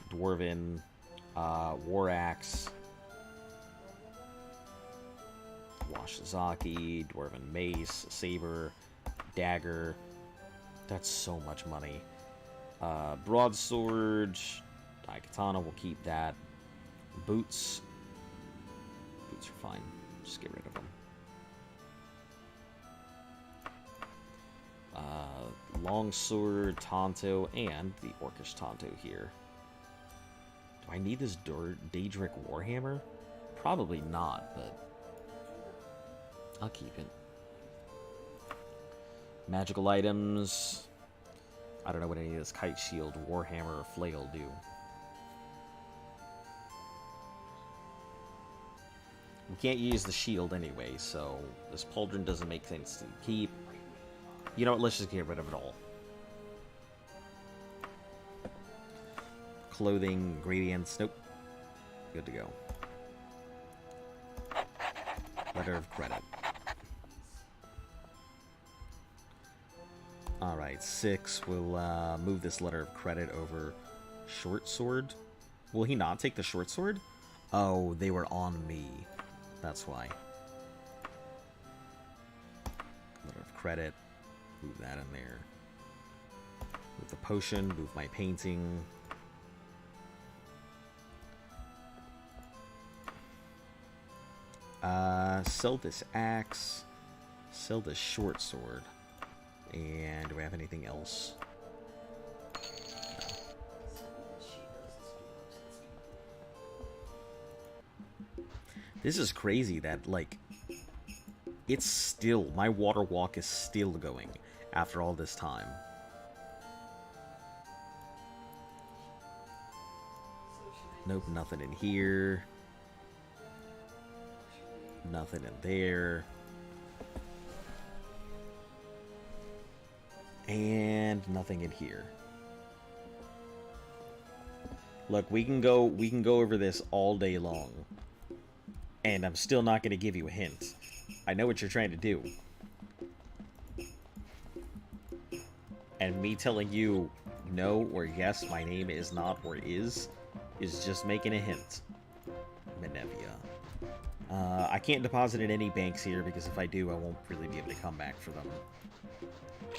Dwarven. War axe. Washizaki. Dwarven mace. Saber. Dagger. That's so much money. Broadsword. Daikatana, we'll keep that. Boots. Boots are fine. Just get rid of them. Longsword, Tonto, and the Orcish Tonto here. Do I need this Daedric Warhammer? Probably not, but I'll keep it. Magical items. I don't know what any of this Kite Shield, Warhammer, or Flail do. We can't use the shield anyway, so this pauldron doesn't make sense to keep. You know what, let's just get rid of it all. Clothing, ingredients, nope. Good to go. Letter of credit. Alright, 6. We'll move this letter of credit over. Short sword? Will he not take the short sword? Oh, they were on me. That's why. Letter of credit. Move that in there. Move the potion. Move my painting. Sell this axe. Sell this short sword. And do we have anything else? This is crazy that, like, it's still, my water walk is still going after all this time. Nope, nothing in here. Nothing in there. And nothing in here. Look, we can go over this all day long. And I'm still not going to give you a hint. I know what you're trying to do. And me telling you no or yes, my name is not or is just making a hint. Menevia. I can't deposit in any banks here because if I do, I won't really be able to come back for them.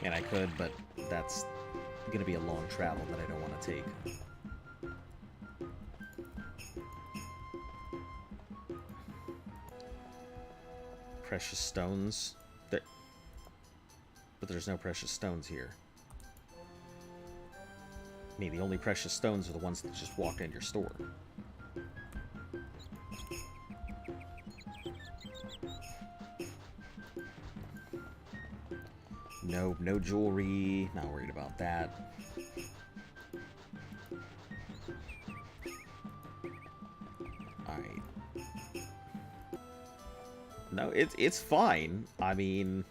And I could, but that's going to be a long travel that I don't want to take. Precious stones. But there's no precious stones here. I mean, the only precious stones are the ones that just walk in your store. Nope, no jewelry. Not worried about that. Alright. No, it's fine. I mean,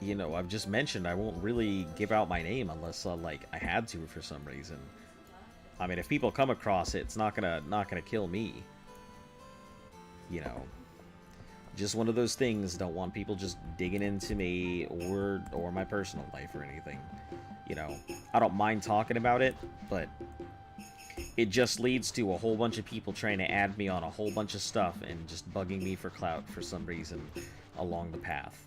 you know, I've just mentioned I won't really give out my name unless, like, I had to for some reason. I mean, if people come across it, it's not gonna kill me. You know, just one of those things. Don't want people just digging into me or my personal life or anything. You know, I don't mind talking about it, but it just leads to a whole bunch of people trying to add me on a whole bunch of stuff and just bugging me for clout for some reason along the path.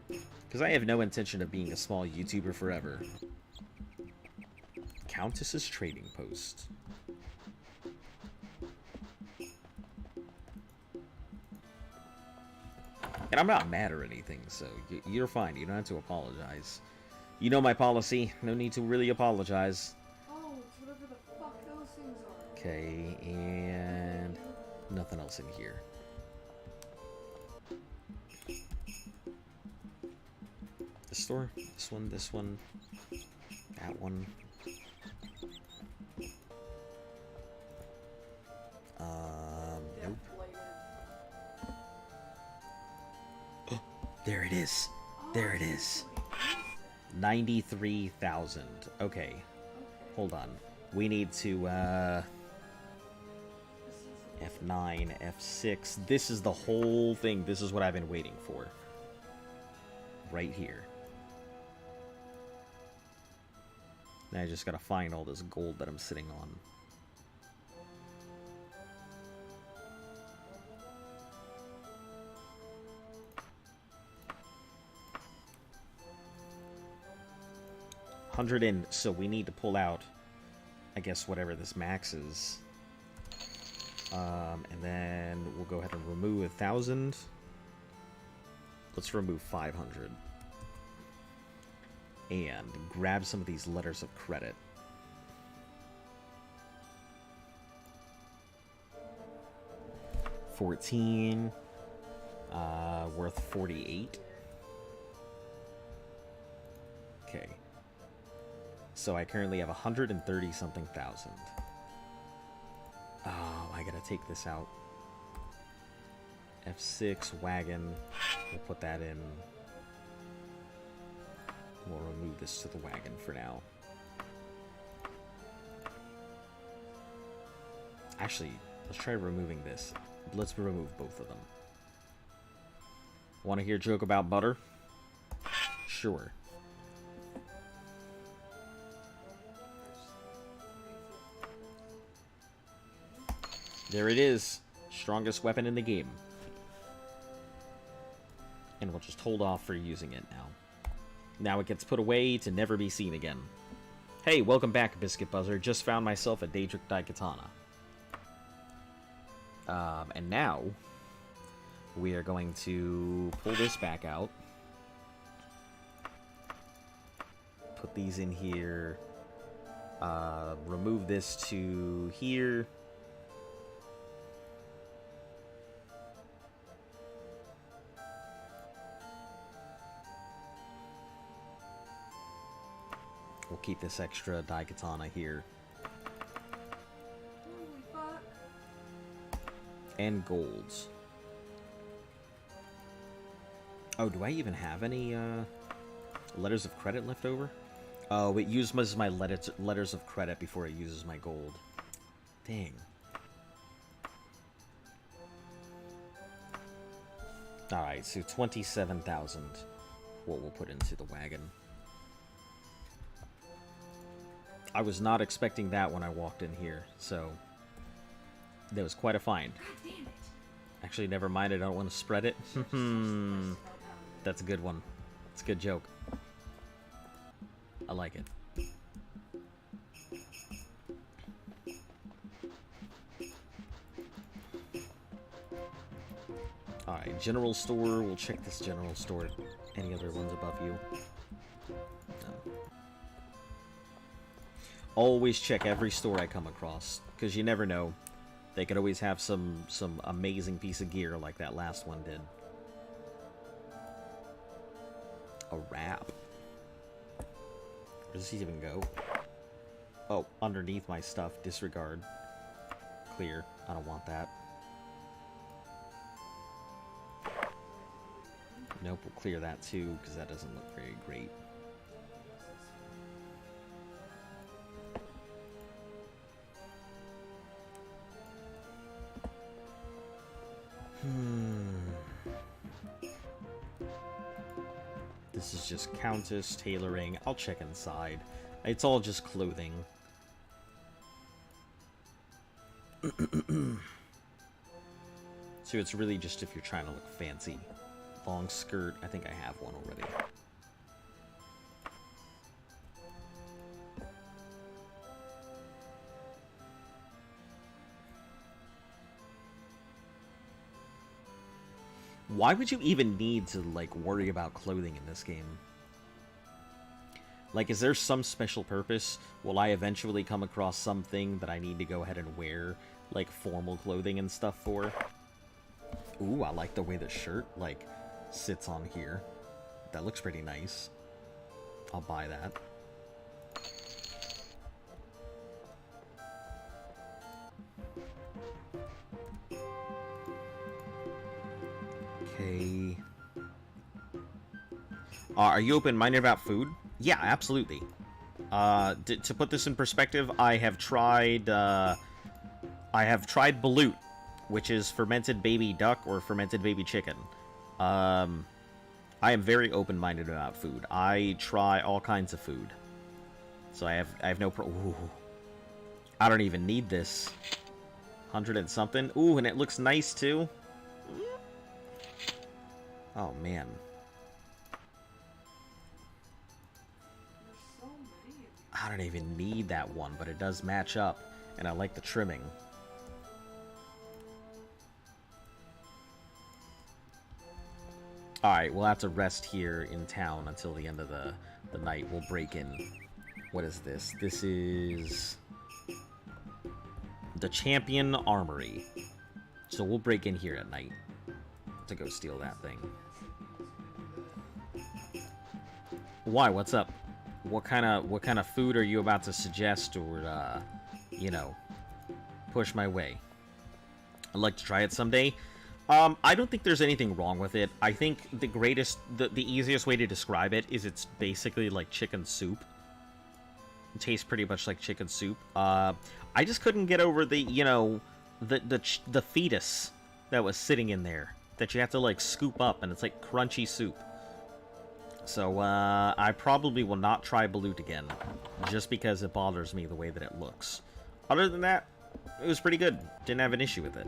Because I have no intention of being a small YouTuber forever. Countess's Trading Post. And I'm not mad or anything, so you're fine. You don't have to apologize. You know my policy. No need to really apologize. Oh, it's whatever the fuck those things are. Okay, and nothing else in here. This store, this one, that one. Nope. Oh, there it is. There it is. 93,000. Okay. Hold on. We need to, F9, F6. This is the whole thing. This is what I've been waiting for. Right here. Now I just gotta find all this gold that I'm sitting on. So we need to pull out, I guess, whatever this max is. And then we'll go ahead and remove 1,000. Let's remove 500. And grab some of these letters of credit. $14. Worth 48. Okay. So I currently have 130 something thousand. Oh, I gotta take this out. F6 wagon. We'll put that in. We'll remove this to the wagon for now. Actually, let's try removing this. Let's remove both of them. Want to hear a joke about butter? Sure. There it is. Strongest weapon in the game. And we'll just hold off for using it now. Now it gets put away to never be seen again. Hey, welcome back, Biscuit Buzzer. Just found myself a Daedric Daikatana. And now, we are going to pull this back out. Put these in here. Remove this to here. We'll keep this extra Daikatana here. Holy fuck. And golds. Oh, do I even have any letters of credit left over? Oh, it uses my letters of credit before it uses my gold. Dang. Alright, so 27,000 what we'll put into the wagon. I was not expecting that when I walked in here, so that was quite a find. God damn it. Actually, never mind, I don't want to spread it. That's a good one. It's a good joke. I like it. Alright, general store. We'll check this general store. Any other ones above you? No. Always check every store I come across, because you never know. They could always have some amazing piece of gear like that last one did. A wrap. Where does he even go? Oh, underneath my stuff. Disregard. Clear. I don't want that. Nope, we'll clear that too, because that doesn't look very great. This is just Countess tailoring. I'll check inside. It's all just clothing. So it's really just if you're trying to look fancy. Long skirt. I think I have one already. Why would you even need to, like, worry about clothing in this game? Like, is there some special purpose? Will I eventually come across something that I need to go ahead and wear, like, formal clothing and stuff for? Ooh, I like the way the shirt, like, sits on here. That looks pretty nice. I'll buy that. Okay. Are you open-minded about food? Yeah, absolutely. To put this in perspective, I have tried balut, which is fermented baby duck or fermented baby chicken. I am very open-minded about food. I try all kinds of food. So I have no Ooh. I don't even need this. 100 and something. Ooh, and it looks nice too. Oh, man. There's so many of you. I don't even need that one, but it does match up, and I like the trimming. Alright, we'll have to rest here in town until the end of the night. We'll break in. What is this? This is the Champion Armory. So we'll break in here at night to go steal that thing. Why? What's up? What kind of food are you about to suggest or you know, push my way? I'd like to try it someday. I don't think there's anything wrong with it. I think the easiest way to describe it is it's basically like chicken soup. It tastes pretty much like chicken soup. I just couldn't get over the, you know, the fetus that was sitting in there that you have to like scoop up, and it's like crunchy soup. So I probably will not try balut again, just because it bothers me the way that it looks. Other than that, it was pretty good. Didn't have an issue with it.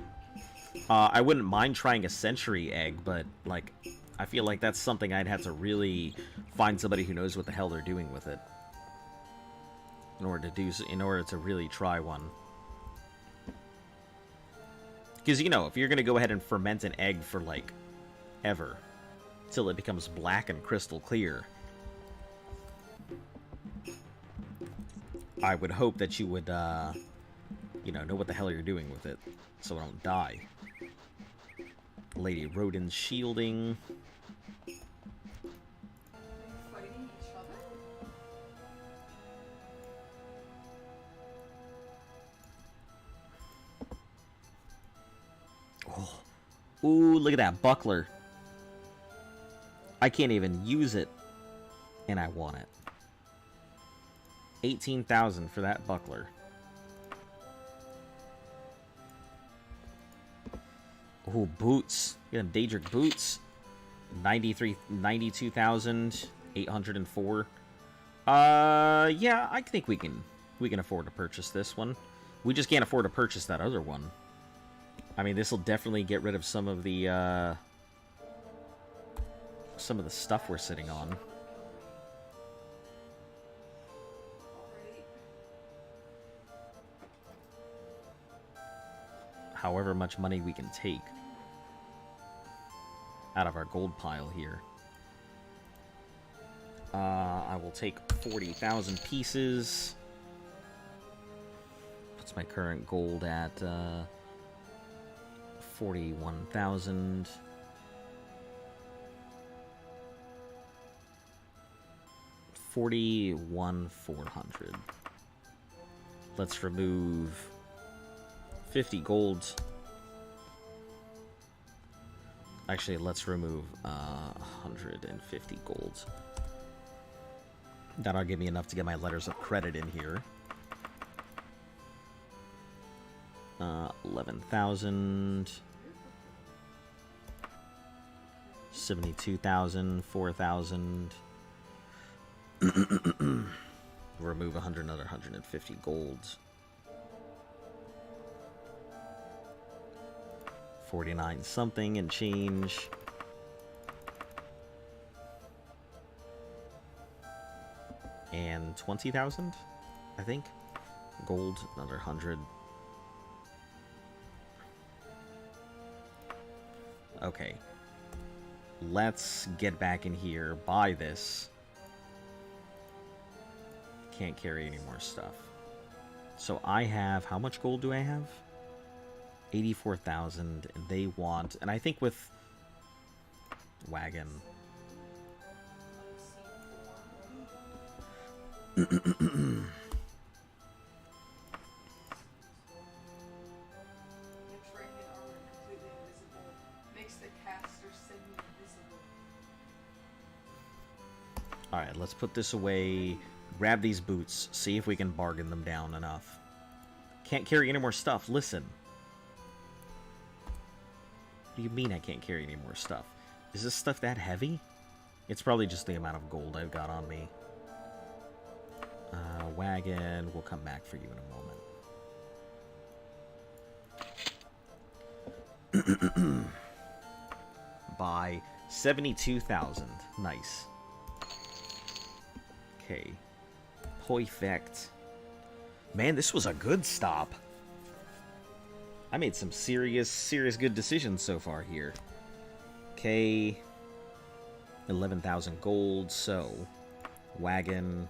I wouldn't mind trying a century egg, but like, I feel like that's something I'd have to really find somebody who knows what the hell they're doing with it in order to really try one. Because, you know, if you're going to go ahead and ferment an egg for, like, ever, till it becomes black and crystal clear, I would hope that you would, you know what the hell you're doing with it, so I don't die. Lady Rodin's shielding. Fighting each other? Oh. Ooh, look at that buckler. I can't even use it, and I want it. 18,000 for that buckler. Ooh, boots. You got Daedric boots. 92,804. Yeah, I think we can afford to purchase this one. We just can't afford to purchase that other one. I mean, this will definitely get rid of some of the stuff we're sitting on. Alright. However much money we can take out of our gold pile here. I will take 40,000 pieces. Puts my current gold at 41,000. $41,400. Let's remove 50 gold. Actually, let's remove 150 gold. That'll give me enough to get my letters of credit in here. 11,000. 72,000. 4,000. Remove another 150 gold. 49 something and change. And 20,000, I think. Gold, another 100. Okay. Let's get back in here, buy this. Can't carry any more stuff. So I have, how much gold do I have? 84,000, and they want, and I think with wagon. Alright, let's put this away, grab these boots, see if we can bargain them down enough. Can't carry any more stuff, listen. What do you mean I can't carry any more stuff? Is this stuff that heavy? It's probably just the amount of gold I've got on me. Wagon, we'll come back for you in a moment. Buy 72,000. Nice. Okay. Perfect. Man, this was a good stop. I made some serious good decisions so far here. Okay. 11,000 gold, so wagon.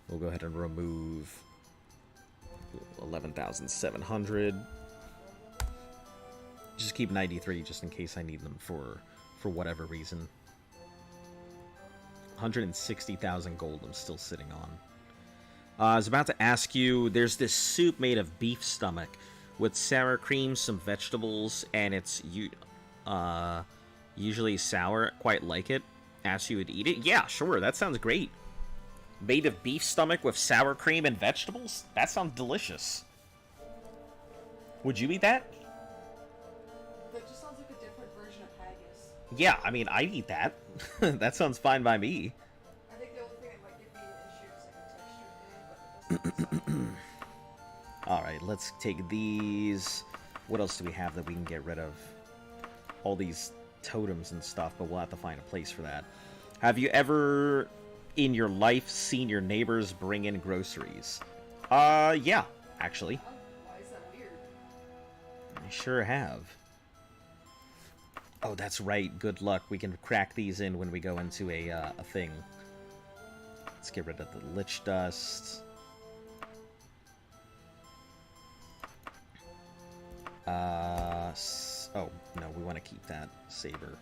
We'll go ahead and remove 11,700. Just keep 93 just in case I need them for whatever reason. 160,000 gold I'm still sitting on. I was about to ask you, there's this soup made of beef stomach with sour cream, some vegetables, and it's usually sour. Quite like it. Asked you would eat it. Yeah, sure, that sounds great. Made of beef stomach with sour cream and vegetables? That sounds delicious. Would you eat that? That just sounds like a different version of haggis. Yeah, I mean, I'd eat that. That sounds fine by me. I think the only thing that might give me an issue is like a texture thing, but it doesn't sound Alright, let's take these. What else do we have that we can get rid of? All these totems and stuff, but we'll have to find a place for that. Have you ever, in your life, seen your neighbors bring in groceries? Yeah, actually. Why is that weird? I sure have. Oh, that's right. Good luck. We can crack these in when we go into a thing. Let's get rid of the Lich Dust. Oh, no, we want to keep that Saber.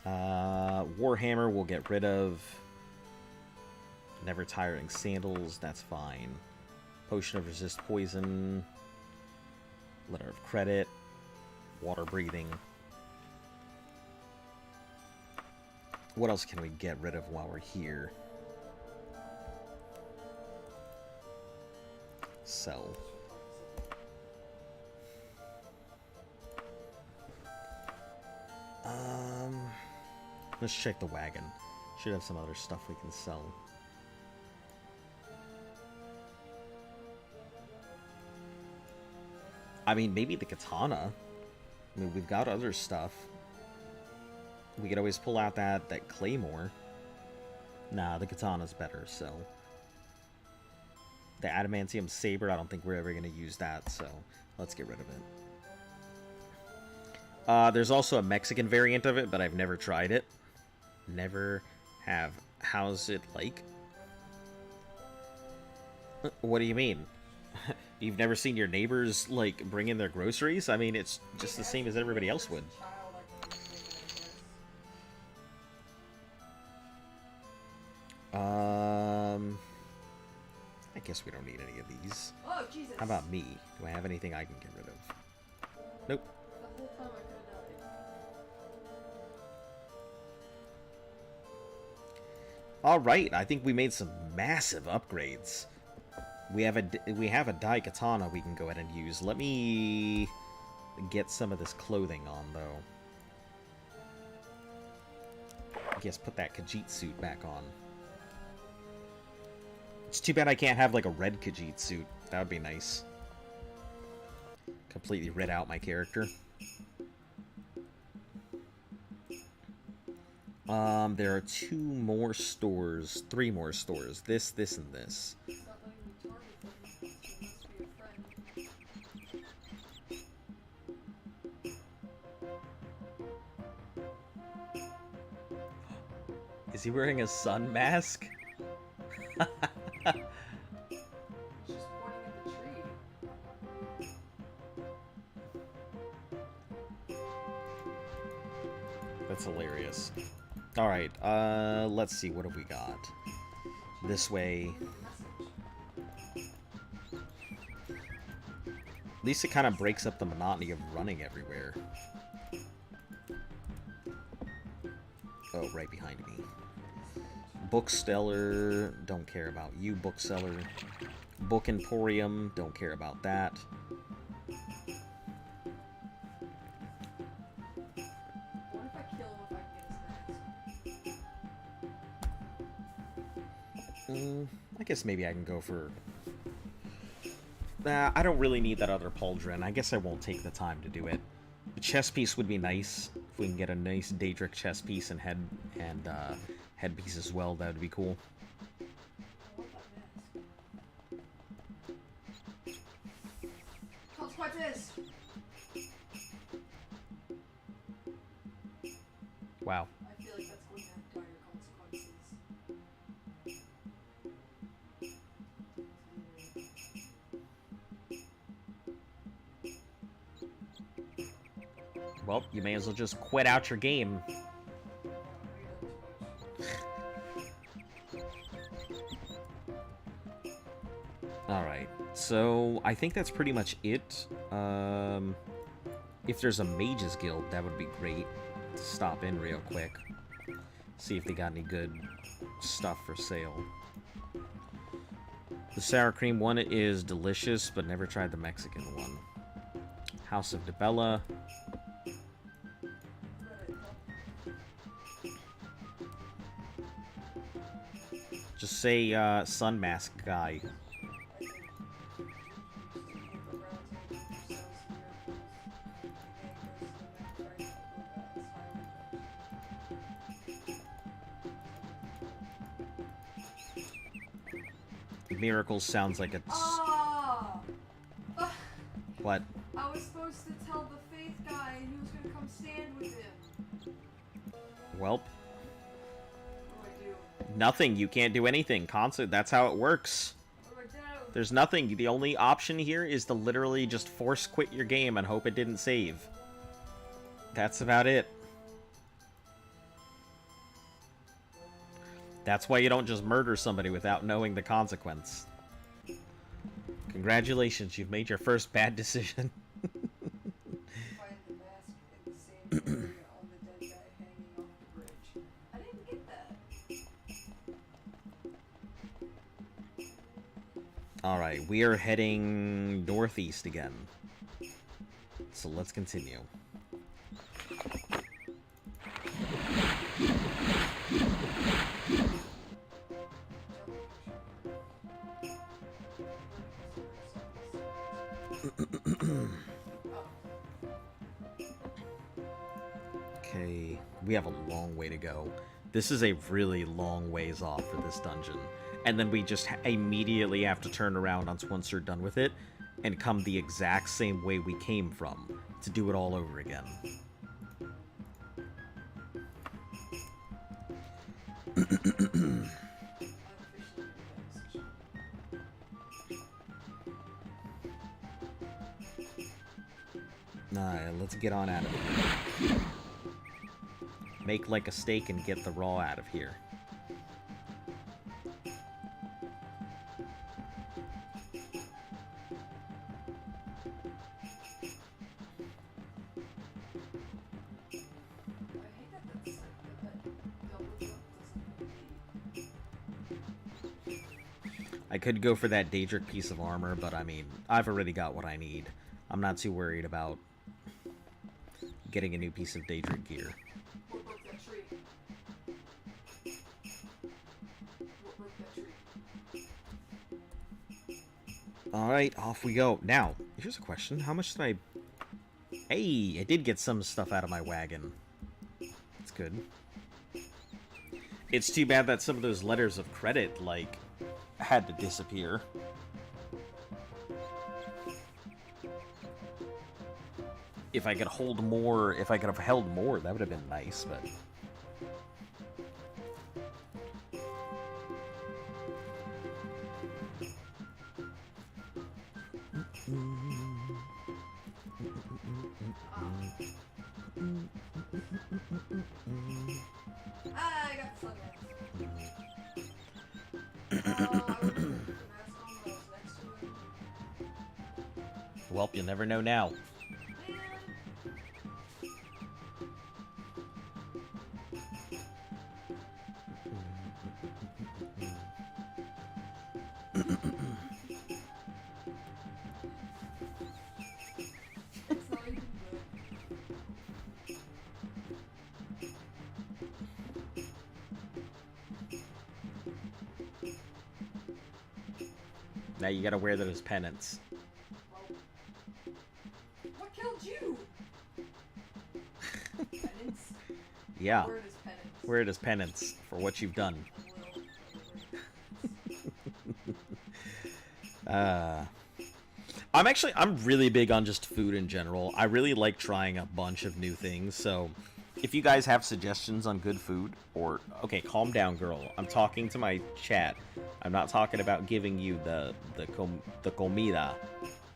Warhammer we'll get rid of. Never Tiring Sandals, that's fine. Potion of Resist Poison. Letter of Credit. Water Breathing. What else can we get rid of while we're here? Sell. Let's check the wagon. Should have some other stuff we can sell. I mean, maybe the katana. I mean, we've got other stuff. We could always pull out that claymore. Nah, the katana's better, so... The adamantium saber, I don't think we're ever going to use that, so let's get rid of it. There's also a Mexican variant of it, but I've never tried it. Never have. How's it like? What do you mean? You've never seen your neighbors, like, bring in their groceries? I mean, it's just the same as everybody else would. I guess we don't need any of these. Oh, Jesus. How about me? Do I have anything I can get rid of? Nope. The whole time I could have died. Alright, I think we made some massive upgrades. We have a Daikatana we can go ahead and use. Let me get some of this clothing on, though. I guess put that Khajiit suit back on. It's too bad I can't have, like, a red Khajiit suit. That would be nice. Completely red out my character. There are 2 more stores. 3 more stores. This, and this. Stop letting me target them. She must be a friend. Is he wearing a sun mask? She's pointing at the tree. That's hilarious. Alright, let's see, what have we got? This way. At least it kind of breaks up the monotony of running everywhere. Oh, right behind me. Bookseller, don't care about you, bookseller. Book Emporium, don't care about that. What if I kill him if I can get his mask? I guess maybe I can go for... Nah, I don't really need that other pauldron. I guess I won't take the time to do it. The chest piece would be nice. If we can get a nice Daedric chest piece and headpiece as well, that would be cool. I want that mask. Consequences! Wow. I feel like that's going to have dire consequences. Well, you may as well just quit out your game. Alright, so I think that's pretty much it. If there's a Mages Guild, that would be great. Stop in real quick. See if they got any good stuff for sale. The sour cream one is delicious, but never tried the Mexican one. House of DeBella. Just say, sun mask guy. Miracles sounds like it's... Ah! What? I was supposed to tell the faith guy he was gonna come stand with him. Welp. What do I do? Nothing. You can't do anything. Constant. That's how it works. What do I do? There's nothing. The only option here is to literally just force quit your game and hope it didn't save. That's about it. That's why you don't just murder somebody without knowing the consequence. Congratulations, you've made your first bad decision. Find the mask in the same area on the dead guy hanging off the bridge. I didn't get that. Alright, we are heading northeast again. So let's continue. Okay, we have a long way to go. This is a really long ways off for this dungeon. And then we just immediately have to turn around once we're done with it and come the exact same way we came from to do it all over again. Alright, let's get on out of here. Make like a steak and get the raw out of here. I could go for that Daedric piece of armor, but I mean, I've already got what I need. I'm not too worried about getting a new piece of Daedric gear. What broke that tree? What broke that tree? Alright, off we go. Now, here's a question. How much did I... Hey, I did get some stuff out of my wagon. That's good. It's too bad that some of those letters of credit, like, had to disappear. If I could hold more, if I could have held more, that would have been nice, but... I got the sunglasses. I would put the mask on when I was next to him. Well, you'll never know now. It's not even good. Now you gotta wear those pennants. What killed you? Penance? Yeah, Word is penance. wear it as penance for what you've done. I'm really big on just food in general. I really like trying a bunch of new things, so if you guys have suggestions on good food, or... Okay, calm down, girl. I'm talking to my chat. I'm not talking about giving you the comida.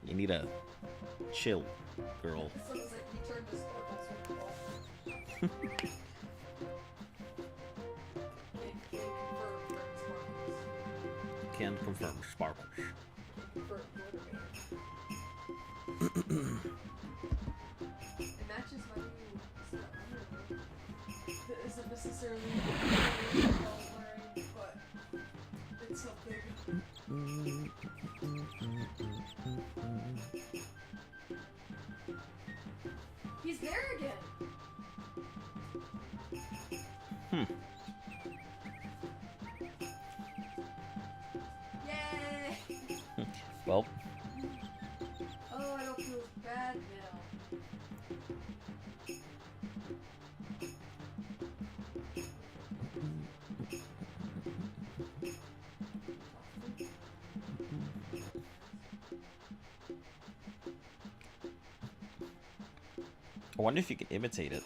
You need to chill, girl. Sounds like he turned his sparkles. Can confirm sparkles. It matches my new stuff. That isn't necessarily what I was wearing, but it's something. He's there again! Yay! Well, Oh, I don't feel bad now. I wonder if you can imitate it.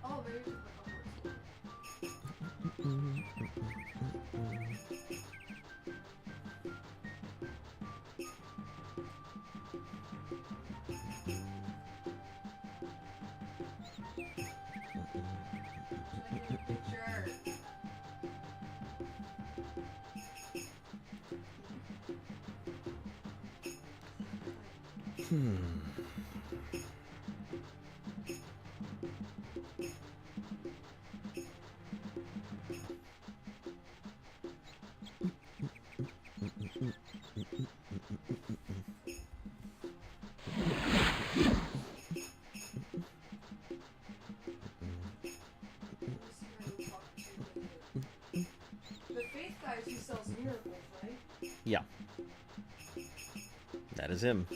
Oh, maybe we can put upwards. Take a picture. The faith guy who sells miracles, right? Yeah. That is him.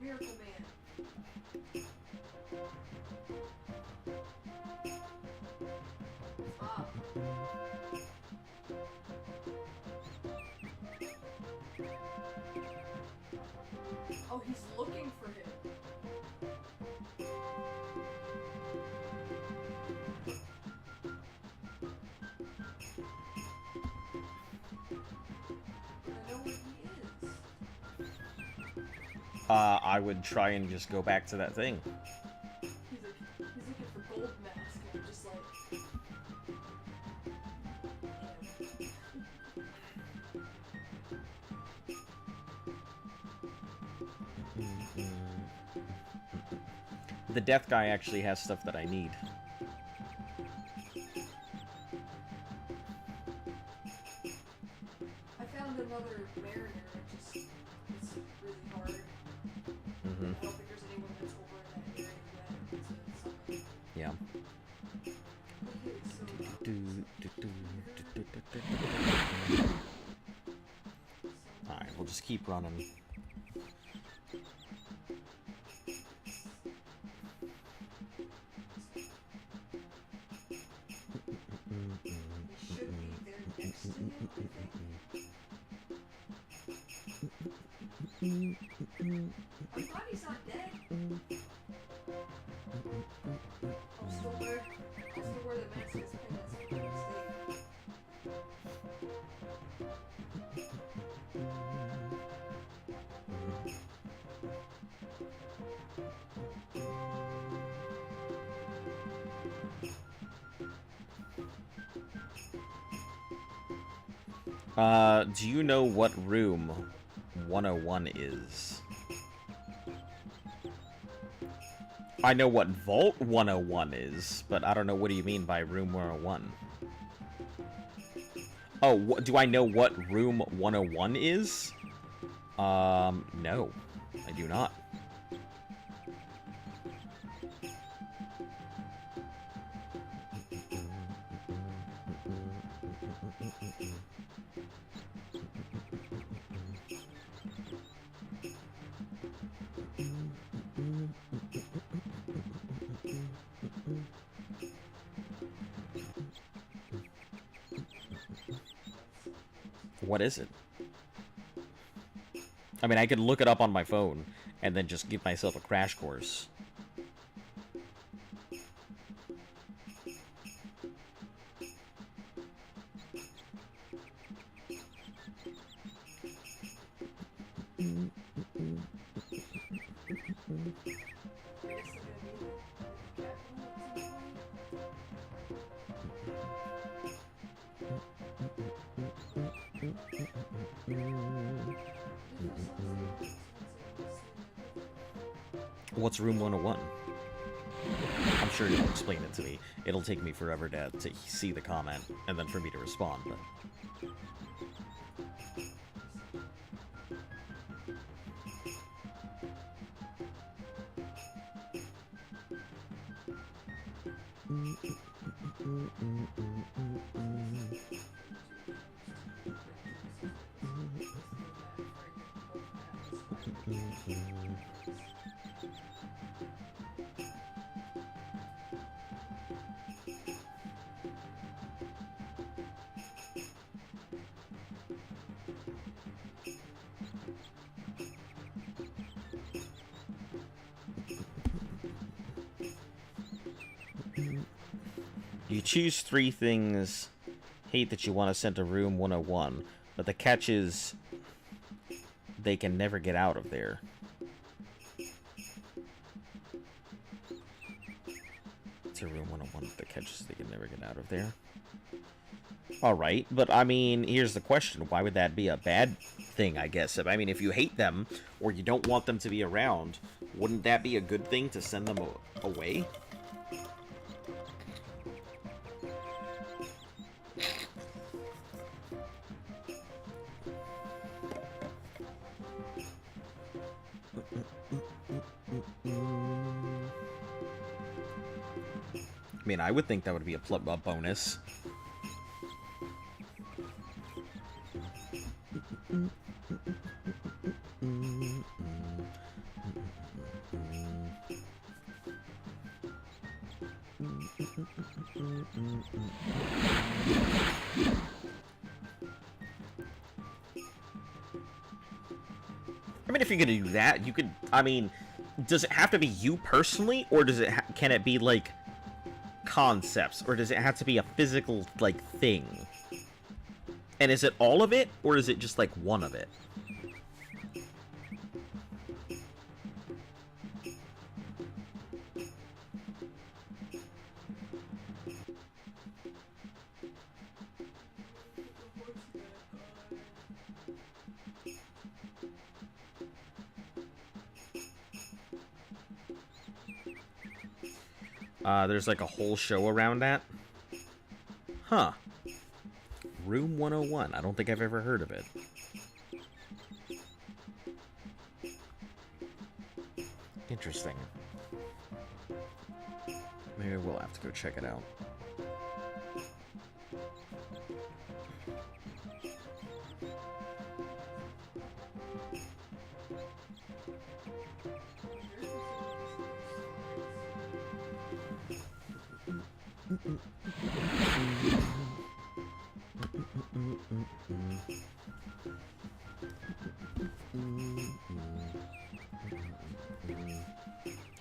Miracle Man. Ah. Oh, he's looking for him. I know where he is. I would try and just go back to that thing. He's looking for gold mask, and I'm just like... The death guy actually has stuff that I need. I found another mariner, it's really hard. Mm-hmm. I don't think there's anyone that's over in that area yet. Yeah. Alright, we'll just keep running. He should be there next to him, I think. I'm glad he's not dead. I'll still wear the mask as a mistake. Do you know what room 101 is? I know what Vault 101 is, but I don't know what do you mean by room 101. Oh, do I know what room 101 is? No, I do not. What is it? I mean, I could look it up on my phone and then just give myself a crash course. What's room 101? I'm sure you'll explain it to me. It'll take me forever to see the comment, and then for me to respond, but... You choose 3 things, hate that you want to send to room 101, but the catch is they can never get out of there. To room 101, the catch is they can never get out of there. Alright, but I mean, here's the question. Why would that be a bad thing, I guess? I mean, if you hate them, or you don't want them to be around, wouldn't that be a good thing to send them away? I mean, I would think that would be a bonus. I mean, if you're gonna do that, you could... I mean, does it have to be you personally, or does it can it be, like, concepts, or does it have to be a physical, like, thing? And is it all of it, or is it just, like, one of it? There's like a whole show around that? Huh. Room 101. I don't think I've ever heard of it. Interesting. Maybe we'll have to go check it out.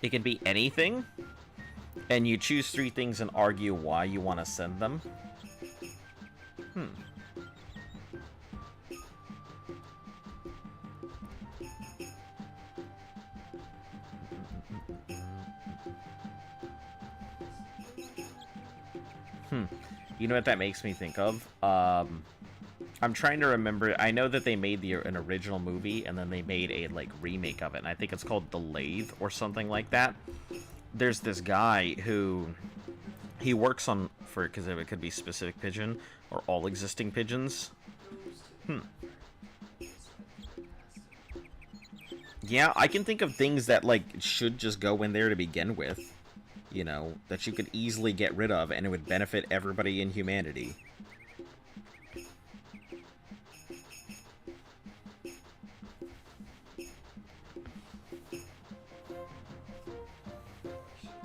It can be anything, and you choose 3 things and argue why you want to send them. You know what that makes me think of? I'm trying to remember. I know that they made an original movie, and then they made a, like, remake of it, and I think it's called The Lathe or something like that. There's this guy who... He works on... because it could be specific pigeon, or all existing pigeons. Yeah, I can think of things that, like, should just go in there to begin with. You know, that you could easily get rid of, and it would benefit everybody in humanity.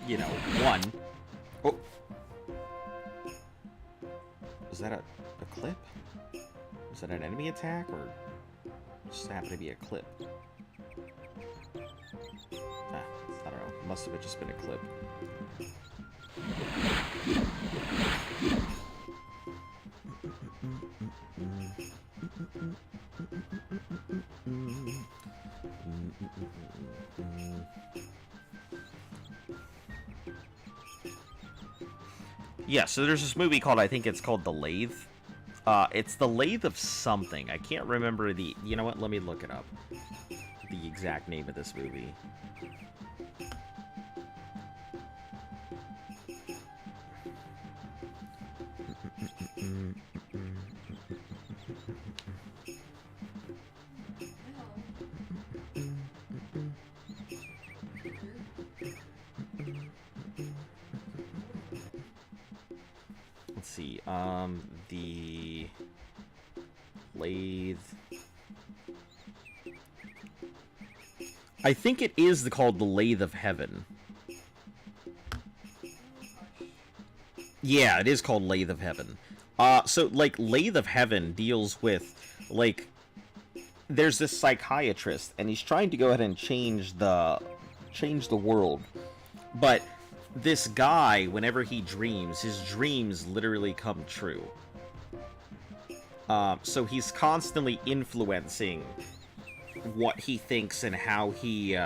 You know, 1. Oh! Was that a clip? Was that an enemy attack, or just happened to be a clip? I don't know. Must have just been a clip. Yeah, so there's this movie called, I think it's called The Lathe. It's The Lathe of something. I can't remember the... You know what? Let me look it up. The exact name of this movie. Let's see, the lathe. I think it is called the Lathe of Heaven. Yeah, it is called Lathe of Heaven. So, like, Lathe of Heaven deals with, like, there's this psychiatrist, and he's trying to go ahead and change the world. But this guy, whenever he dreams, his dreams literally come true. So he's constantly influencing what he thinks and how he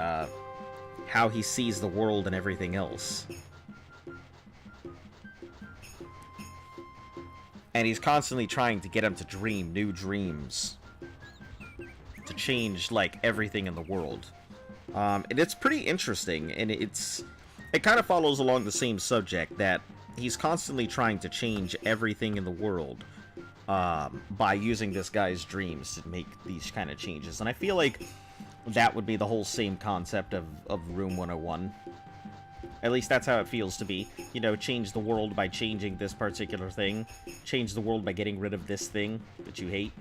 sees the world and everything else. And he's constantly trying to get him to dream new dreams. To change, like, everything in the world. And it's pretty interesting, and it kind of follows along the same subject, that he's constantly trying to change everything in the world by using this guy's dreams to make these kind of changes. And I feel like that would be the whole same concept of Room 101. At least that's how it feels to be. You know, change the world by changing this particular thing. Change the world by getting rid of this thing that you hate.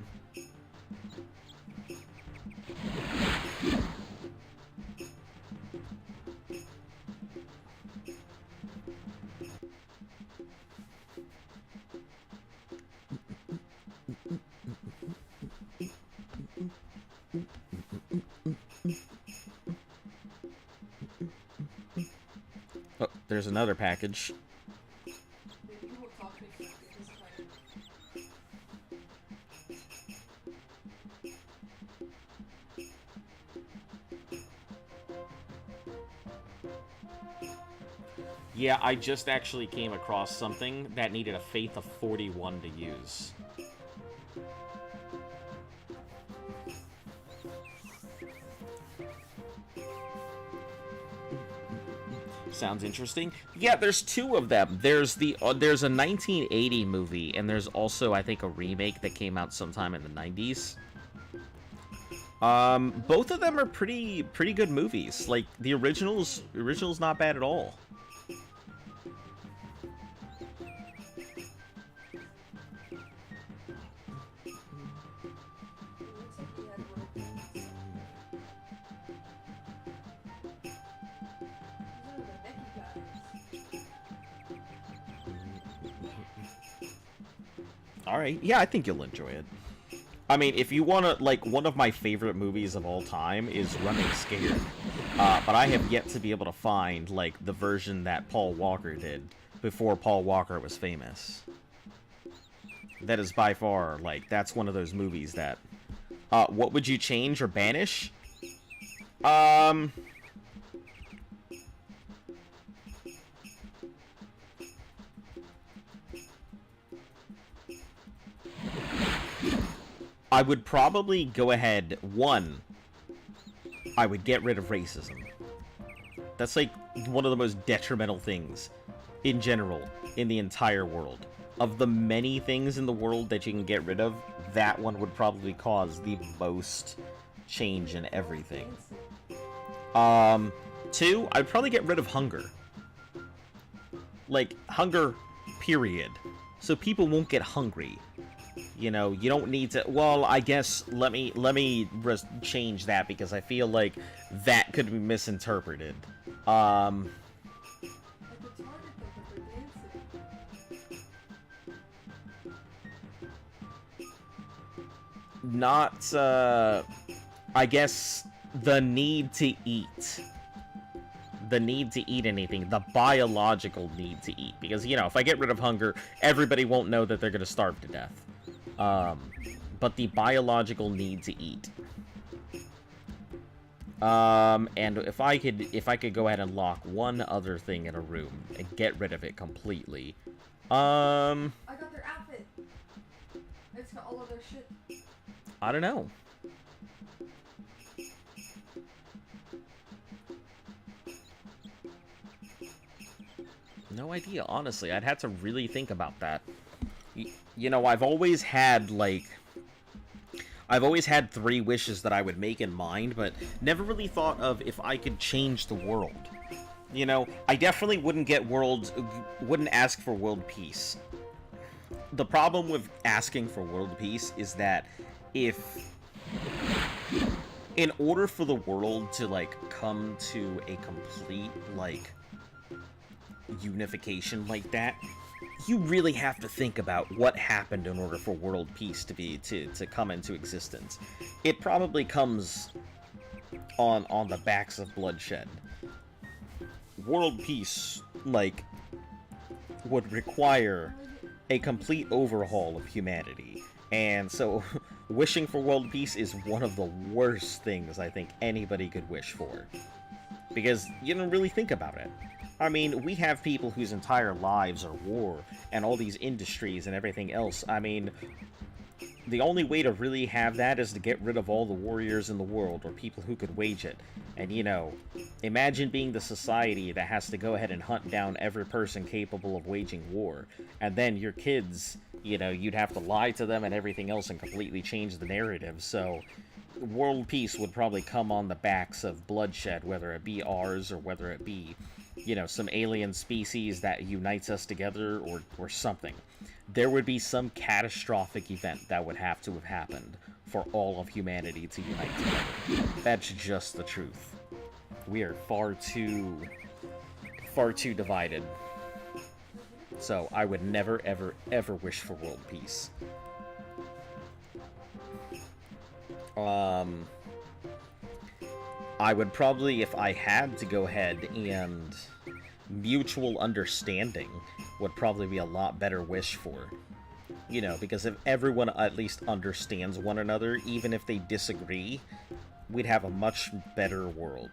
Oh, there's another package. Yeah, I just actually came across something that needed a faith of 41 to use. Sounds interesting. Yeah, there's two of them. There's a 1980 movie, and there's also, I think, a remake that came out sometime in the 90s. Both of them are pretty good movies. Like, the original's not bad at all. Alright, yeah, I think you'll enjoy it. I mean, if you want to, like, one of my favorite movies of all time is Running Scared. But I have yet to be able to find, like, the version that Paul Walker did before Paul Walker was famous. That is by far, like, that's one of those movies that... what would you change or banish? I would probably go ahead, one, I would get rid of racism. That's like one of the most detrimental things in general in the entire world. Of the many things in the world that you can get rid of, that one would probably cause the most change in everything. Two, I'd probably get rid of hunger. Like, hunger, period. So people won't get hungry. You know, you don't need to... Well, I guess let me change that because I feel like that could be misinterpreted. Not, I guess the need to eat. The need to eat anything. The biological need to eat. Because, you know, if I get rid of hunger, everybody won't know that they're going to starve to death. But the biological need to eat. And if I could go ahead and lock one other thing in a room and get rid of it completely. I got their outfit. It's got all of their shit. I don't know. No idea, honestly. I'd have to really think about that. You know, I've always had, like... I've always had 3 wishes that I would make in mind, but never really thought of if I could change the world. You know, I definitely wouldn't ask for world peace. The problem with asking for world peace is that in order for the world to, like, come to a complete, like, unification like that, you really have to think about what happened in order for world peace to come into existence. It probably comes on the backs of bloodshed. World peace, like, would require a complete overhaul of humanity. And so, wishing for world peace is one of the worst things I think anybody could wish for. Because you don't really think about it. I mean, we have people whose entire lives are war, and all these industries and everything else. I mean, the only way to really have that is to get rid of all the warriors in the world, or people who could wage it. And, you know, imagine being the society that has to go ahead and hunt down every person capable of waging war. And then your kids, you know, you'd have to lie to them and everything else and completely change the narrative. So, world peace would probably come on the backs of bloodshed, whether it be ours or whether it be, you know, some alien species that unites us together or something. There would be some catastrophic event that would have to have happened for all of humanity to unite together. That's just the truth. We are far too divided. So I would never, ever, ever wish for world peace. I would probably, if I had to go ahead, and mutual understanding would probably be a lot better wish for. You know, because if everyone at least understands one another, even if they disagree, we'd have a much better world.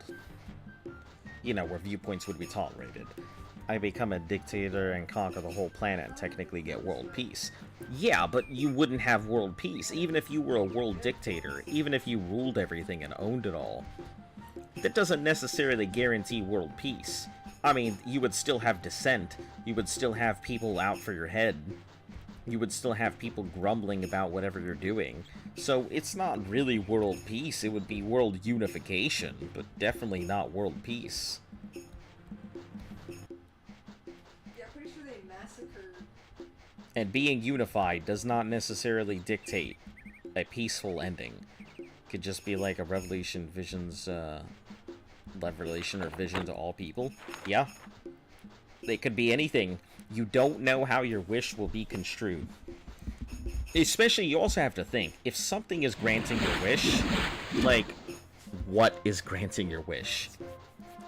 You know, where viewpoints would be tolerated. I become a dictator and conquer the whole planet and technically get world peace. Yeah, but you wouldn't have world peace, even if you were a world dictator, even if you ruled everything and owned it all. That doesn't necessarily guarantee world peace. I mean, you would still have dissent, you would still have people out for your head, you would still have people grumbling about whatever you're doing. So it's not really world peace, it would be world unification, but definitely not world peace. And being unified does not necessarily dictate a peaceful ending. It could just be like a revelation or vision to all people. Yeah. It could be anything. You don't know how your wish will be construed. Especially, you also have to think, if something is granting your wish, like, what is granting your wish?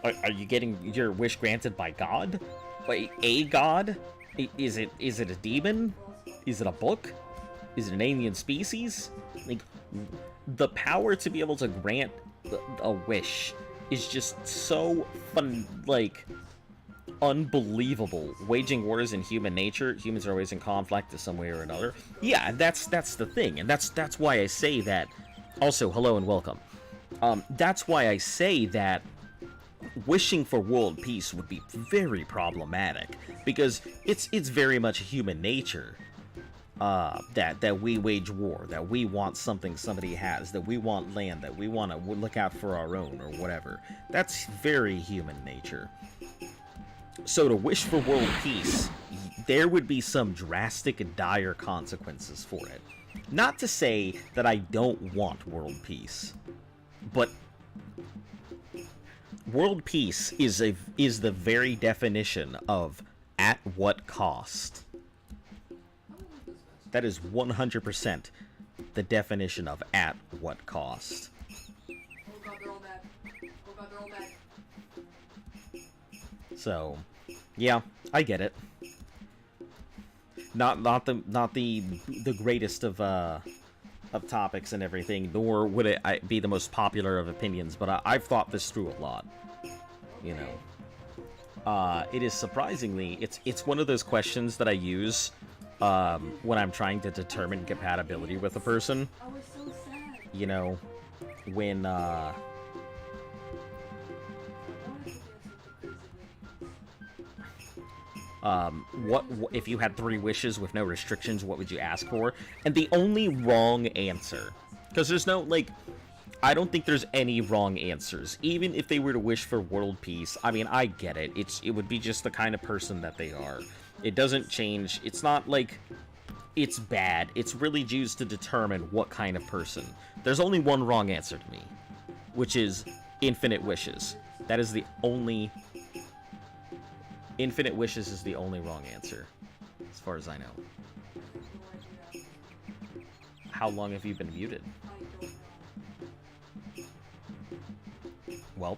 Are you getting your wish granted by God? By a god? Is it a demon? Is it a book? Is it an alien species? Like, the power to be able to grant a wish is just so fun, like, unbelievable. Waging wars in human nature, humans are always in conflict in some way or another. Yeah, that's the thing, and that's why I say that. Also, hello and welcome. That's why I say that wishing for world peace would be very problematic, because it's very much human nature that we wage war, that we want something somebody has, that we want land, that we want to look out for our own, or whatever. That's very human nature. So to wish for world peace, there would be some drastic and dire consequences for it. Not to say that I don't want world peace, but world peace is the very definition of at what cost. That is 100% the definition of at what cost. Oh god, they're all mad. Oh god, they're all mad. So, yeah, I get it. Not the greatest of topics and everything, nor would it be the most popular of opinions, but I've thought this through a lot. You know, it is surprisingly, it's one of those questions that I use when I'm trying to determine compatibility with a person. I was so sad. You know, when What if you had 3 wishes with no restrictions, what would you ask for? And the only wrong answer, because there's no, like, I don't think there's any wrong answers. Even if they were to wish for world peace, I mean, I get it. It would be just the kind of person that they are. It doesn't change. It's not like it's bad. It's really used to determine what kind of person. There's only one wrong answer to me, which is infinite wishes. That is the only... Infinite wishes is the only wrong answer, as far as I know. How long have you been muted? Welp.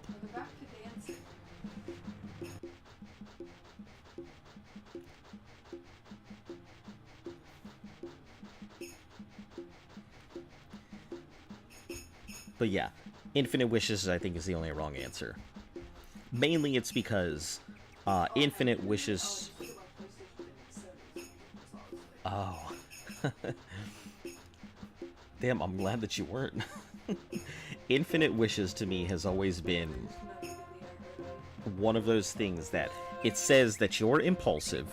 But yeah, infinite wishes, I think, is the only wrong answer. Mainly it's because infinite wishes... Oh. Damn, I'm glad that you weren't. Infinite wishes to me has always been one of those things that it says that you're impulsive.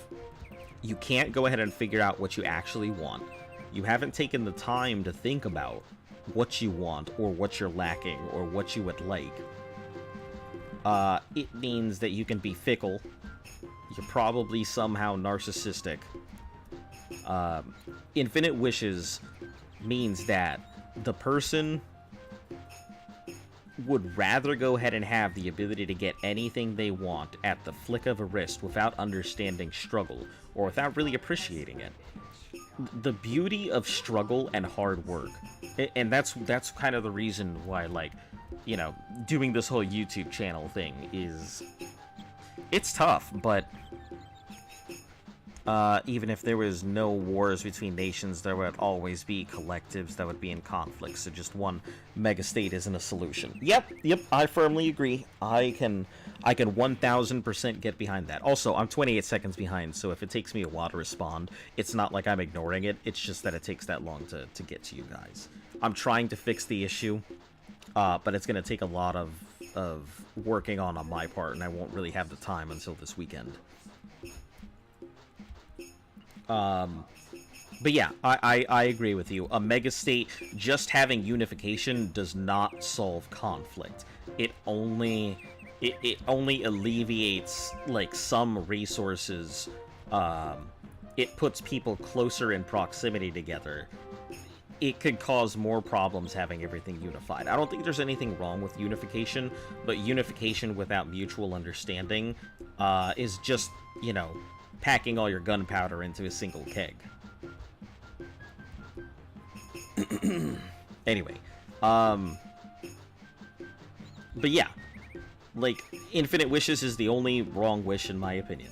You can't go ahead and figure out what you actually want. You haven't taken the time to think about what you want or what you're lacking or what you would like. It means that you can be fickle. You're probably somehow narcissistic. Infinite wishes means that the person would rather go ahead and have the ability to get anything they want at the flick of a wrist without understanding struggle or without really appreciating it. The beauty of struggle and hard work, and that's kind of the reason why, like, you know, doing this whole YouTube channel thing is, it's tough, but even if there was no wars between nations, there would always be collectives that would be in conflict, so just one mega-state isn't a solution. Yep, I firmly agree. I can 1000% get behind that. Also, I'm 28 seconds behind, so if it takes me a while to respond, it's not like I'm ignoring it, it's just that it takes that long to get to you guys. I'm trying to fix the issue, but it's going to take a lot of working on my part, and I won't really have the time until this weekend. But yeah, I agree with you. A mega-state, just having unification does not solve conflict. It only alleviates, like, some resources. It puts people closer in proximity together. It could cause more problems having everything unified. I don't think there's anything wrong with unification, but unification without mutual understanding is just, you know, packing all your gunpowder into a single keg. Anyway, but yeah, like, infinite wishes is the only wrong wish in my opinion.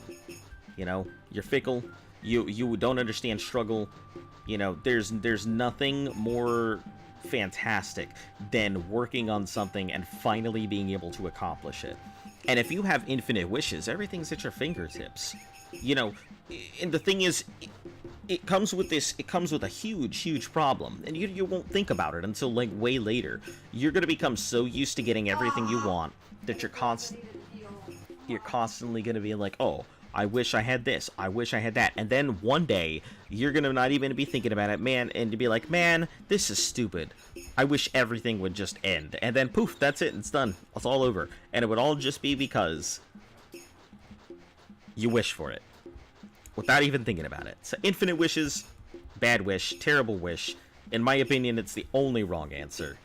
You know, you're fickle, you don't understand struggle. You know, there's nothing more fantastic than working on something and finally being able to accomplish it. And if you have infinite wishes, everything's at your fingertips. You know, and the thing is, it comes with a huge problem, and you won't think about it until, like, way later. You're gonna become so used to getting everything you want that you're constantly gonna be like, oh, I wish I had this, I wish I had that, and then one day you're gonna not even be thinking about it, man, and to be like, man, this is stupid. I wish everything would just end, and then poof, that's it, it's done, it's all over, and it would all just be because you wish for it without even thinking about it. So infinite wishes, bad wish, terrible wish. In my opinion, it's the only wrong answer.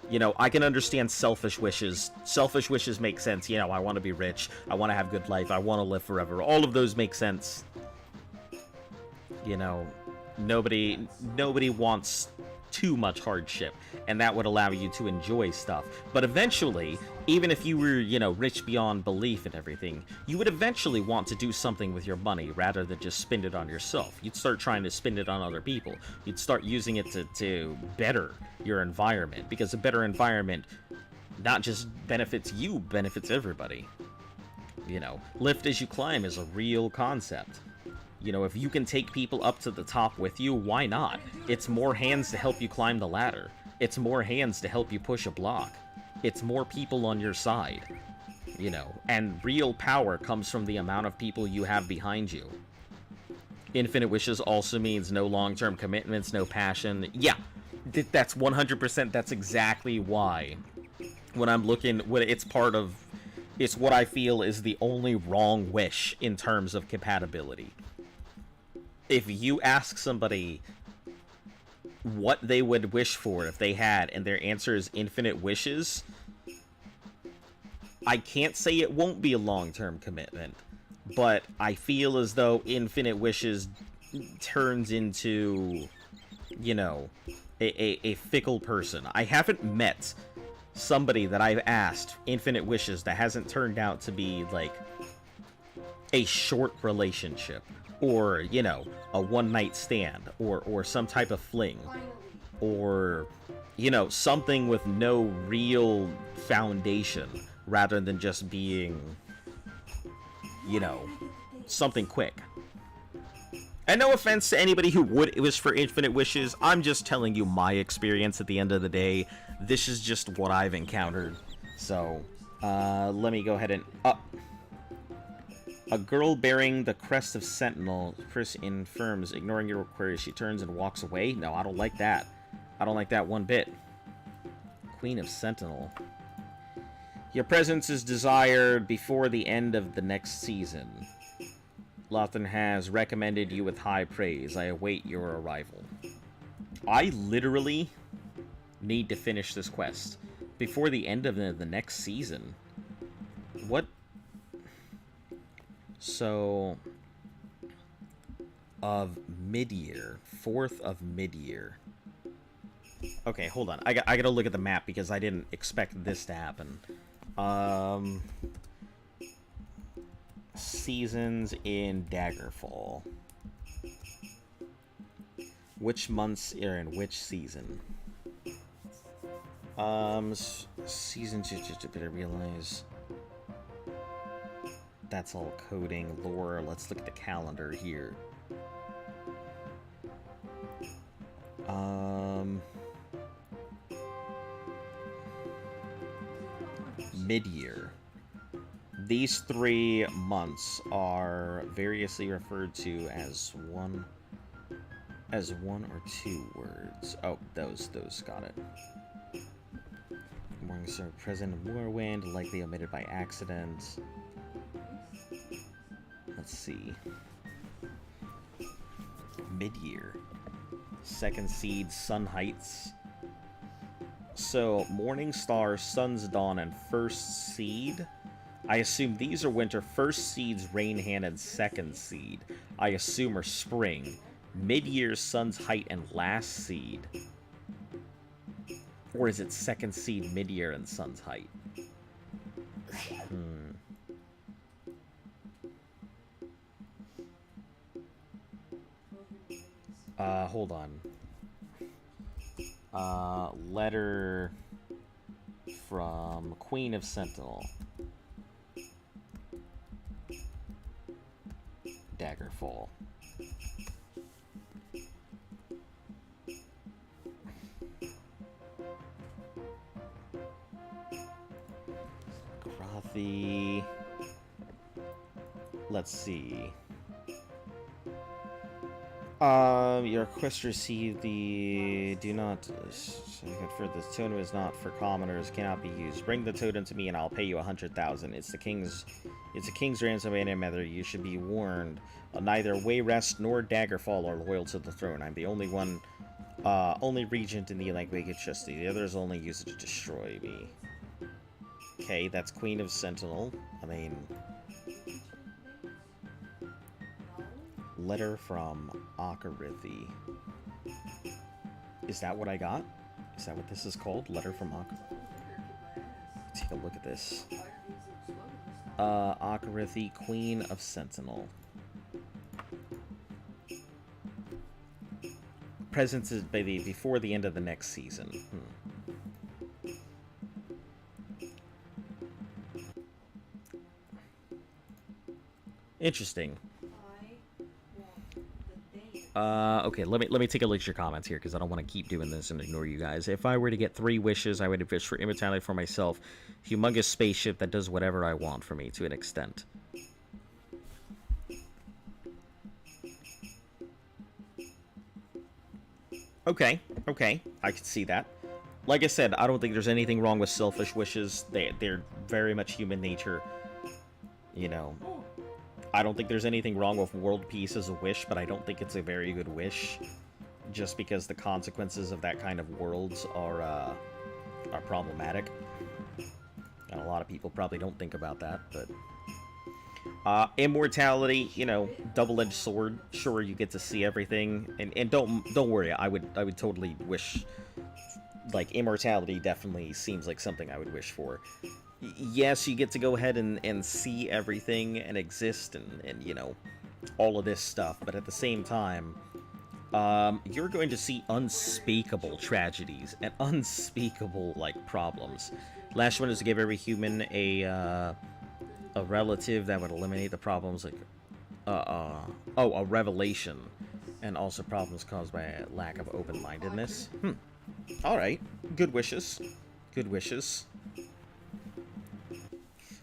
You know, I can understand selfish wishes. Selfish wishes make sense. You know, I want to be rich, I want to have good life, I want to live forever. All of those make sense. You know, nobody wants too much hardship, and that would allow you to enjoy stuff. But eventually, even if you were, you know, rich beyond belief and everything, you would eventually want to do something with your money rather than just spend it on yourself. You'd start trying to spend it on other people. You'd start using it to better your environment, because a better environment not just benefits you, benefits everybody. You know, lift as you climb is a real concept. You know, if you can take people up to the top with you, why not? It's more hands to help you climb the ladder. It's more hands to help you push a block. It's more people on your side. You know, and real power comes from the amount of people you have behind you. Infinite wishes also means no long-term commitments, no passion. Yeah, that's 100%. That's exactly why. When I'm looking, it's what I feel is the only wrong wish in terms of compatibility. If you ask somebody what they would wish for if they had, and their answer is infinite wishes, I can't say it won't be a long-term commitment, but I feel as though infinite wishes turns into, you know, a fickle person. I haven't met somebody that I've asked infinite wishes that hasn't turned out to be, like, a short relationship, or, you know, a one-night stand, or some type of fling, or, you know, something with no real foundation, rather than just being, you know, something quick. And no offense to anybody who would wish for infinite wishes, I'm just telling you my experience at the end of the day. This is just what I've encountered. So, let me go ahead and... A girl bearing the crest of Sentinel, Chris infirms, ignoring your queries. She turns and walks away. No, I don't like that. I don't like that one bit. Queen of Sentinel. Your presence is desired before the end of the next season. Lothan has recommended you with high praise. I await your arrival. I literally need to finish this quest before the end of the next season. What? So, of mid-year, 4th of mid-year. Okay, hold on. I gotta look at the map because I didn't expect this to happen. Seasons in Daggerfall. Which months are in which season? Season 2, just better realize. That's all coding, lore. Let's look at the calendar here. Mid-year. These 3 months are variously referred to as one or two words. Oh, those got it. Morning Star present in Morrowind, likely omitted by accident. Let's see. Mid-year. Second seed, Sun Heights. So, Morning Star, Sun's Dawn, and First Seed. I assume these are winter. First Seed's Rain Hand, and Second Seed, I assume, are spring. Mid-year, Sun's Height, and Last Seed. Or is it Second Seed, Mid-year, and Sun's Height? Hold on. Letter from Queen of Sentinel. Daggerfall. Grothy. Let's see. Your quest received the... Do not... For this totem is not for commoners, cannot be used. Bring the totem to me and I'll pay you 100,000. It's the king's ransom, and mother. You should be warned. Neither Wayrest nor Daggerfall are loyal to the throne. I'm the only one, only regent in the Wicked Trustee. The others only use it to destroy me. Okay, that's Queen of Sentinel. I mean... Letter from Akarithi. Is that what I got? Is that what this is called? Letter from Akarithi? Take a look at this. Akarithi, Queen of Sentinel. Presence is before the end of the next season. Interesting. Okay, let me take a look at your comments here, because I don't want to keep doing this and ignore you guys. If I were to get 3 wishes, I would wish for immortality for myself, humongous spaceship that does whatever I want for me, to an extent. Okay, I can see that. Like I said, I don't think there's anything wrong with selfish wishes. They're very much human nature. You know, I don't think there's anything wrong with world peace as a wish, but I don't think it's a very good wish. Just because the consequences of that kind of worlds are problematic. And a lot of people probably don't think about that, but... immortality, you know, double-edged sword. Sure, you get to see everything, and don't worry. I would totally wish, like, immortality definitely seems like something I would wish for. Yes, you get to go ahead and see everything and exist and you know, all of this stuff, but at the same time, you're going to see unspeakable tragedies and unspeakable, like, problems. Last one is to give every human a relative that would eliminate the problems, like, a revelation, and also problems caused by a lack of open-mindedness. Alright, good wishes. Good wishes.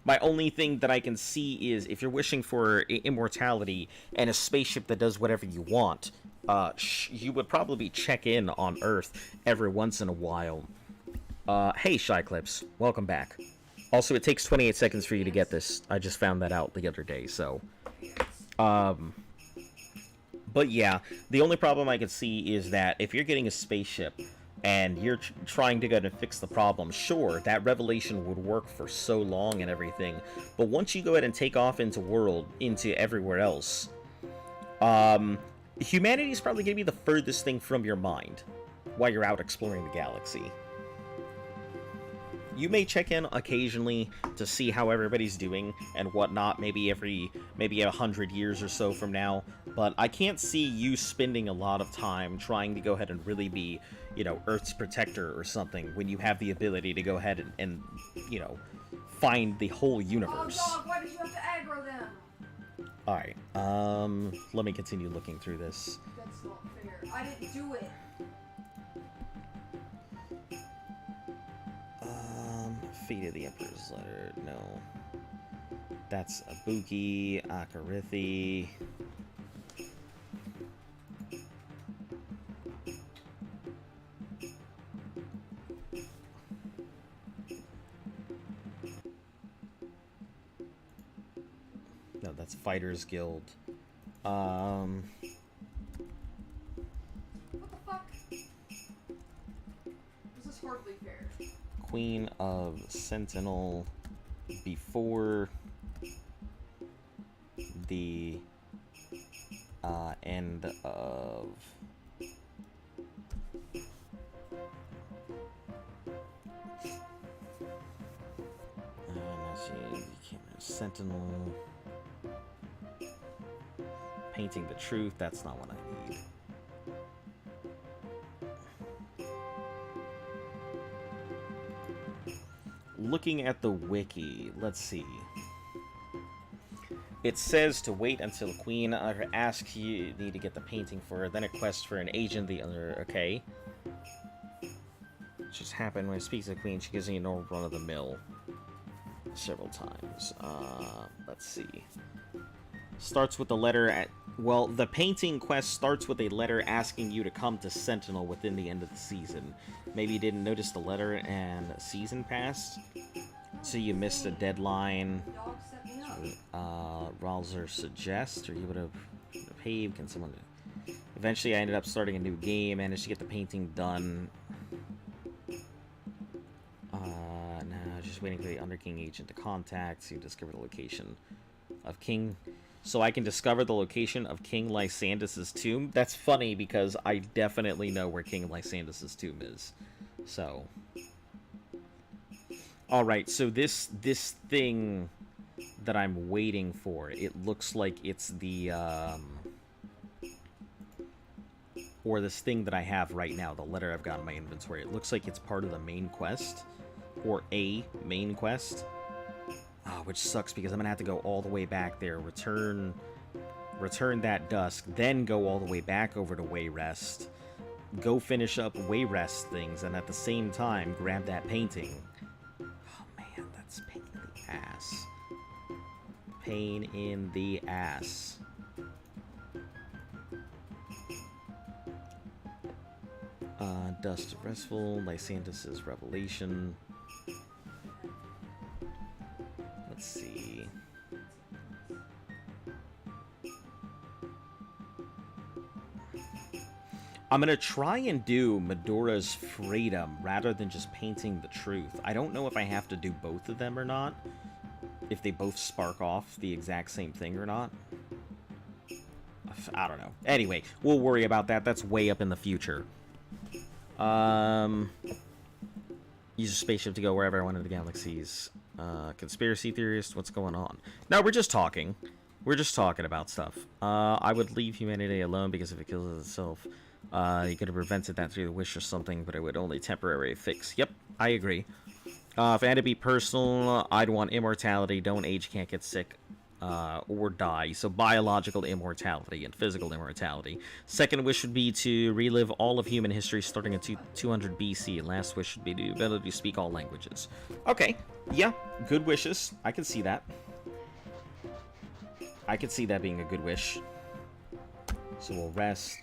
My only thing that I can see is, if you're wishing for immortality and a spaceship that does whatever you want, you would probably check in on Earth every once in a while. Hey, Shyclips, welcome back. Also, it takes 28 seconds for you to get this. I just found that out the other day, so... But yeah, the only problem I could see is that if you're getting a spaceship and you're trying to go and fix the problem, sure, that revelation would work for so long and everything, but once you go ahead and take off into everywhere else, humanity is probably going to be the furthest thing from your mind while you're out exploring the galaxy. You may check in occasionally to see how everybody's doing and whatnot, maybe 100 years or so from now, but I can't see you spending a lot of time trying to go ahead and really be, you know, Earth's protector or something, when you have the ability to go ahead and you know, find the whole universe. Oh, dog, why did you have to aggro them? Alright, let me continue looking through this. That's not fair. I didn't do it. Fate of the Emperor's Letter, no. That's Ibuki, Akarithi. No, that's Fighters Guild. What the fuck? This is hardly fair. Queen of Sentinel before the end of let's see, Sentinel, Painting the Truth, that's not what I need. Looking at the wiki, let's see. It says to wait until Queen asks you need to get the painting for her, then a quest for an agent, the other, okay. It just happened when I speak to the Queen, she gives me a normal run of the mill several times. Let's see. Starts with the letter well, the painting quest starts with a letter asking you to come to Sentinel within the end of the season. Maybe you didn't notice the letter and season passed, so you missed a deadline. Dog set me up. Ralzer suggests, or you would have paid. Can someone... Eventually I ended up starting a new game, managed to get the painting done. Now just waiting for the Under King agent to contact, so you discover the location of King... So I can discover the location of King Lysandus' tomb? That's funny, because I definitely know where King Lysandus' tomb is. So... Alright, so this thing that I'm waiting for, it looks like it's the, or this thing that I have right now, the letter I've got in my inventory, it looks like it's part of the main quest, or a main quest. Which sucks, because I'm gonna have to go all the way back there, return return that dusk, then go all the way back over to Wayrest, go finish up Wayrest things, and at the same time grab that painting. Oh man, that's pain in the ass. Pain in the ass. Dust of Restful, Lysantis' Revelation. Let's see. I'm gonna try and do Medora's Freedom rather than just painting the truth. I don't know if I have to do both of them or not. If they both spark off the exact same thing or not. I don't know. Anyway, we'll worry about that. That's way up in the future. Use a spaceship to go wherever I want in the galaxies. Conspiracy theorist, what's going on? No, we're just talking. We're just talking about stuff. I would leave humanity alone because if it kills itself, you could have prevented that through the wish or something, but it would only temporarily fix. Yep, I agree. If I had to be personal, I'd want immortality. Don't age, can't get sick, or die. So biological immortality and physical immortality. Second wish would be to relive all of human history starting at 200 BC. And last wish would be the ability to speak all languages. Okay, yeah, good wishes. I can see that. I could see that being a good wish. So we'll rest.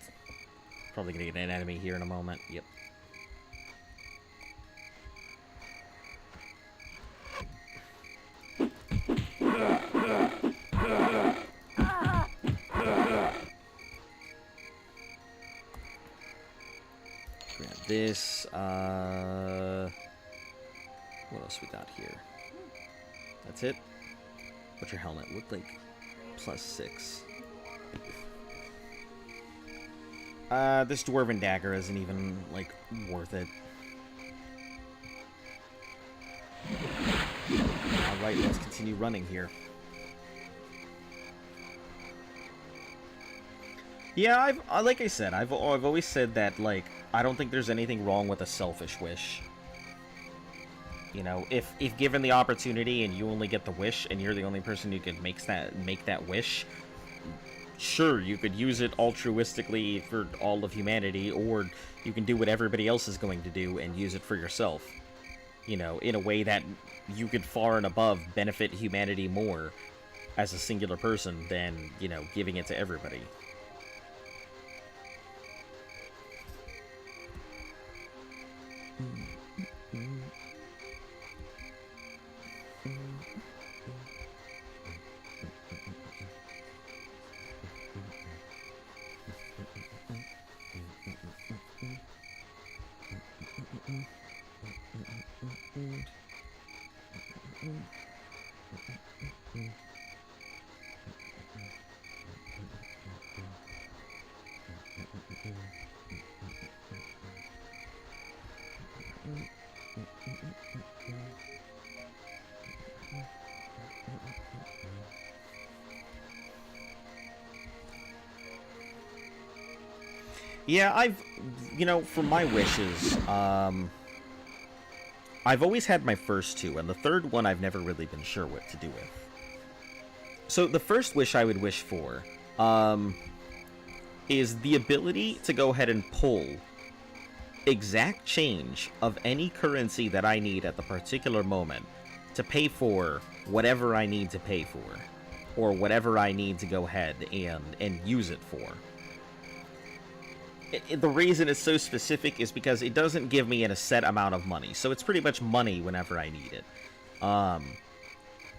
Probably gonna get an enemy here in a moment. Yep. Grab this. What else we got here? That's it. What's your helmet look like? +6. This Dwarven Dagger isn't even, like, worth it. Alright, let's continue running here. Yeah, like I said, I've always said that, like, I don't think there's anything wrong with a selfish wish. You know, if given the opportunity and you only get the wish and you're the only person who can make that wish, sure, you could use it altruistically for all of humanity, or you can do what everybody else is going to do and use it for yourself. You know, in a way that you could far and above benefit humanity more as a singular person than, you know, giving it to everybody. Yeah, you know, for my wishes, I've always had my first two, and the third one I've never really been sure what to do with. So the first wish I would wish for, is the ability to go ahead and pull exact change of any currency that I need at the particular moment to pay for whatever I need to pay for, or whatever I need to go ahead and use it for. The reason it's so specific is because it doesn't give me a set amount of money, so it's pretty much money whenever I need it. And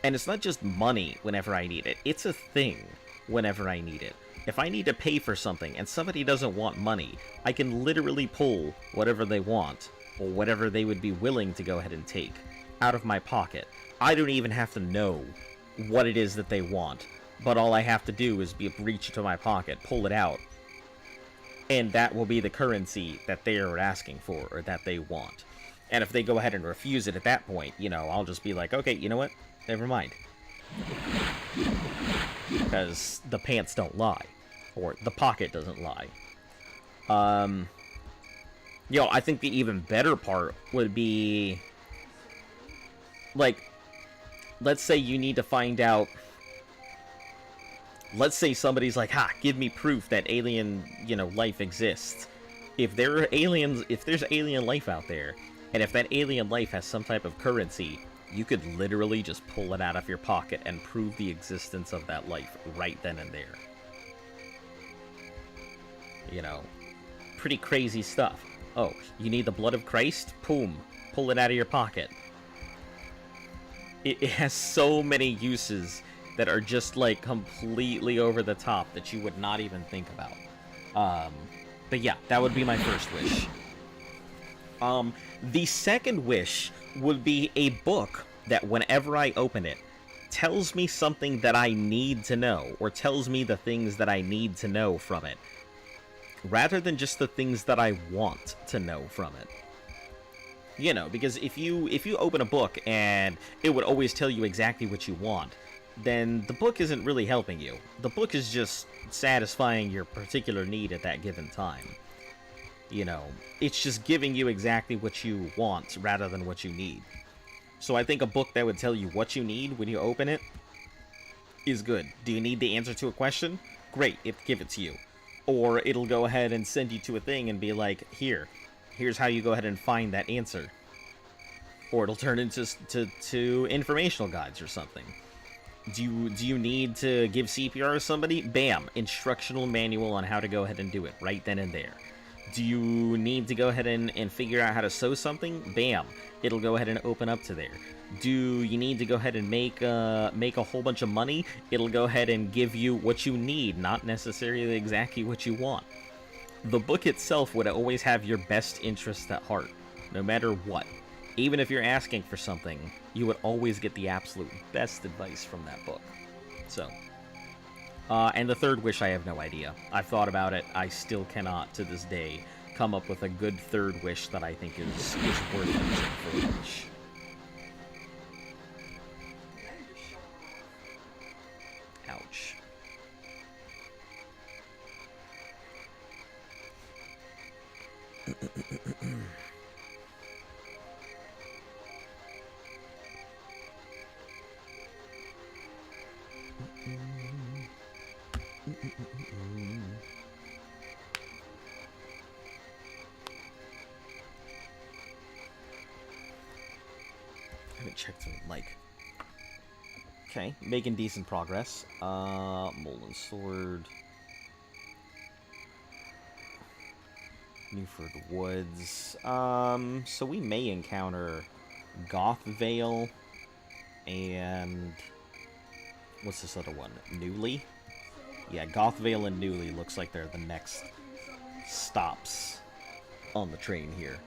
it's not just money whenever I need it, it's a thing whenever I need it. If I need to pay for something and somebody doesn't want money, I can literally pull whatever they want, or whatever they would be willing to go ahead and take, out of my pocket. I don't even have to know what it is that they want, but all I have to do is reach into my pocket, pull it out, and that will be the currency that they are asking for, or that they want. And if they go ahead and refuse it at that point, you know, I'll just be like, okay, you know what? Never mind. Because the pants don't lie. Or the pocket doesn't lie. You know, I think the even better part would be, like, let's say you need to find out let's say somebody's like, ha, give me proof that alien, life exists. If there's alien life out there, and if that alien life has some type of currency, you could literally just pull it out of your pocket and prove the existence of that life right then and there. Pretty crazy stuff. Oh, you need the blood of Christ? Boom. Pull it out of your pocket. It has so many uses that are just, like, completely over the top that you would not even think about. But yeah, that would be my first wish. The second wish would be a book that whenever I open it, tells me something that I need to know, or tells me the things that I need to know from it, rather than just the things that I want to know from it. Because if you open a book and it would always tell you exactly what you want, then the book isn't really helping you. The book is just satisfying your particular need at that given time. It's just giving you exactly what you want rather than what you need. So I think a book that would tell you what you need when you open it is good. Do you need the answer to a question? Great, give it to you. Or it'll go ahead and send you to a thing and be like, here's how you go ahead and find that answer. Or it'll turn into to informational guides or something. Do you need to give CPR to somebody? Bam, instructional manual on how to go ahead and do it right then and there. Do you need to go ahead and figure out how to sew something? Bam, it'll go ahead and open up to there. Do you need to go ahead and make a whole bunch of money? It'll go ahead and give you what you need, not necessarily exactly what you want. The book itself would always have your best interest at heart, no matter what. Even if you're asking for something, you would always get the absolute best advice from that book. So, and the third wish, I have no idea. I've thought about it. I still cannot, to this day, come up with a good third wish that I think is worth using for a wish. Ouch. I haven't checked the mic. Okay, making decent progress. Molten Sword. Newford Woods. So we may encounter Goth Vale and what's this other one? Newly? Yeah, Goth Vale and Newly looks like they're the next stops on the train here.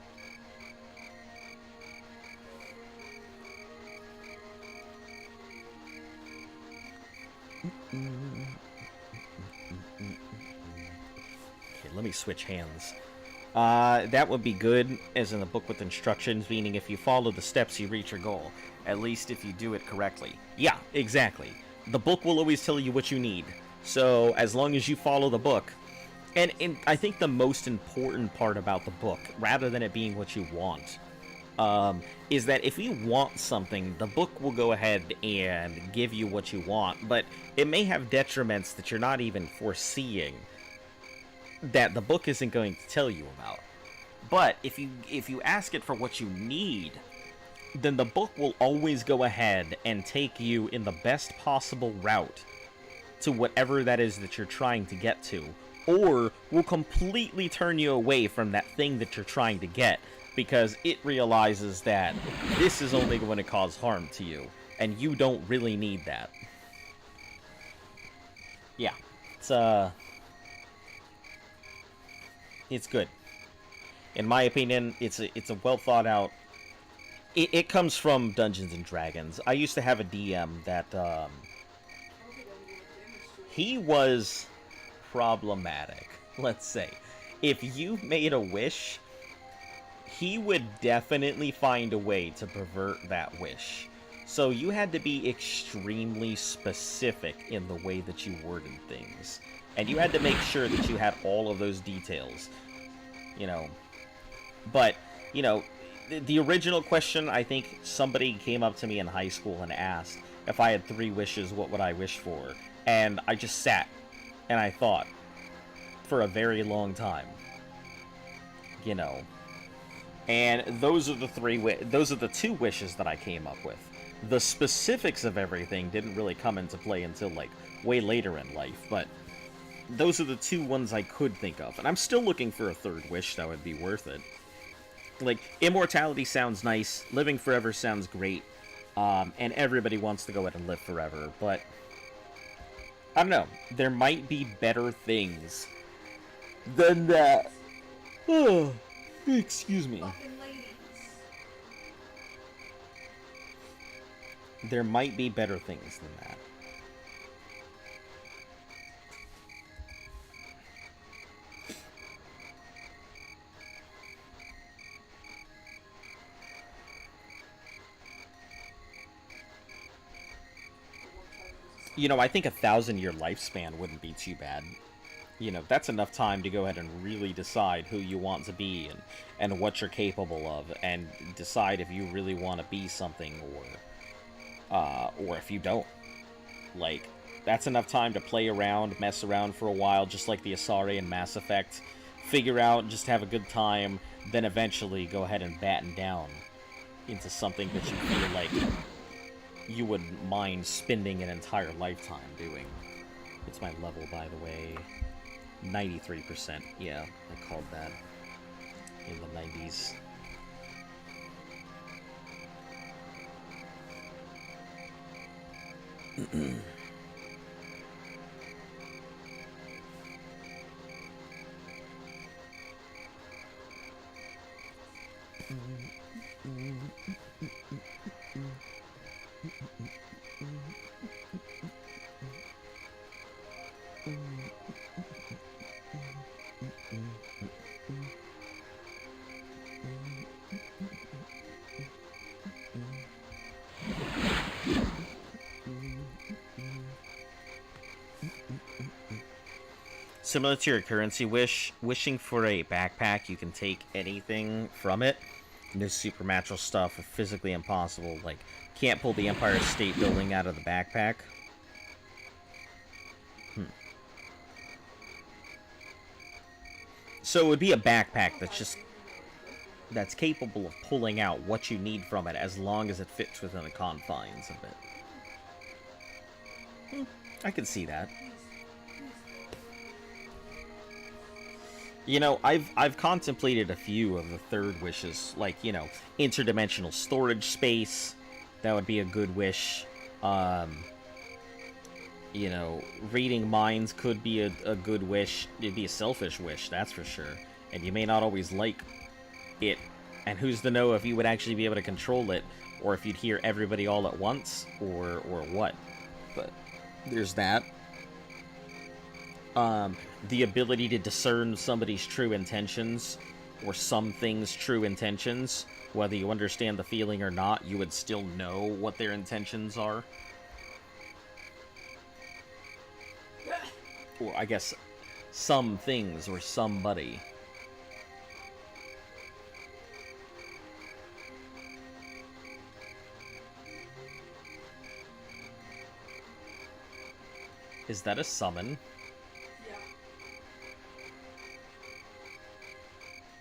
Okay, let me switch hands. That would be good, as in the book with instructions, meaning if you follow the steps, you reach your goal. At least if you do it correctly. Yeah, exactly. The book will always tell you what you need. So, as long as you follow the book... And I think the most important part about the book, rather than it being what you want, is that if you want something, the book will go ahead and give you what you want, but it may have detriments that you're not even foreseeing that the book isn't going to tell you about. But if you ask it for what you need, then the book will always go ahead and take you in the best possible route to whatever that is that you're trying to get to, or will completely turn you away from that thing that you're trying to get, because it realizes that this is only going to cause harm to you, and you don't really need that. Yeah, it's good. In my opinion, it's a well thought out. It comes from Dungeons and Dragons. I used to have a DM that he was problematic. Let's say, if you made a wish, he would definitely find a way to pervert that wish. So you had to be extremely specific in the way that you worded things. And you had to make sure that you had all of those details. But, the original question, I think somebody came up to me in high school and asked if I had 3 wishes, what would I wish for? And I just sat and I thought for a very long time, you know. And those are the two wishes that I came up with. The specifics of everything didn't really come into play until like way later in life, but those are the two ones I could think of. And I'm still looking for a third wish that would be worth it. Like, immortality sounds nice, living forever sounds great, and everybody wants to go ahead and live forever, but I don't know. There might be better things than that. Oh, excuse me. Fucking ladies. There might be better things than that. You know, I think 1,000-year lifespan wouldn't be too bad. You know, that's enough time to go ahead and really decide who you want to be and what you're capable of, and decide if you really want to be something or if you don't. Like, that's enough time to play around, mess around for a while, just like the Asari and Mass Effect. Figure out, just have a good time, then eventually go ahead and batten down into something that you feel like you wouldn't mind spending an entire lifetime doing. It's my level, by the way. 93%. Yeah, I called that in the 90s. Similar to your currency wish, wishing for a backpack, you can take anything from it. No supernatural stuff, physically impossible. Like, can't pull the Empire State Building out of the backpack. So it would be a backpack that's capable of pulling out what you need from it, as long as it fits within the confines of it. I can see that. You know, I've contemplated a few of the third wishes, like, you know, interdimensional storage space. That would be a good wish. You know, reading minds could be a good wish. It'd be a selfish wish, that's for sure. And you may not always like it. And who's to know if you would actually be able to control it, or if you'd hear everybody all at once, or what. But there's that. The ability to discern somebody's true intentions, or some things' true intentions, whether you understand the feeling or not, you would still know what their intentions are. Or, I guess, some things or somebody. Is that a summon? Yeah.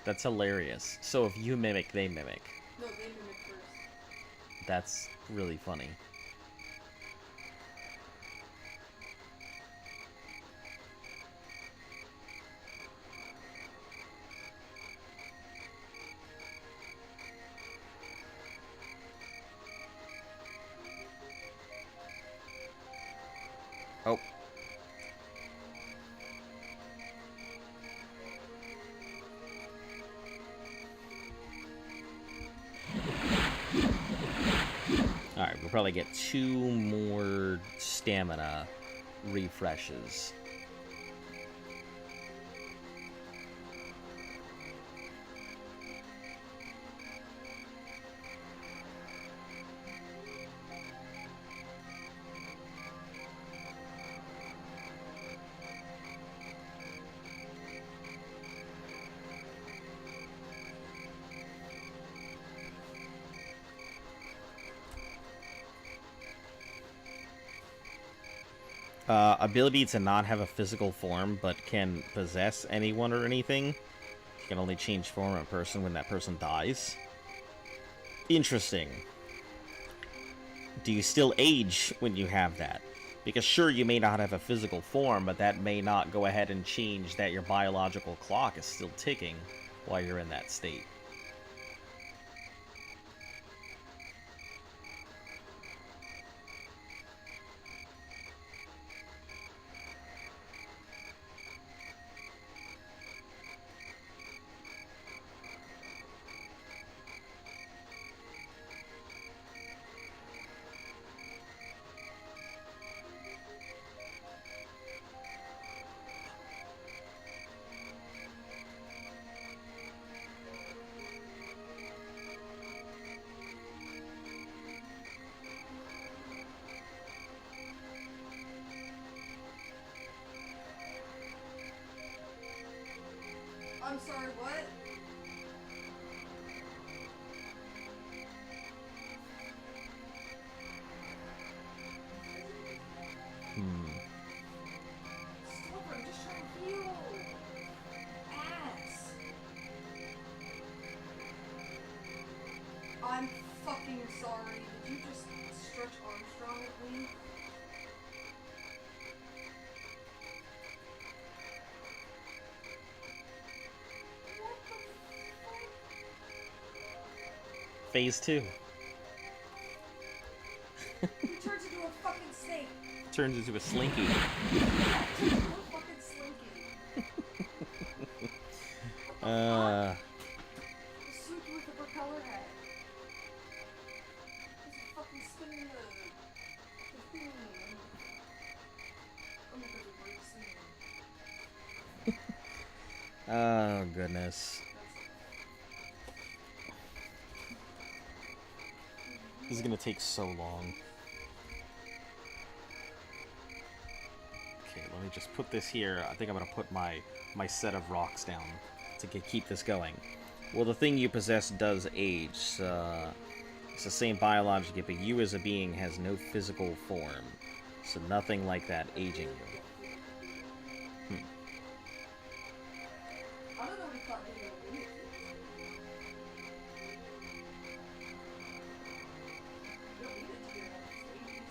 That's hilarious. So if you mimic, they mimic. No, they mimic first. That's really funny. Oh. Alright, we'll probably get 2 more stamina refreshes. Ability to not have a physical form, but can possess anyone or anything. You can only change form of a person when that person dies. Interesting. Do you still age when you have that? Because sure, you may not have a physical form, but that may not go ahead and change that your biological clock is still ticking while you're in that state. I'm sorry, what? Stop, I'm just trying to heal. Ass. I'm fucking sorry. Did you just stretch Armstrong at me? Phase 2. He turns into a fucking snake. Turns into a slinky. He turns into a fucking slinky. A suit with a propeller head. He's fucking spinning the thing. Oh my god, we're singing. Oh, goodness. This is gonna take so long. Okay, let me just put this here. I think I'm gonna put my set of rocks down to keep this going. Well, the thing you possess does age. It's the same biologically, but you as a being has no physical form. So nothing like that aging you. I don't know what he thought he was doing. You don't need it to be around his 80s.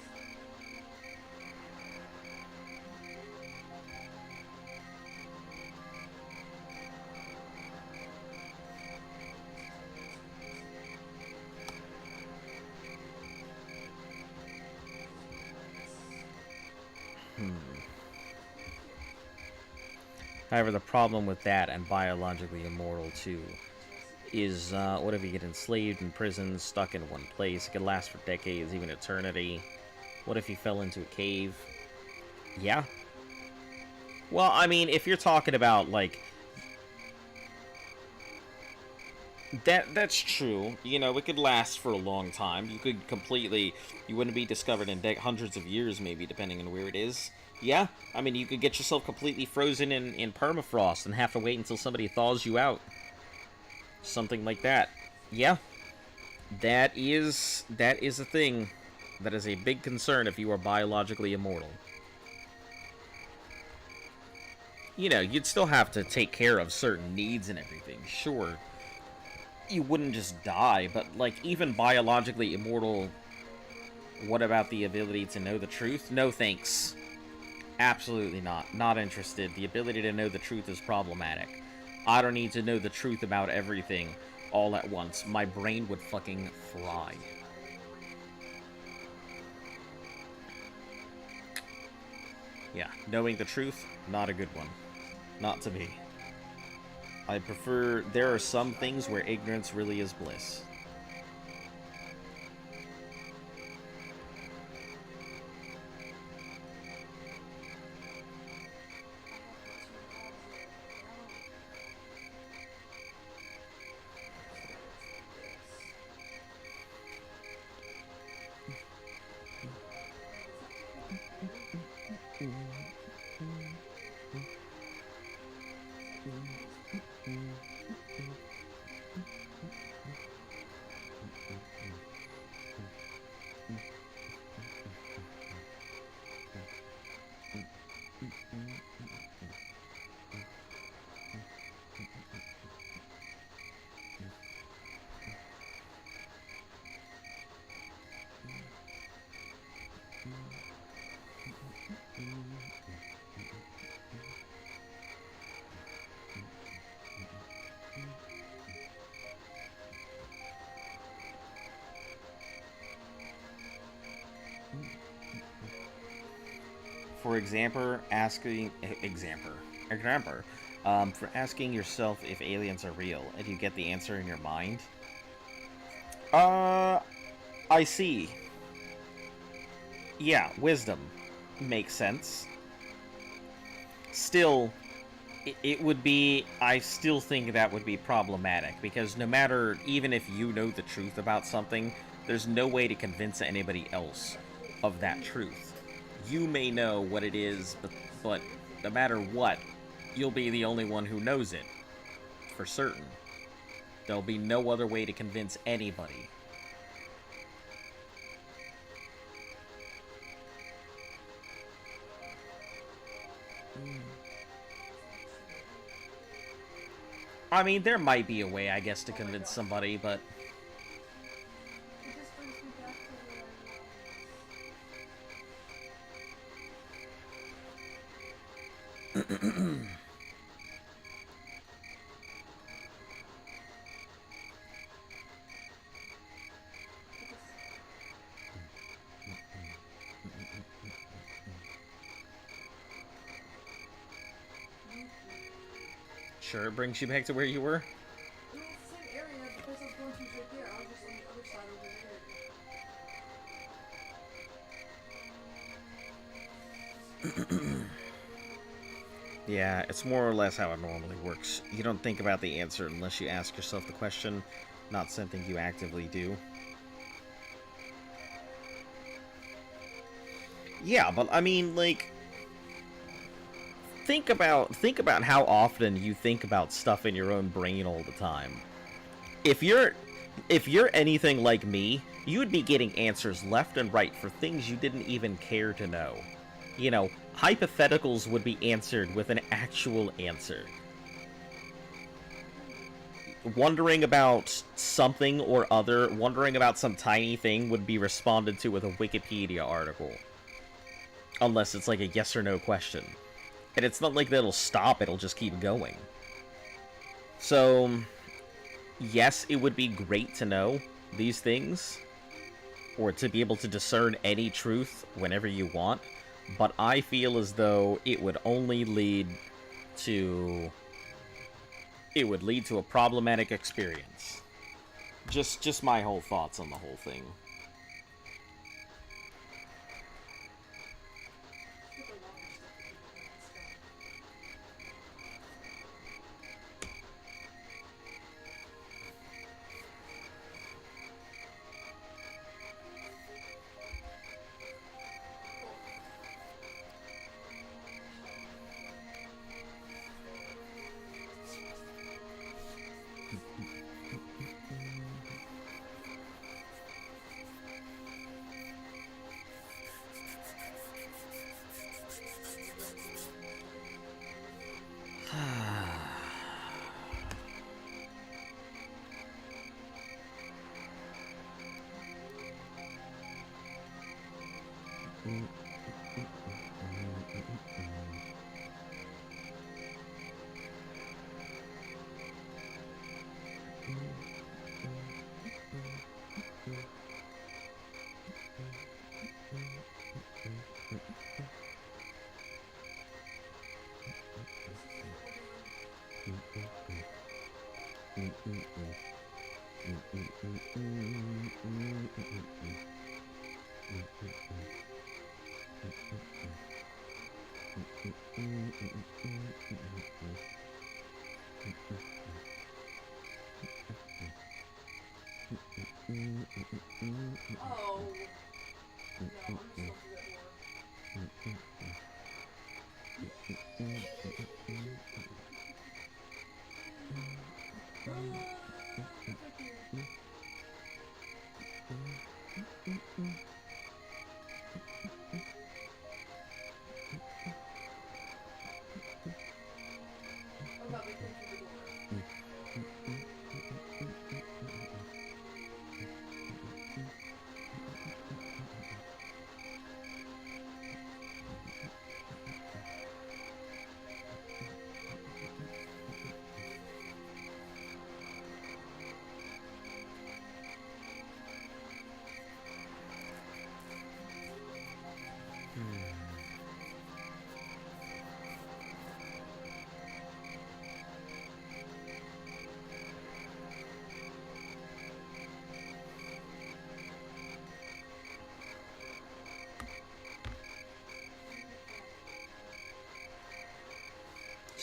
However, the problem with that and biologically immortal too is what if you get enslaved in prison, stuck in one place? It could last for decades, even eternity. What if you fell into a cave? Yeah. Well, I mean, if you're talking about like that's true. You know, it could last for a long time. You could completely, you wouldn't be discovered in hundreds of years, maybe, depending on where it is. Yeah, I mean, you could get yourself completely frozen in permafrost and have to wait until somebody thaws you out. Something like that. Yeah, that is a thing. That is a big concern if you are biologically immortal. You know, you'd still have to take care of certain needs and everything, sure. You wouldn't just die, but, like, even biologically immortal, what about the ability to know the truth? No thanks. Absolutely not. Not interested. The ability to know the truth is problematic. I don't need to know the truth about everything all at once. My brain would fucking fry. Yeah, knowing the truth, not a good one. Not to me. I prefer... There are some things where ignorance really is bliss. for for asking yourself if aliens are real, and you get the answer in your mind. I see. Yeah, wisdom. Makes sense. Still, it would be... I still think that would be problematic, because no matter... Even if you know the truth about something, there's no way to convince anybody else of that truth. You may know what it is, but no matter what, you'll be the only one who knows it. For certain. There'll be no other way to convince anybody. I mean, there might be a way, I guess, to convince somebody, but... It just brings me back to where Sure, it brings you back to where you were? Well, it's the same area, the place I was going to is right there. I was just on the other side over there. Yeah, it's more or less how it normally works. You don't think about the answer unless you ask yourself the question, not something you actively do. Yeah, but I mean, like... Think about how often you think about stuff in your own brain all the time. If you're anything like me, you would be getting answers left and right for things you didn't even care to know. You know, hypotheticals would be answered with an actual answer. Wondering about something or other, wondering about some tiny thing would be responded to with a Wikipedia article. Unless it's like a yes or no question. And it's not like that'll stop, it'll just keep going. So, yes, it would be great to know these things, or to be able to discern any truth whenever you want, but I feel as though it would only lead to... It would lead to a problematic experience. Just my whole thoughts on the whole thing. Oh. No, I'm just going through that door. I'm about to come through the door.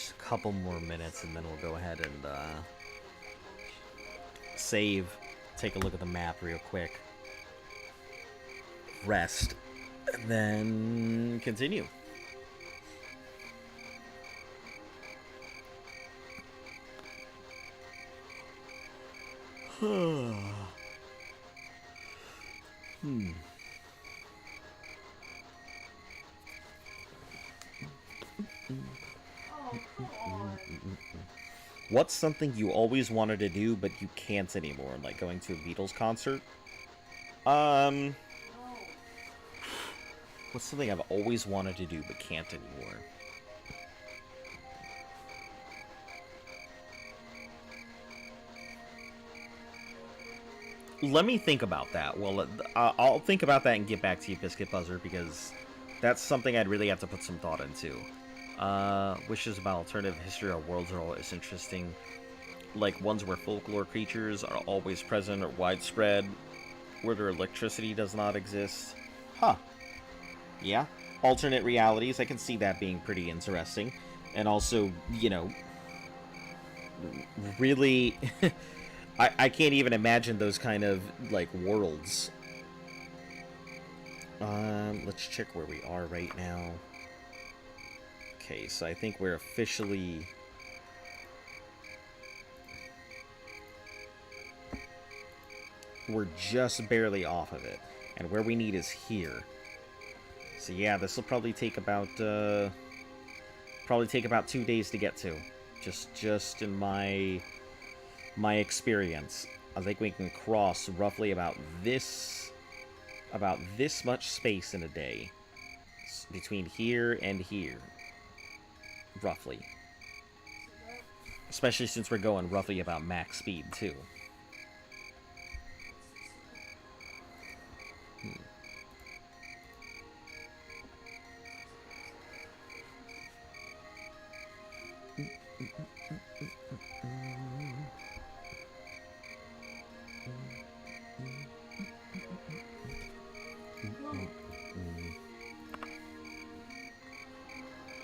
Just a couple more minutes, and then we'll go ahead and save, take a look at the map real quick, rest, and then continue. Oh, come on. What's something you always wanted to do but you can't anymore? Like going to a Beatles concert? No. What's something I've always wanted to do but can't anymore? Let me think about that. Well, I'll think about that and get back to you, Biscuit Buzzer, because that's something I'd really have to put some thought into. Wishes about alternative history or worlds are always interesting. Like ones where folklore creatures are always present or widespread, where their electricity does not exist. Huh. Yeah. Alternate realities, I can see that being pretty interesting. And also, you know, really... I can't even imagine those kind of, like, worlds. Let's check where we are right now. Okay, so I think we're officially... We're just barely off of it. And where we need is here. So yeah, this will probably take about, 2 days to get to. Just in my experience. I think we can cross roughly about this much space in a day. Between here and here. Roughly. Especially since we're going roughly about max speed, too.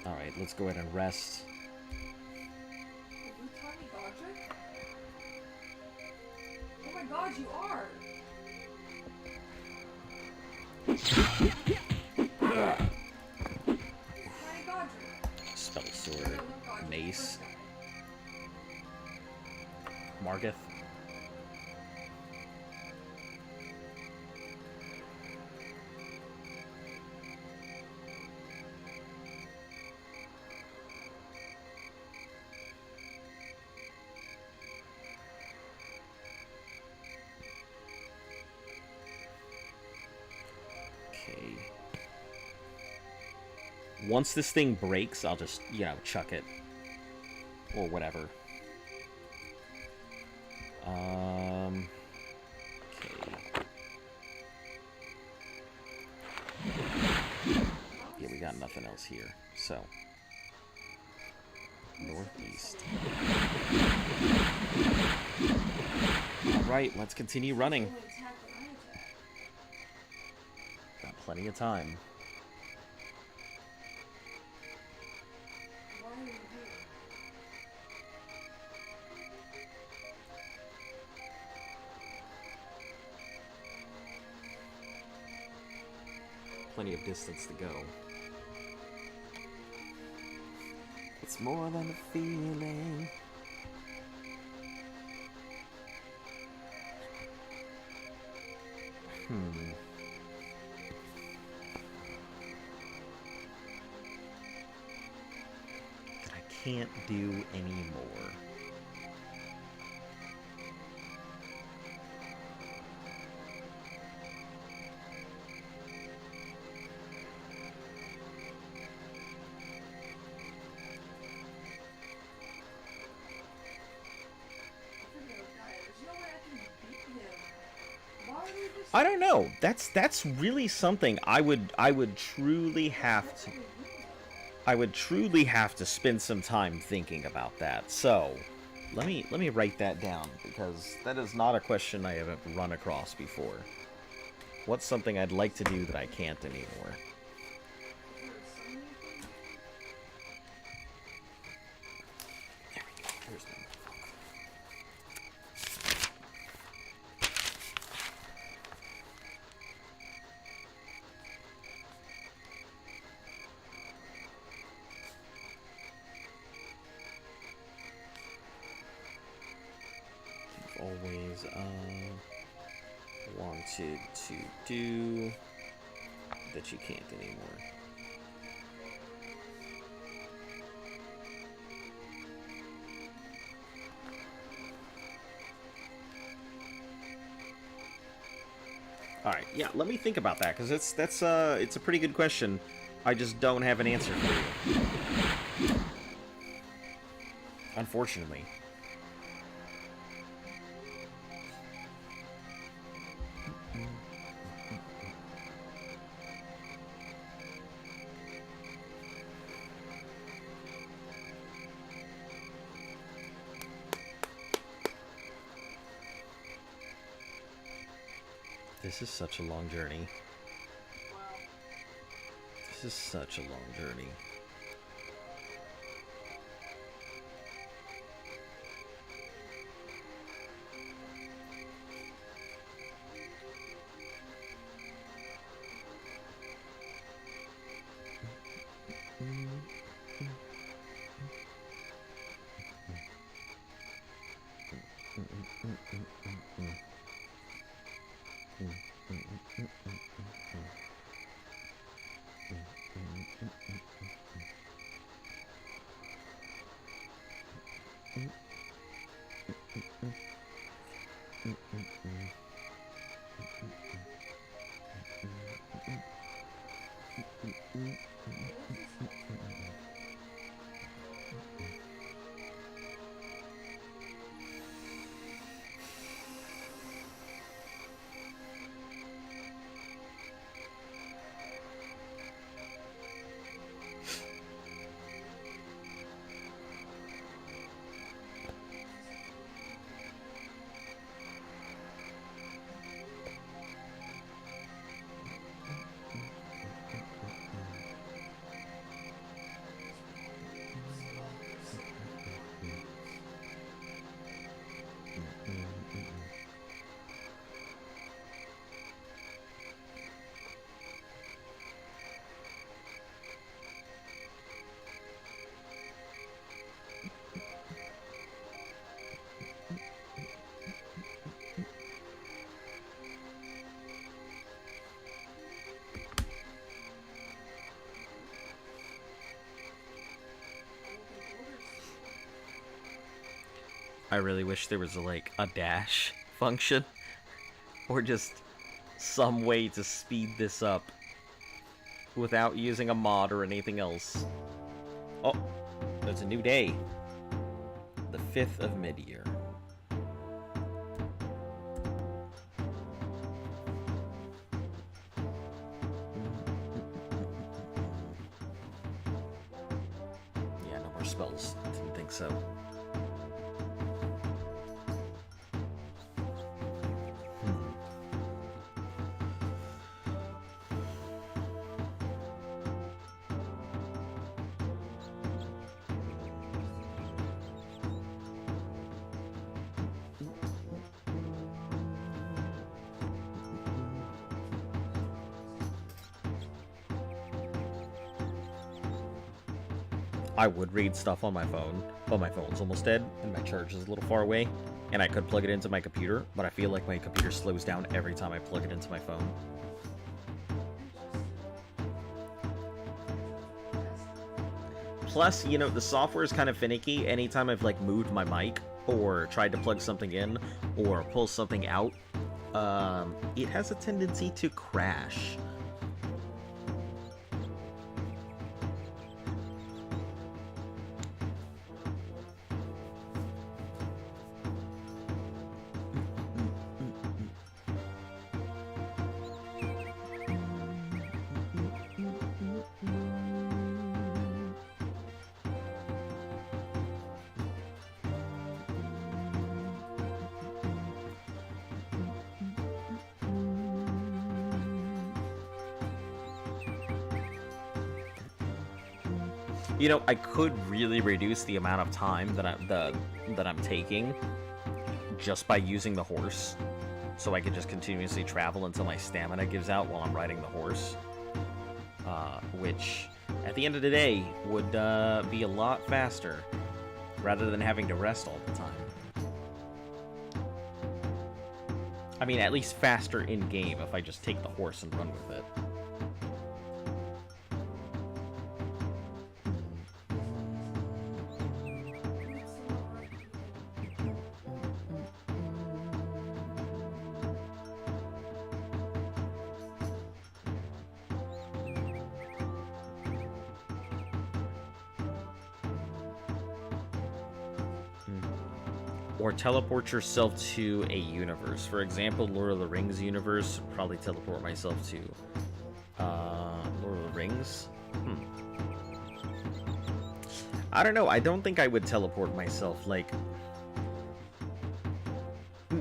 Alright, let's go ahead and rest. You tiny Godric? Oh my god, you are! Tiny Godric. Spell sword, mace, Margith. Once this thing breaks, I'll just, you know, chuck it. Or whatever. Okay. Yeah, we got nothing else here, so. Northeast. Alright, let's continue running. Got plenty of time. Plenty of distance to go. It's more than a feeling. That I can't do anymore. I don't know. That's really something I would truly have to spend some time thinking about that. So, let me write that down because that is not a question I haven't run across before. What's something I'd like to do that I can't anymore? always wanted to do that you can't anymore? All right, yeah, let me think about that, because it's a pretty good question. I just don't have an answer for you, unfortunately. This is such a long journey. This is such a long journey. I really wish there was like a dash function, or just some way to speed this up without using a mod or anything else. Oh, there's a new day. The 5th of mid-year. Yeah, no more spells. Didn't think so. I would read stuff on my phone, but my phone's almost dead, and my charge is a little far away, and I could plug it into my computer, but I feel like my computer slows down every time I plug it into my phone. Plus, you know, the software is kind of finicky. Anytime I've, like, moved my mic, or tried to plug something in, or pull something out, it has a tendency to crash. You know, I could really reduce the amount of time that I'm taking just by using the horse, so I could just continuously travel until my stamina gives out while I'm riding the horse, which at the end of the day would be a lot faster rather than having to rest all the time. I mean, at least faster in-game if I just take the horse and run with it. Or teleport yourself to a universe. For example, Lord of the Rings universe. Probably teleport myself to Lord of the Rings. I don't know. I don't think I would teleport myself. Like,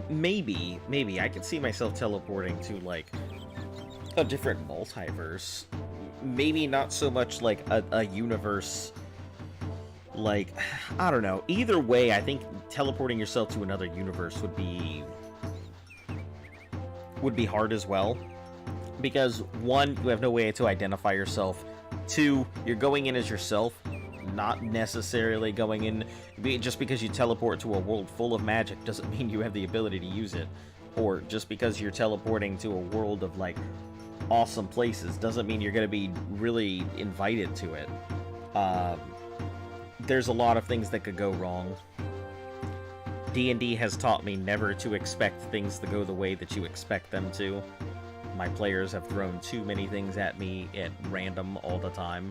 maybe I could see myself teleporting to like a different multiverse. Maybe not so much like a universe. Like, I don't know. Either way, I think teleporting yourself to another universe would be hard as well. Because, one, you have no way to identify yourself. Two, you're going in as yourself, not necessarily going in... Just because you teleport to a world full of magic doesn't mean you have the ability to use it. Or just because you're teleporting to a world of, like, awesome places doesn't mean you're going to be really invited to it. There's a lot of things that could go wrong. D&D has taught me never to expect things to go the way that you expect them to. My players have thrown too many things at me at random all the time.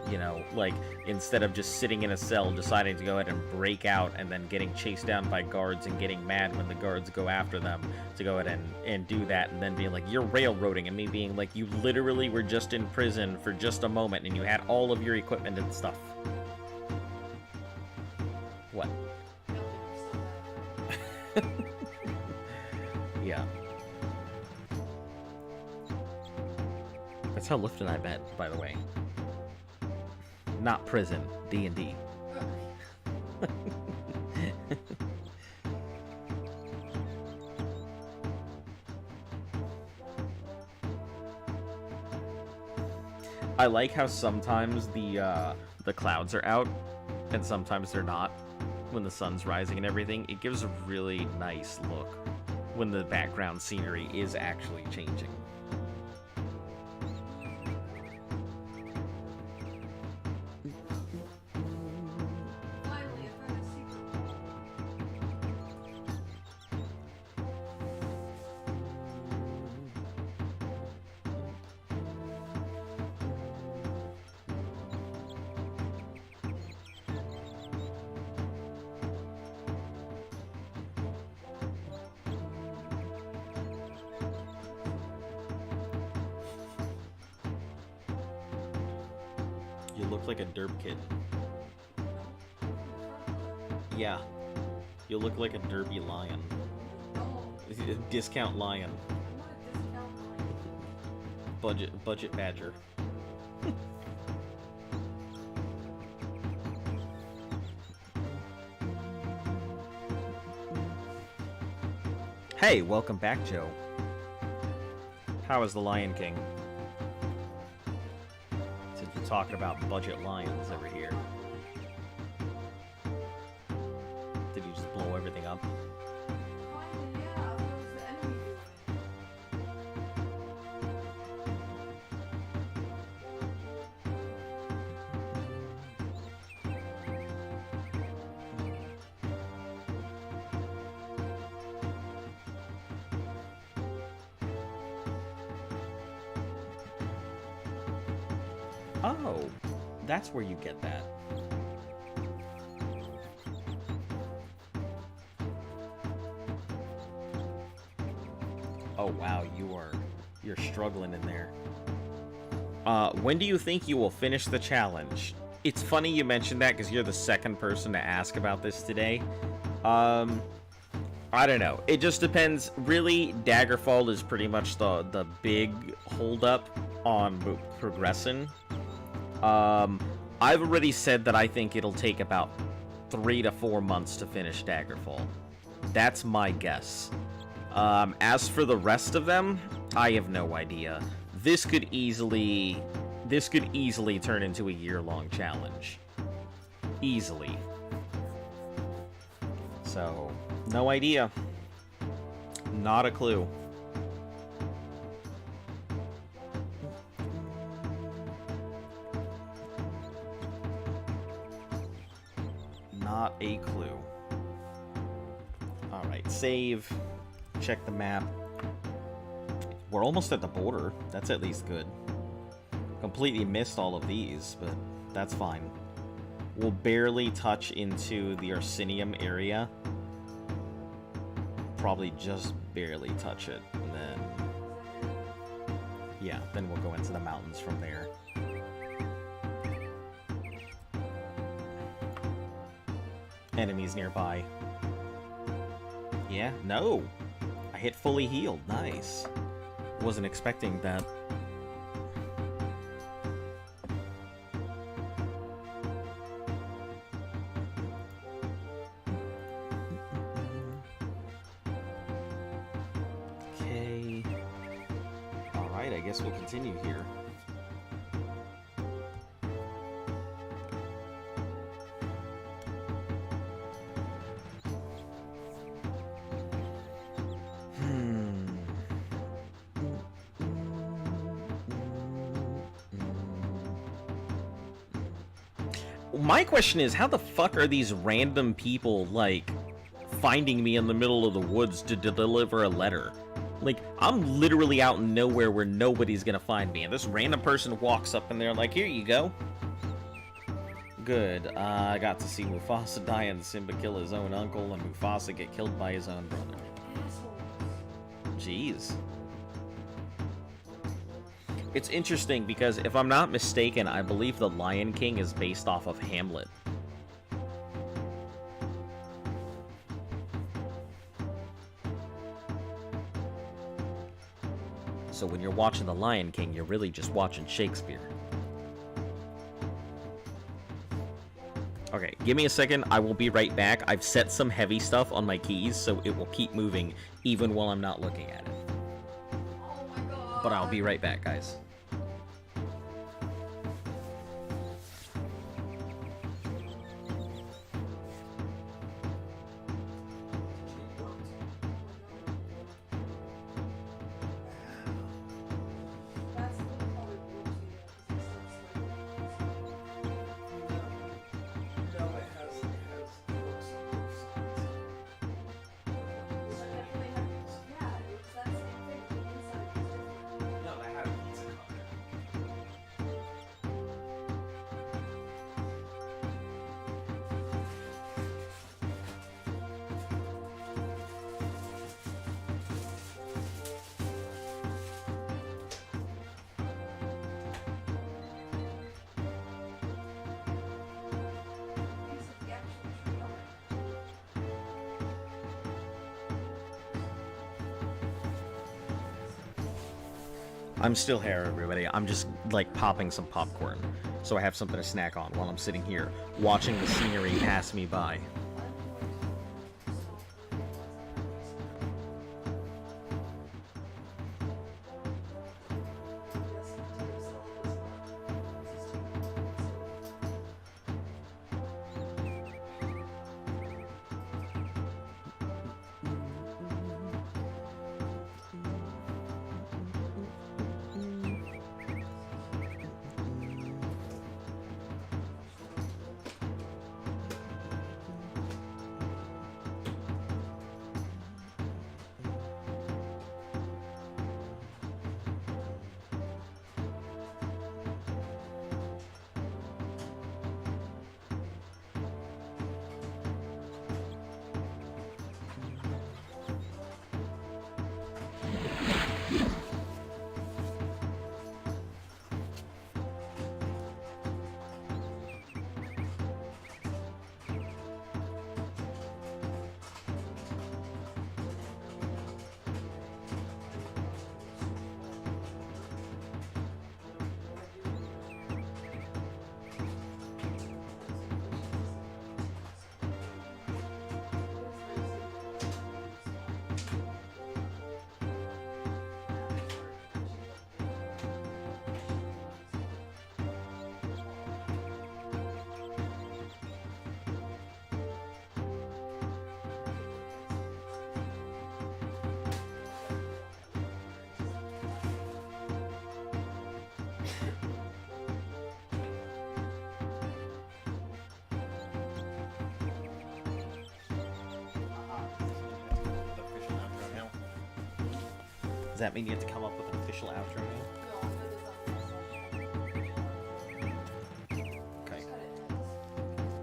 You know, like, instead of just sitting in a cell deciding to go ahead and break out and then getting chased down by guards and getting mad when the guards go after them, to go ahead and do that and then being like, you're railroading, and me being like, you literally were just in prison for just a moment and you had all of your equipment and stuff. What? Yeah. That's how Lift and I met, by the way. Not prison, D&D. I like how sometimes the clouds are out, and sometimes they're not. When the sun's rising and everything, it gives a really nice look when the background scenery is actually changing. Finally, I found a secret. You look like a derp kid. Yeah. You look like a derpy lion. Oh, Discount lion. I'm not a discount line. Budget badger. Hey, welcome back, Joe. How is the Lion King? Since we're talking about budget lions over here. Did you just blow everything up? Kinda, yeah. That was the enemy doing it. Oh, that's where you get that. Oh wow, you're struggling in there. When do you think you will finish the challenge? It's funny you mentioned that because you're the second person to ask about this today. I don't know. It just depends. Really, Daggerfall is pretty much the big holdup on progressing. I've already said that I think it'll take about 3 to 4 months to finish Daggerfall. That's my guess. As for the rest of them, I have no idea. This could easily turn into a year-long challenge. Easily. So, no idea. Not a clue. Not a clue. Alright, save. Check the map. We're almost at the border. That's at least good. Completely missed all of these, but that's fine. We'll barely touch into the Arsenium area. Probably just barely touch it, and then... yeah, then we'll go into the mountains from there. Enemies nearby. Yeah, no! I hit fully healed, nice. Wasn't expecting that. Okay. Alright, I guess we'll continue here. My question is, how the fuck are these random people, like, finding me in the middle of the woods to deliver a letter? Like, I'm literally out in nowhere where nobody's gonna find me, and this random person walks up and they're like, here you go. Good. I got to see Mufasa die and Simba kill his own uncle, and Mufasa get killed by his own brother. Jeez. It's interesting because, if I'm not mistaken, I believe The Lion King is based off of Hamlet. So when you're watching The Lion King, you're really just watching Shakespeare. Okay, give me a second. I will be right back. I've set some heavy stuff on my keys, so it will keep moving even while I'm not looking at it. Oh my god. But I'll be right back, guys. That's what probably blows me up, 'cause it's so No, it has looks on both sides. They have, yeah, it's that same thing. The inside is different. No, they had a pizza cutter. Piece of the actual tree on it. I'm still here, everybody. I'm just, like, popping some popcorn, so I have something to snack on while I'm sitting here, watching the scenery pass me by. Does that mean you have to come up with an official outro now? Okay.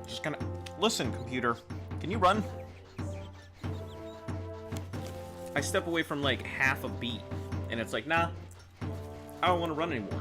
Just kind of... Listen, computer. Can you run? I step away from, like, half a beat, and it's like, nah, I don't want to run anymore.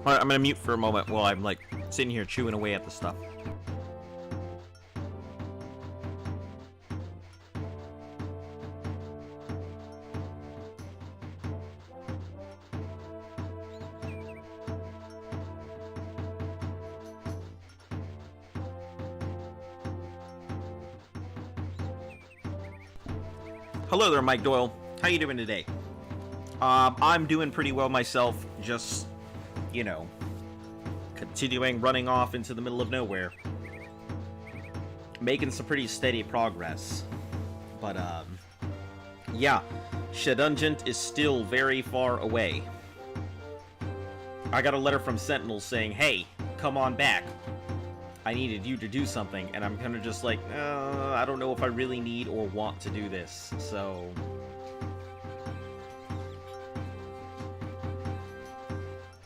Alright, I'm gonna mute for a moment while I'm, like, sitting here chewing away at the stuff. Hello there, Mike Doyle. How you doing today? I'm doing pretty well myself, just... you know, continuing running off into the middle of nowhere. Making some pretty steady progress. But, yeah. Shedungent is still very far away. I got a letter from Sentinel saying, hey, come on back. I needed you to do something, and I'm kind of just like, I don't know if I really need or want to do this, so...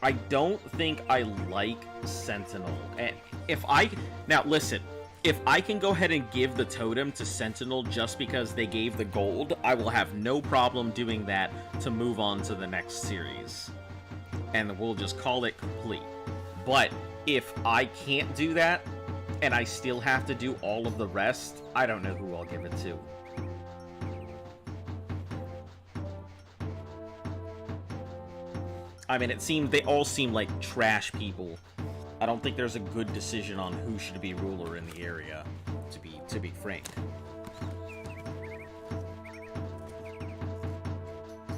I don't think I like Sentinel. And if I... Now, listen. If I can go ahead and give the totem to Sentinel just because they gave the gold, I will have no problem doing that to move on to the next series. And we'll just call it complete. But if I can't do that, and I still have to do all of the rest, I don't know who I'll give it to. I mean, they all seem like trash people. I don't think there's a good decision on who should be ruler in the area, to be frank.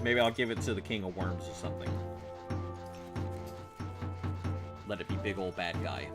Maybe I'll give it to the King of Worms or something. Let it be big old bad guy.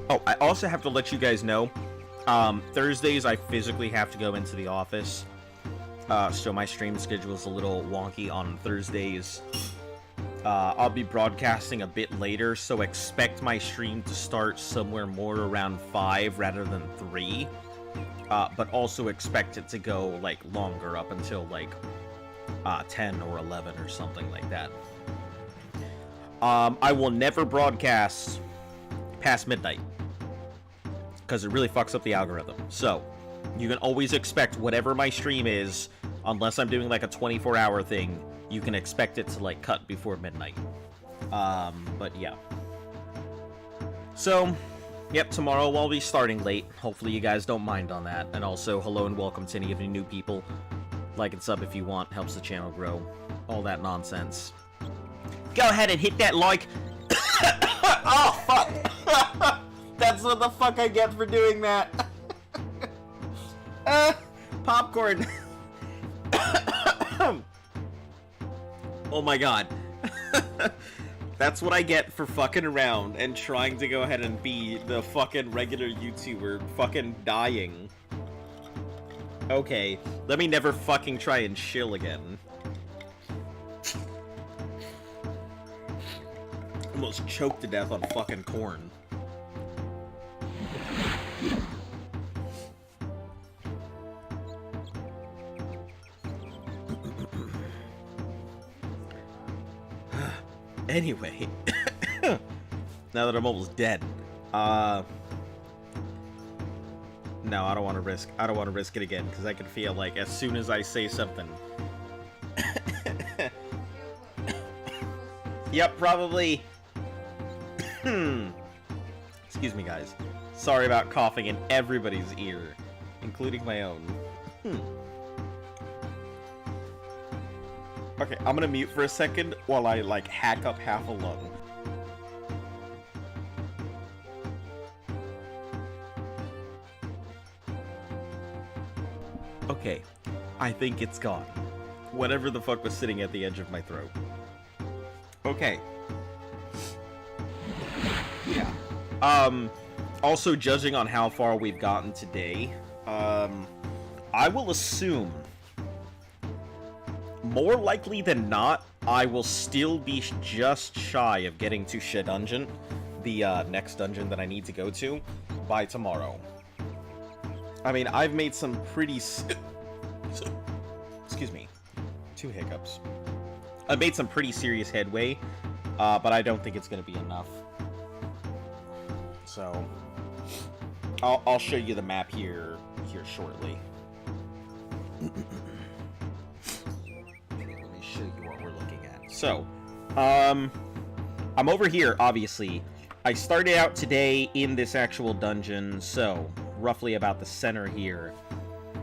Oh, I also have to let you guys know, Thursdays I physically have to go into the office, so my stream schedule is a little wonky on Thursdays. I'll be broadcasting a bit later, so expect my stream to start somewhere more around 5 rather than 3, but also expect it to go, like, longer, up until, like, 10 or 11 or something like that. I will never broadcast past midnight, because it really fucks up the algorithm. So, you can always expect whatever my stream is, unless I'm doing like a 24-hour thing, you can expect it to like cut before midnight. But yeah. So, yep, tomorrow I'll be starting late. Hopefully you guys don't mind on that. And also, hello and welcome to any of you new people. Like and sub if you want, helps the channel grow. All that nonsense. Go ahead and hit that like. Oh, fuck. That's what the fuck I get for doing that. Popcorn. Oh my god. That's what I get for fucking around and trying to go ahead and be the fucking regular YouTuber fucking dying. Okay, let me never fucking try and chill again. Almost choked to death on fucking corn. Anyway, now that I'm almost dead, no, I don't want to risk it again, because I can feel like as soon as I say something. Yep, probably. Excuse me, guys. Sorry about coughing in everybody's ear, including my own. Okay, I'm gonna mute for a second while I, like, hack up half a lung. Okay, I think it's gone. Whatever the fuck was sitting at the edge of my throat. Okay. Yeah. Also, judging on how far we've gotten today, I will assume, more likely than not, I will still be just shy of getting to Shedungeon, the next dungeon that I need to go to, by tomorrow. I mean, I've made some pretty... Excuse me. 2 hiccups. I've made some pretty serious headway, but I don't think it's going to be enough. So, I'll show you the map here shortly. Let me show you what we're looking at. So, I'm over here, obviously. I started out today in this actual dungeon, so roughly about the center here.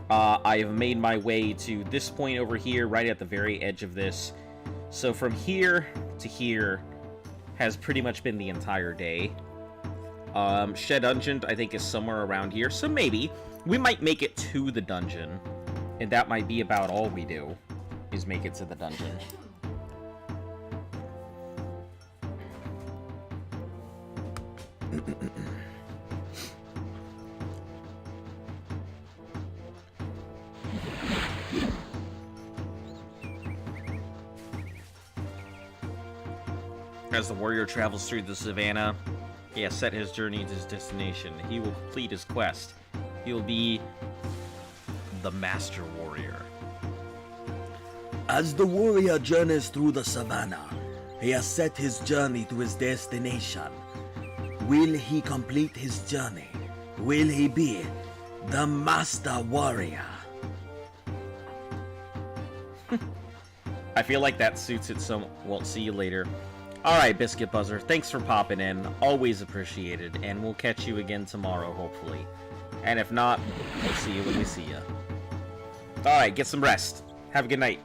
I have made my way to this point over here, right at the very edge of this. So from here to here has pretty much been the entire day. Shedungeon, I think, is somewhere around here, so maybe we might make it to the dungeon, and that might be about all we do, is make it to the dungeon. As the warrior travels through the savannah, he has set his journey to his destination. He will complete his quest. He will be the master warrior. As the warrior journeys through the savannah, he has set his journey to his destination. Will he complete his journey? Will he be the master warrior? I feel like that suits it so well. See you later. Alright, Biscuit Buzzer, thanks for popping in. Always appreciated, and we'll catch you again tomorrow, hopefully. And if not, we'll see you when we see you. Alright, get some rest. Have a good night.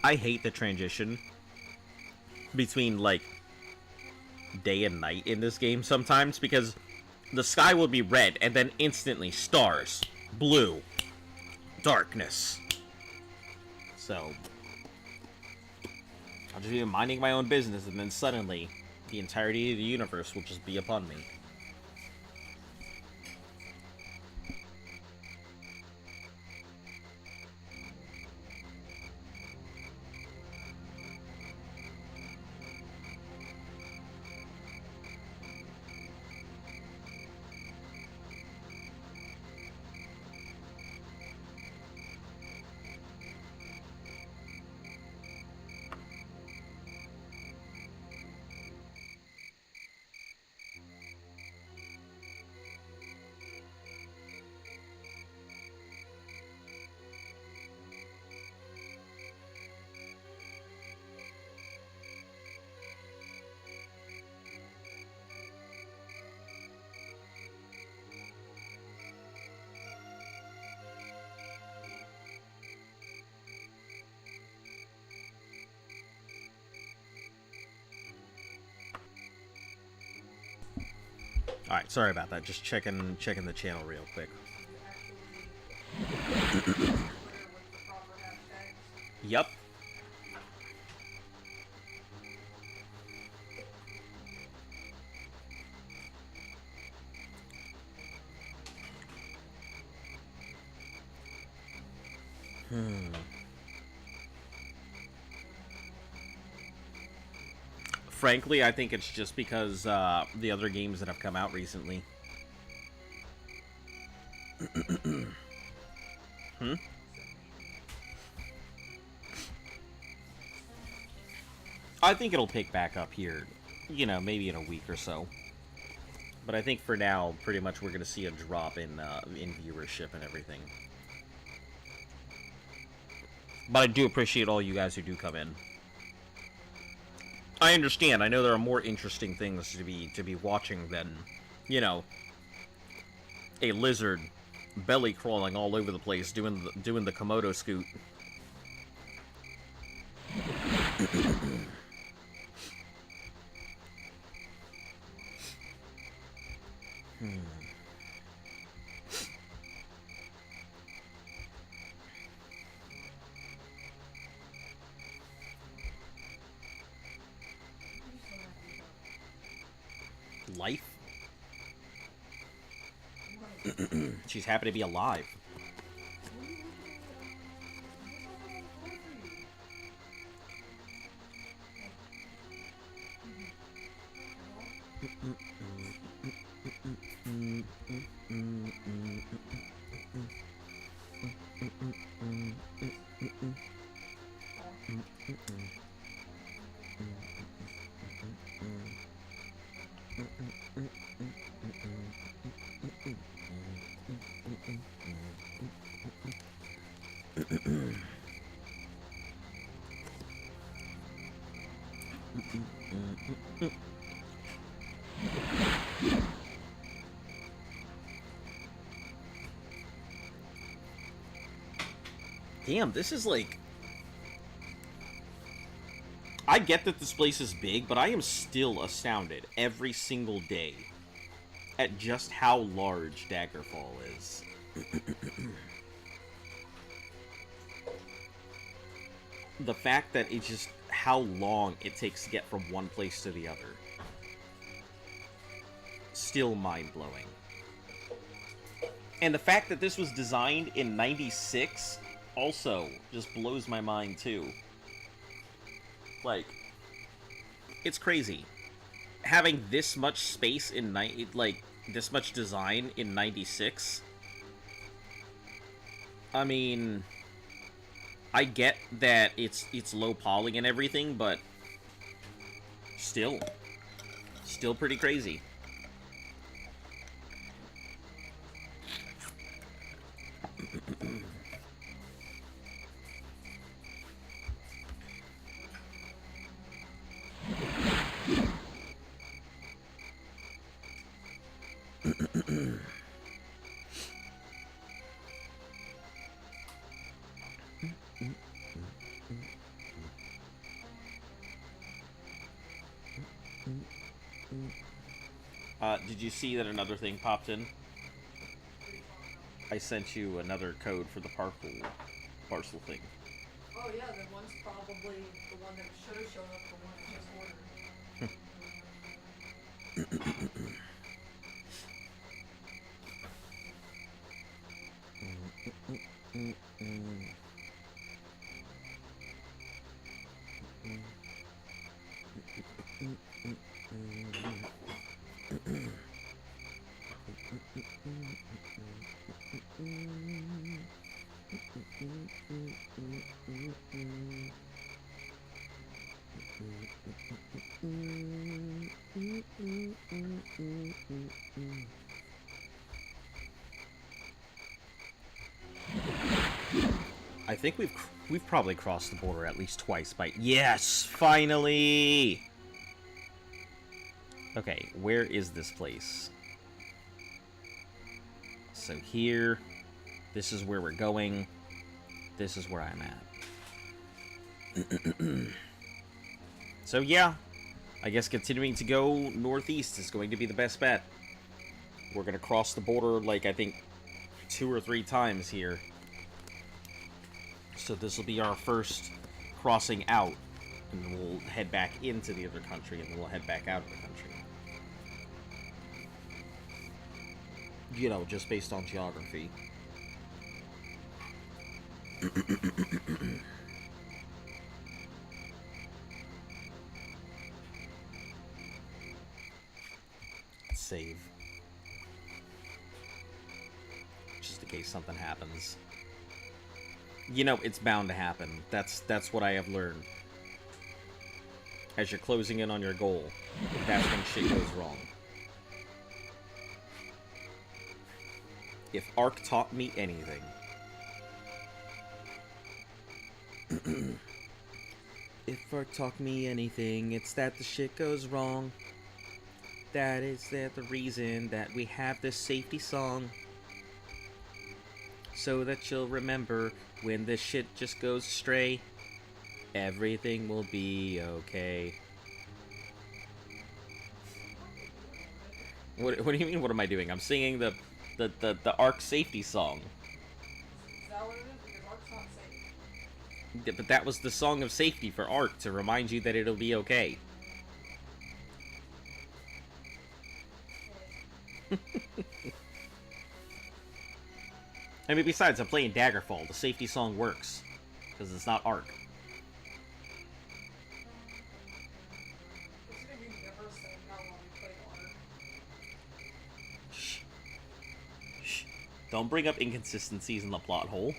I hate the transition between, like, day and night in this game sometimes, because the sky will be red, and then instantly stars, blue, darkness. So, I'll just be minding my own business, and then suddenly, the entirety of the universe will just be upon me. All right, sorry about that. Just checking the channel real quick. Actually, Twitter with the proper hashtags. Yup. Frankly, I think it's just because the other games that have come out recently. I think it'll pick back up here, you know, maybe in a week or so. But I think for now, pretty much we're going to see a drop in viewership and everything. But I do appreciate all you guys who do come in. I understand. I know there are more interesting things to be watching than, you know, a lizard belly crawling all over the place doing the Komodo scoot. Life? She's happy to be alive. Damn, this is like... I get that this place is big, but I am still astounded every single day at just how large Daggerfall is. The fact that it's just how long it takes to get from one place to the other. Still mind-blowing. And the fact that this was designed in '96 also just blows my mind, too. Like, it's crazy. Having this much space in this much design in '96. I mean, I get that it's low poly and everything, but still pretty crazy. Did you see that another thing popped in? I sent you another code for the parcel thing. Oh yeah, then one's probably the one that should have shown up for one I just I think we've probably crossed the border at least twice by... Yes! Finally! Okay, where is this place? So here, this is where we're going. This is where I'm at. So yeah, I guess continuing to go northeast is going to be the best bet. We're gonna cross the border, like, I think 2 or 3 times here. So this will be our first crossing out. And then we'll head back into the other country, and then we'll head back out of the country. You know, just based on geography. Save. Just in case something happens. You know, it's bound to happen. That's what I have learned. As you're closing in on your goal, that's when shit goes wrong. If Ark taught me anything... If Ark taught me anything, it's that the shit goes wrong. That is the reason that we have this safety song. So that you'll remember when this shit just goes astray, everything will be okay. What do you mean, what am I doing? I'm singing the Ark safety song. Is that what it is? Because Ark's not safe. Yeah, but that was the song of safety for Ark, to remind you that it'll be okay. I mean, besides, I'm playing Daggerfall. The safety song works. Because it's not Ark. Considering we never said how long we played Ark. Shh. Shh. Don't bring up inconsistencies in the plot hole.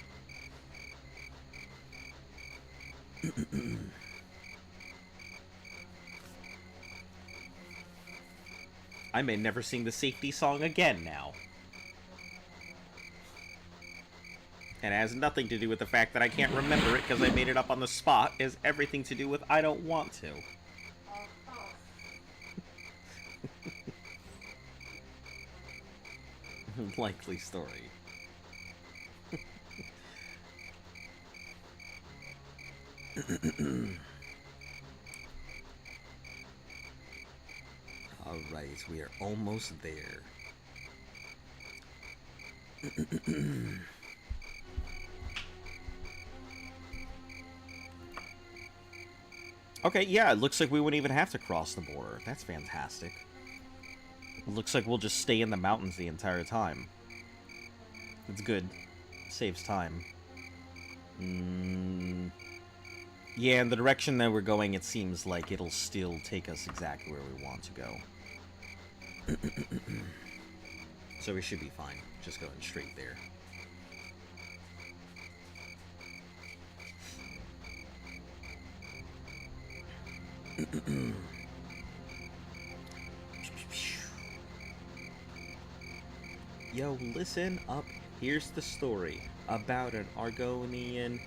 I may never sing the safety song again now. And it has nothing to do with the fact that I can't remember it because I made it up on the spot. It has everything to do with I don't want to. Likely story. Alright, we are almost there. Okay, yeah, it looks like we wouldn't even have to cross the border. That's fantastic. It looks like we'll just stay in the mountains the entire time. It's good. Saves time. Yeah, in the direction that we're going, it seems like it'll still take us exactly where we want to go. So we should be fine. Just going straight there. Yo, listen up. Here's the story about an Argonian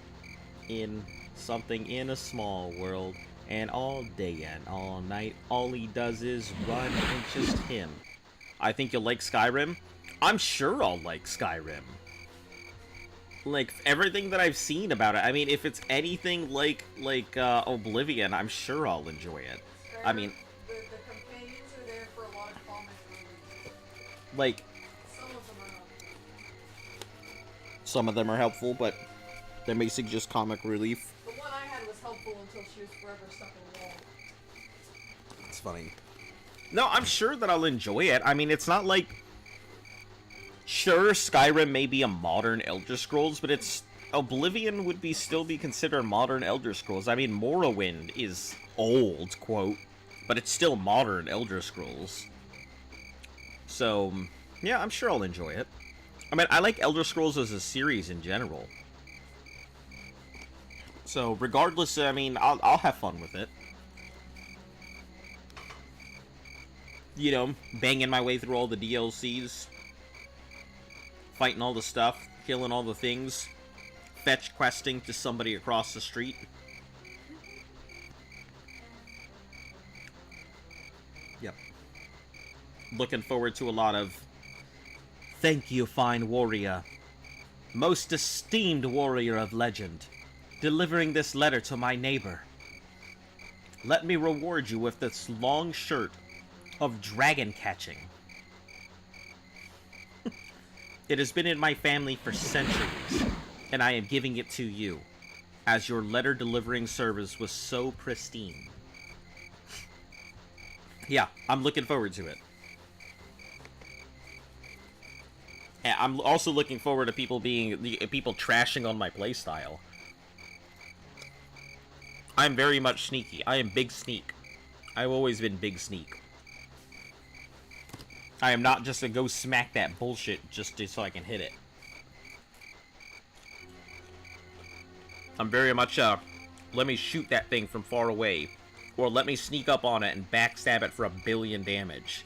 in something in a small world, and all day and all night, all he does is run, and just him. I think you'll like Skyrim. I'm sure I'll like Skyrim. Like, everything that I've seen about it, I mean, if it's anything like Oblivion, I'm sure I'll enjoy it. I mean... The companions are there for a lot of comic relief. Like... Some of them are not. Some of them are helpful, but they're basically just comic relief. The one I had was helpful until she was forever stuck in a wall. It's funny. No, I'm sure that I'll enjoy it. I mean, it's not like... Sure, Skyrim may be a modern Elder Scrolls, but it's... Oblivion would still be considered modern Elder Scrolls. I mean, Morrowind is old, quote, but it's still modern Elder Scrolls. So, yeah, I'm sure I'll enjoy it. I mean, I like Elder Scrolls as a series in general. So, regardless, I mean, I'll have fun with it. You know, banging my way through all the DLCs. Fighting all the stuff, killing all the things, fetch questing to somebody across the street. Yep. Looking forward to a lot of... Thank you, fine warrior. Most esteemed warrior of legend. Delivering this letter to my neighbor. Let me reward you with this long shirt of dragon catching. It has been in my family for centuries, and I am giving it to you, as your letter-delivering service was so pristine. Yeah, I'm looking forward to it. And I'm also looking forward to people trashing on my playstyle. I'm very much sneaky. I am big sneak. I've always been big sneak. I am not just to go smack that bullshit just so I can hit it. I'm very much let me shoot that thing from far away, or let me sneak up on it and backstab it for 1 billion damage.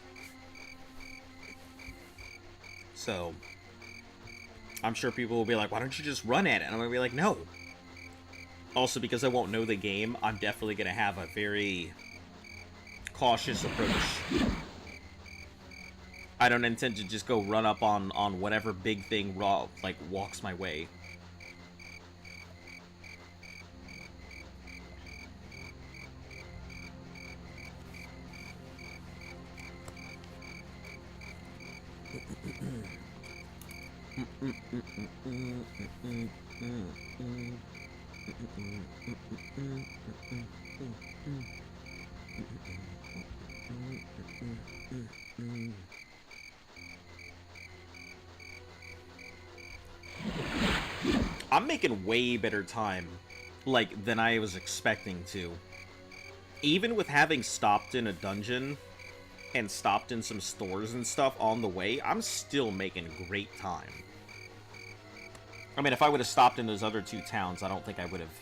So, I'm sure people will be like, why don't you just run at it? And I'm going to be like, no. Also, because I won't know the game, I'm definitely going to have a very cautious approach. I don't intend to just go run up on whatever big thing walks my way. I'm making way better time, than I was expecting to. Even with having stopped in a dungeon and stopped in some stores and stuff on the way, I'm still making great time. I mean, if I would have stopped in those other 2 towns, I don't think I would have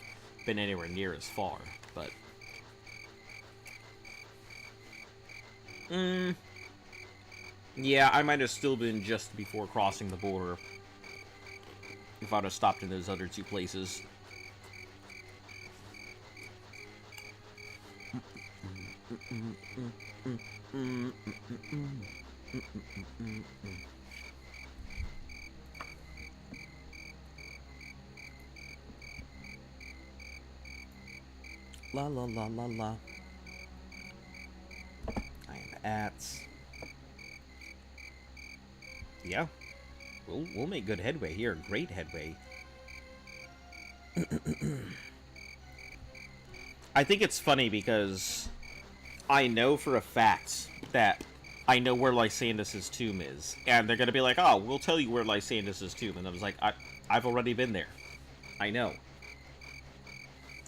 been anywhere near as far, but... Yeah, I might have still been just before crossing the border if I'd have stopped in those other 2 places. La la la la la. I am at... Yeah. We'll make good headway here. Great headway. I think it's funny because I know for a fact that I know where Lysandus' tomb is. And they're going to be like, oh, we'll tell you where Lysandus' tomb. And I was like, I've already been there. I know.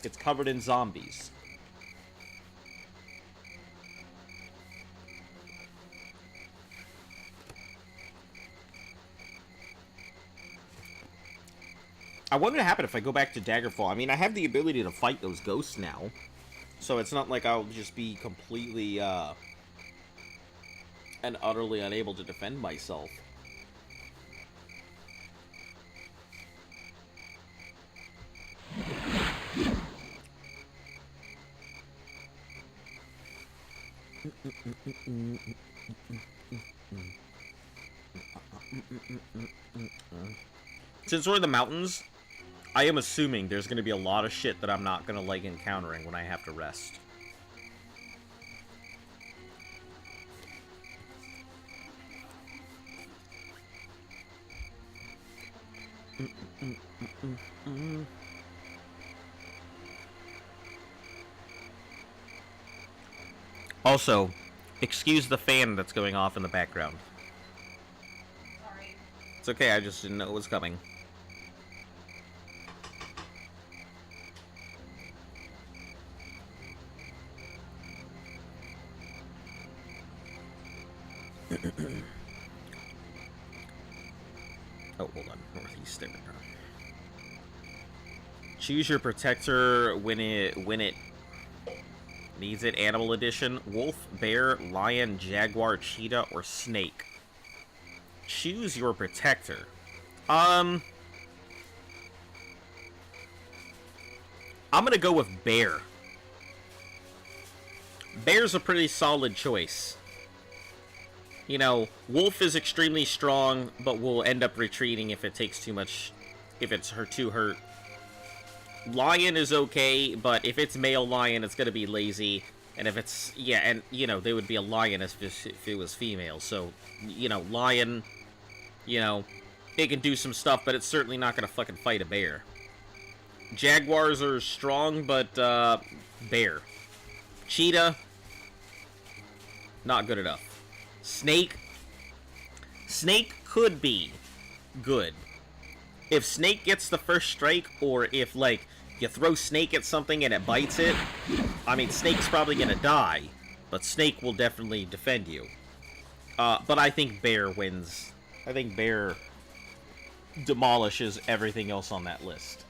It's covered in zombies. I wonder what would happen if I go back to Daggerfall. I mean, I have the ability to fight those ghosts now. So it's not like I'll just be completely, and utterly unable to defend myself. Since we're in the mountains, I am assuming there's going to be a lot of shit that I'm not going to like encountering when I have to rest. Also, excuse the fan that's going off in the background. Sorry. It's okay, I just didn't know it was coming. Oh, hold on. Northeast, there we go. Choose your protector when it needs it. Animal edition. Wolf, bear, lion, jaguar, cheetah, or snake. Choose your protector. I'm gonna go with bear. Bear's a pretty solid choice. You know, wolf is extremely strong, but will end up retreating if it takes too much, if it's too hurt. Lion is okay, but if it's male lion, it's gonna be lazy. And if it's, yeah, and, you know, they would be a lion if it was female. So, you know, lion, you know, it can do some stuff, but it's certainly not gonna fucking fight a bear. Jaguars are strong, but bear. Cheetah, not good enough. Snake could be good. If Snake gets the first strike, or if, like, you throw Snake at something and it bites it, I mean, Snake's probably gonna die, but Snake will definitely defend you. But I think Bear wins. I think Bear demolishes everything else on that list.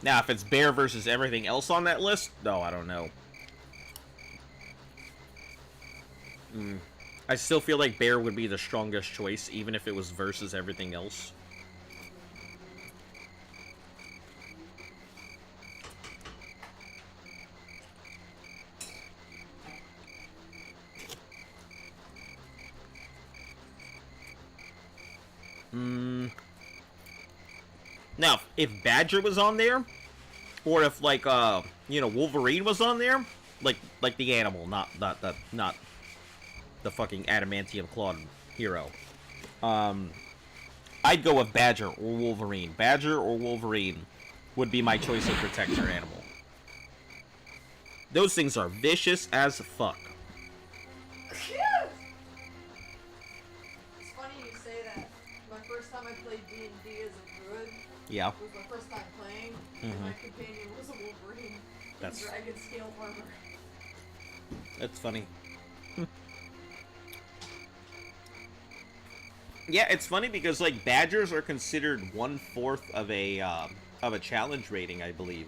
Now, if it's Bear versus everything else on that list, no, I don't know. I still feel like Bear would be the strongest choice, even if it was versus everything else. Now, if Badger was on there, or if, like, Wolverine was on there, like the animal, not the fucking adamantium clawed hero, I'd go with Badger or Wolverine. Badger or Wolverine would be my choice of protector animal. Those things are vicious as fuck. It's funny you say that. My first time I played D&D as a druid Yeah. was my first time playing, and my companion was a Wolverine That's- dragon scale armor. That's funny. Yeah, it's funny because, like, Badgers are considered 1/4 of a challenge rating, I believe.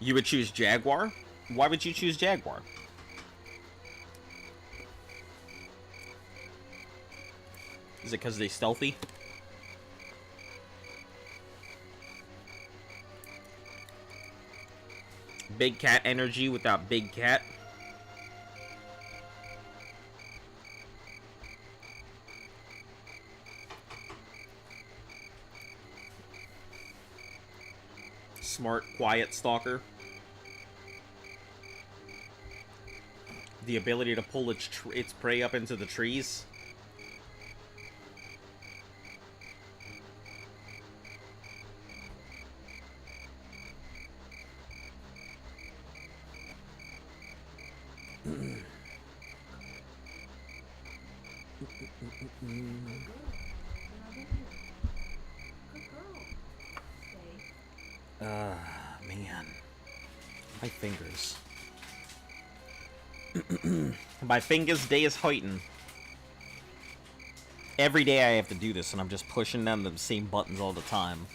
You would choose Jaguar? Why would you choose Jaguar? Is it because they stealthy? Big cat energy without big cat? Smart, quiet stalker. The ability to pull its prey up into the trees. Man. My fingers. My fingers day is hurting. Every day I have to do this, and I'm just pushing down the same buttons all the time.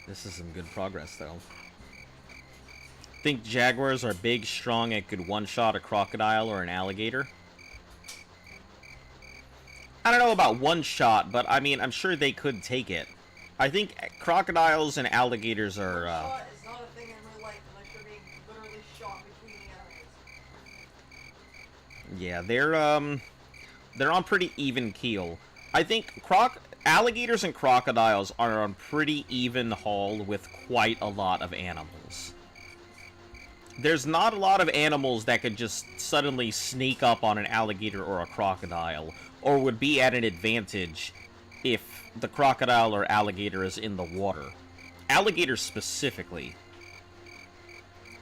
This is some good progress, though. Think jaguars are big, strong, and could one-shot a crocodile or an alligator? I don't know about one-shot, but I mean, I'm sure they could take it. I think crocodiles and alligators are, Shot is not a thing in real life unless you're being literally shot between the eyes. yeah, they're on pretty even keel. I think alligators and crocodiles are on pretty even haul with quite a lot of animals. There's not a lot of animals that could just suddenly sneak up on an alligator or a crocodile, or would be at an advantage if the crocodile or alligator is in the water. Alligators specifically.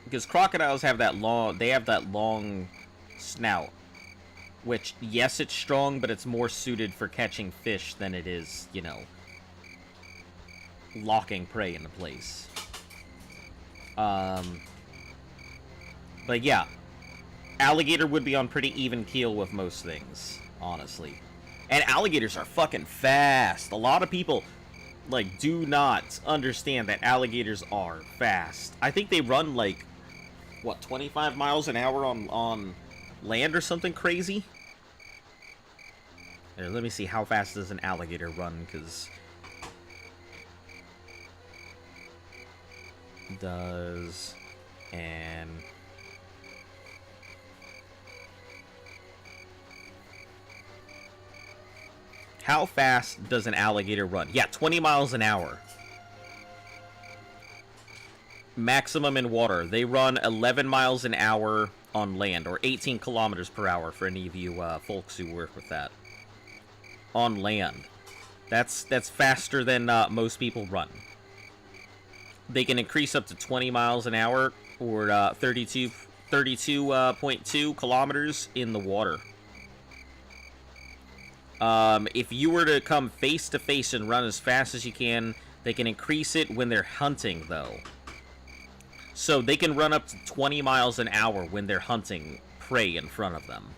Because crocodiles have that long snout. Which, yes, it's strong, but it's more suited for catching fish than it is, you know, locking prey into place. But yeah, alligator would be on pretty even keel with most things, honestly. And alligators are fucking fast. A lot of people, like, do not understand that alligators are fast. I think they run, like, what, 25 miles an hour on land or something crazy? Here, let me see how fast does an alligator run, because... Does... and... How fast does an alligator run? Yeah, 20 miles an hour. Maximum in water. They run 11 miles an hour on land, or 18 kilometers per hour for any of you folks who work with that. On land. That's faster than most people run. They can increase up to 20 miles an hour, or 32.2 kilometers in the water. If you were to come face to face and run as fast as you can, they can increase it when they're hunting, though. So they can run up to 20 miles an hour when they're hunting prey in front of them.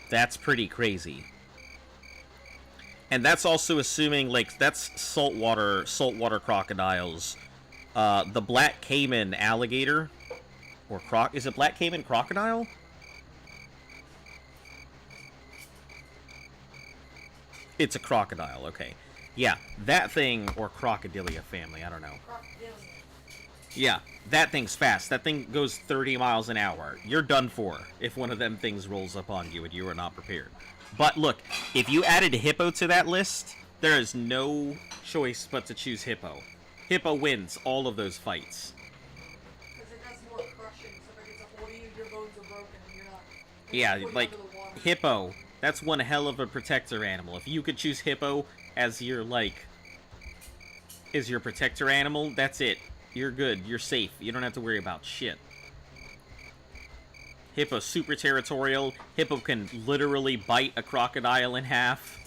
That's pretty crazy. And that's also assuming, like, that's saltwater crocodiles. The black caiman alligator, or is it black caiman crocodile? It's a crocodile, okay. Yeah, that thing, or crocodilia family, I don't know. Yeah, that thing's fast. That thing goes 30 miles an hour. You're done for if one of them things rolls up on you and you are not prepared. But look, if you added hippo to that list, there is no choice but to choose hippo. Hippo wins all of those fights. Because it does more crushing, so if it gets a hold of you, your bones are broken and you're not... Yeah, like, hippo, that's one hell of a protector animal. If you could choose hippo as your, like, as your protector animal, that's it. You're good. You're safe. You don't have to worry about shit. Hippo's super territorial. Hippo can literally bite a crocodile in half.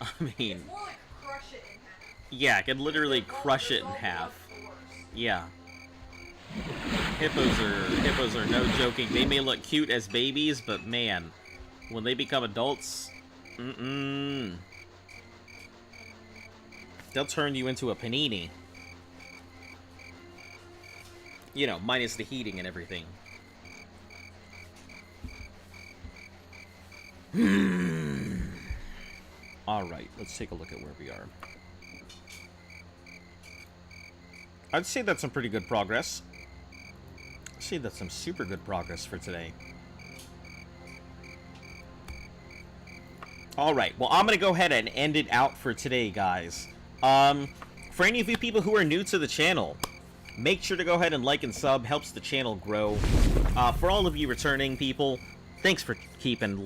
I mean... It's more like crush it in half. Yeah, it can literally crush it in half. Yeah. Hippos are no joking. They may look cute as babies, but man, when they become adults, they'll turn you into a panini. You know, minus the heating and everything. Alright, let's take a look at where we are. I'd say that's some pretty good progress. I'd say that's some super good progress for today. Alright, well, I'm going to go ahead and end it out for today, guys. For any of you people who are new to the channel, make sure to go ahead and like and sub. Helps the channel grow. For all of you returning people, thanks for keeping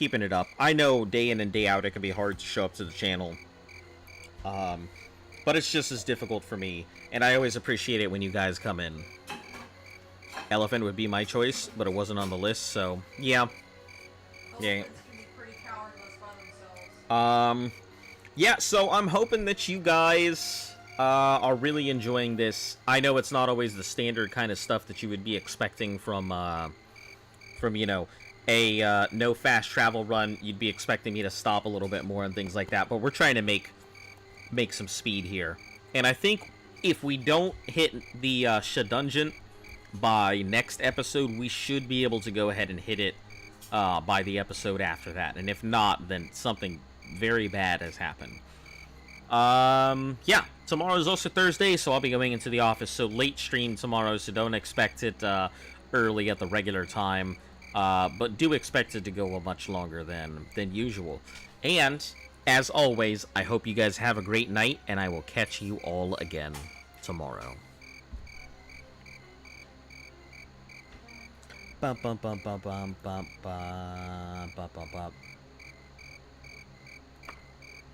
it up. I know day in and day out it can be hard to show up to the channel. But it's just as difficult for me, and I always appreciate it when you guys come in. Elephant would be my choice, but it wasn't on the list, so yeah. Yeah. Yeah, so I'm hoping that you guys are really enjoying this. I know it's not always the standard kind of stuff that you would be expecting from you know, a no fast travel run. You'd be expecting me to stop a little bit more and things like that, but we're trying to make some speed here. And I think if we don't hit the Shadungeon by next episode, we should be able to go ahead and hit it by the episode after that. And if not, then something very bad has happened. Yeah, tomorrow is also Thursday, so I'll be going into the office. So late stream tomorrow, so don't expect it early at the regular time. But do expect it to go much longer than usual. And as always, I hope you guys have a great night, and I will catch you all again tomorrow. Bum bum bum bum bum bum bum bum bum bum.